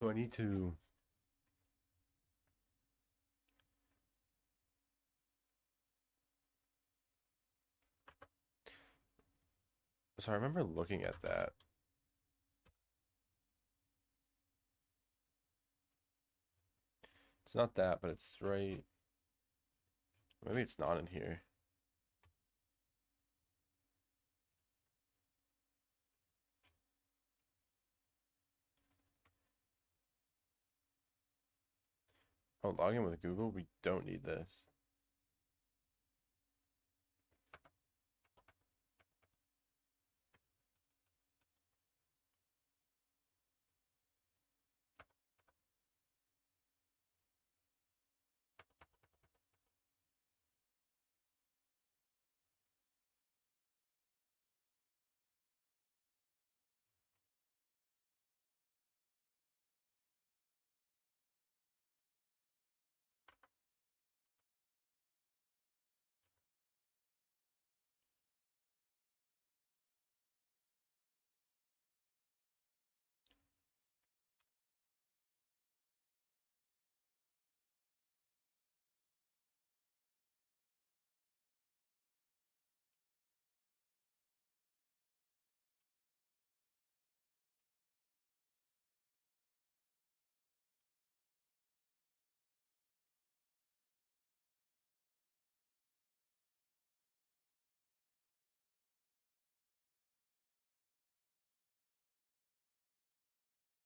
So I need to. So I remember looking at that. It's not that, but it's right. Maybe it's not in here. Oh, login with Google? We don't need this.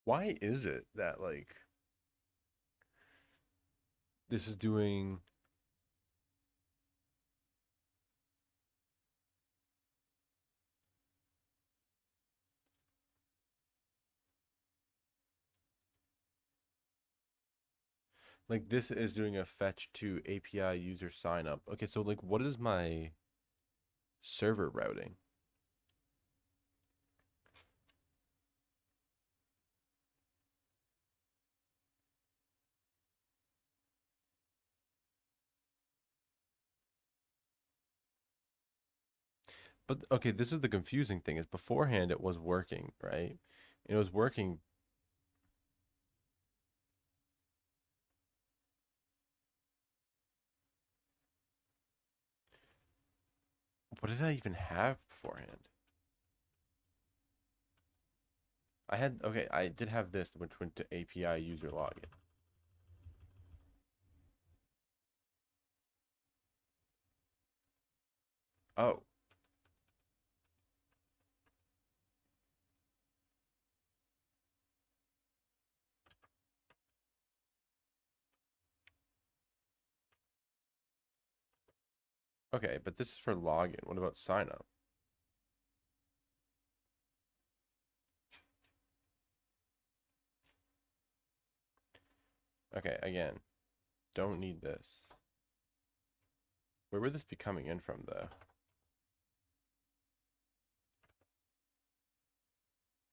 Why is it that like this is doing like this is doing a fetch to API user sign up? Okay, so like what is my server routing? But okay, this is the confusing thing is beforehand it was working, right? It was working. What did I even have beforehand? I had, okay, I did have this, which went to API user login. Oh, okay, but this is for login. What about sign up? Okay, again, don't need this. Where would this be coming in from, though?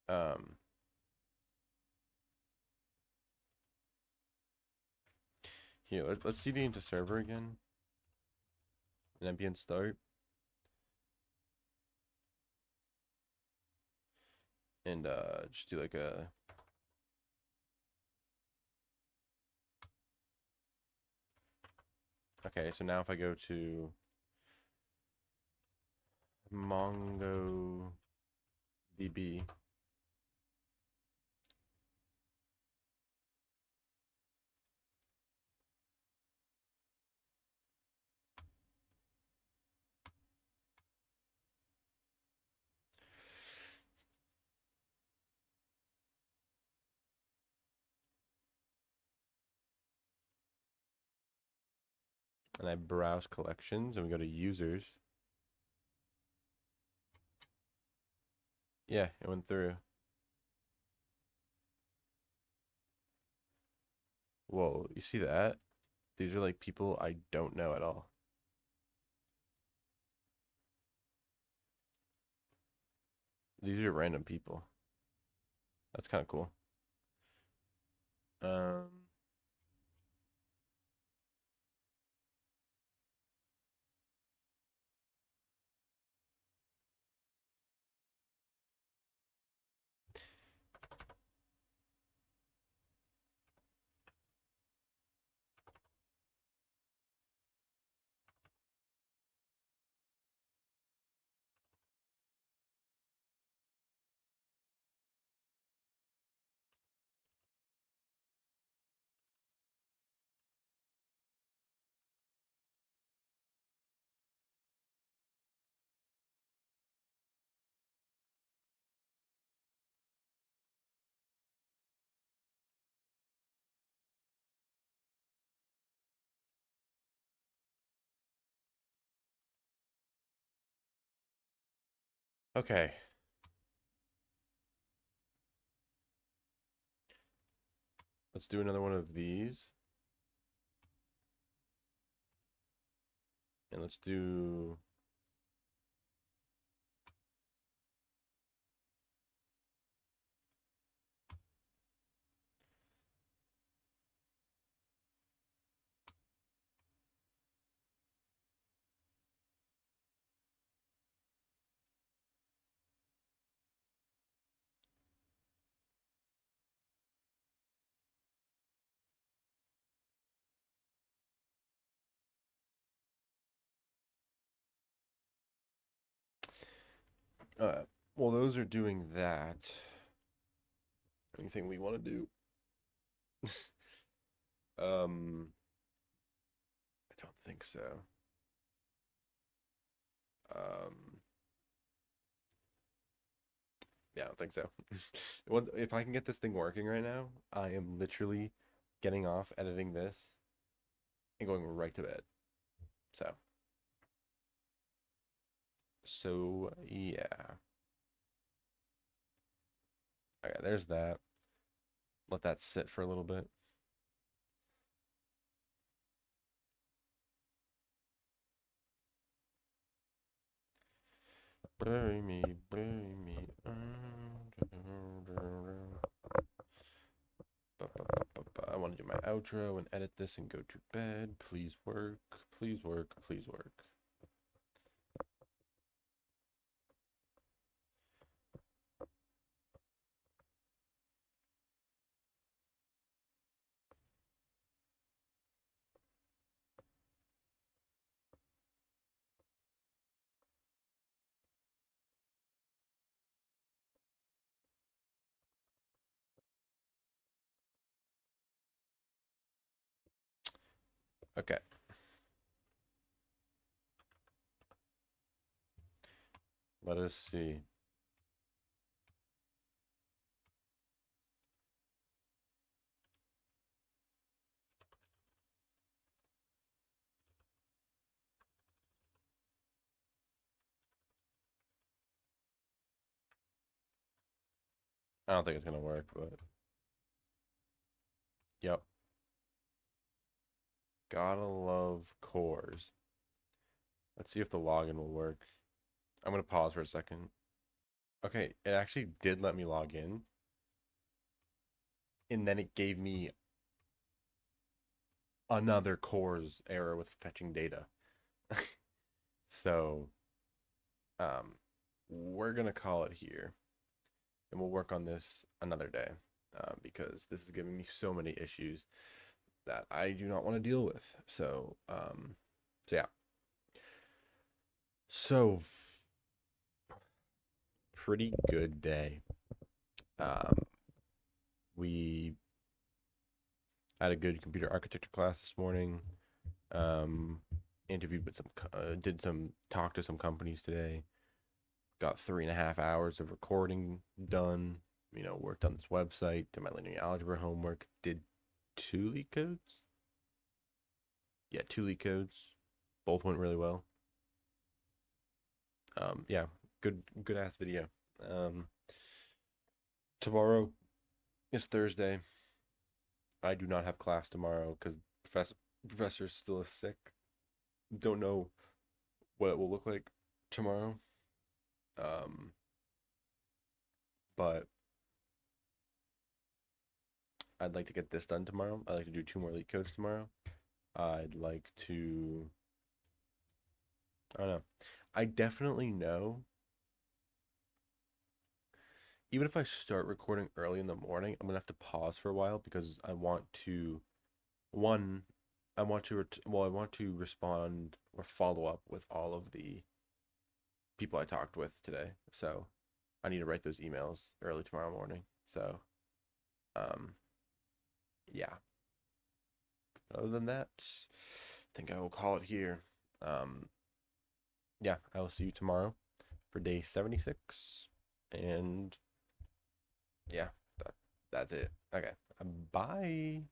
Um, Here, let's cd into server again, and npm start, and just do like a okay. So now if I go to MongoDB, and I browse collections, and we go to users. Yeah, it went through. Whoa, you see that? These are like people I don't know at all. These are random people. That's kind of cool. Um, okay. Let's do another one of these. And let's do uh well those are doing that. Anything we want to do? I don't think so. Um Yeah, I don't think so. If I can get this thing working right now, I am literally getting off editing this and going right to bed. So, so yeah. Okay, there's that. Let that sit for a little bit. Bury me, bury me. I want to do my outro and edit this and go to bed. Please work. Please work. Please work. Okay. Let us see. I don't think it's gonna work, but yep. Gotta love cores. Let's see if the login will work. I'm gonna pause for a second. Okay, it actually did let me log in, and then it gave me another cores error with fetching data. So, um, we're gonna call it here, and we'll work on this another day, because this is giving me so many issues that I do not want to deal with. So yeah. So pretty good day. Um, we had a good computer architecture class this morning. Um, interviewed with did some talk to some companies today. Got 3.5 hours of recording done. Worked on this website. Did my linear algebra homework. Did two LeetCodes. Yeah, two LeetCodes. Both went really well. Yeah, good ass video. Um, Tomorrow is Thursday. I do not have class tomorrow because professor still is sick. Don't know what it will look like tomorrow. Um, but I'd like to get this done tomorrow. I'd like to do two more leak codes tomorrow. I'd like to. I don't know. I definitely know. Even if I start recording early in the morning, I'm gonna have to pause for a while because I want to. One, I want to. I want to respond or follow up with all of the people I talked with today. So I need to write those emails early tomorrow morning. So, um, yeah. Other than that, I think I will call it here. Um, yeah, I will see you tomorrow for day 76. And yeah, that's it. Okay. Bye.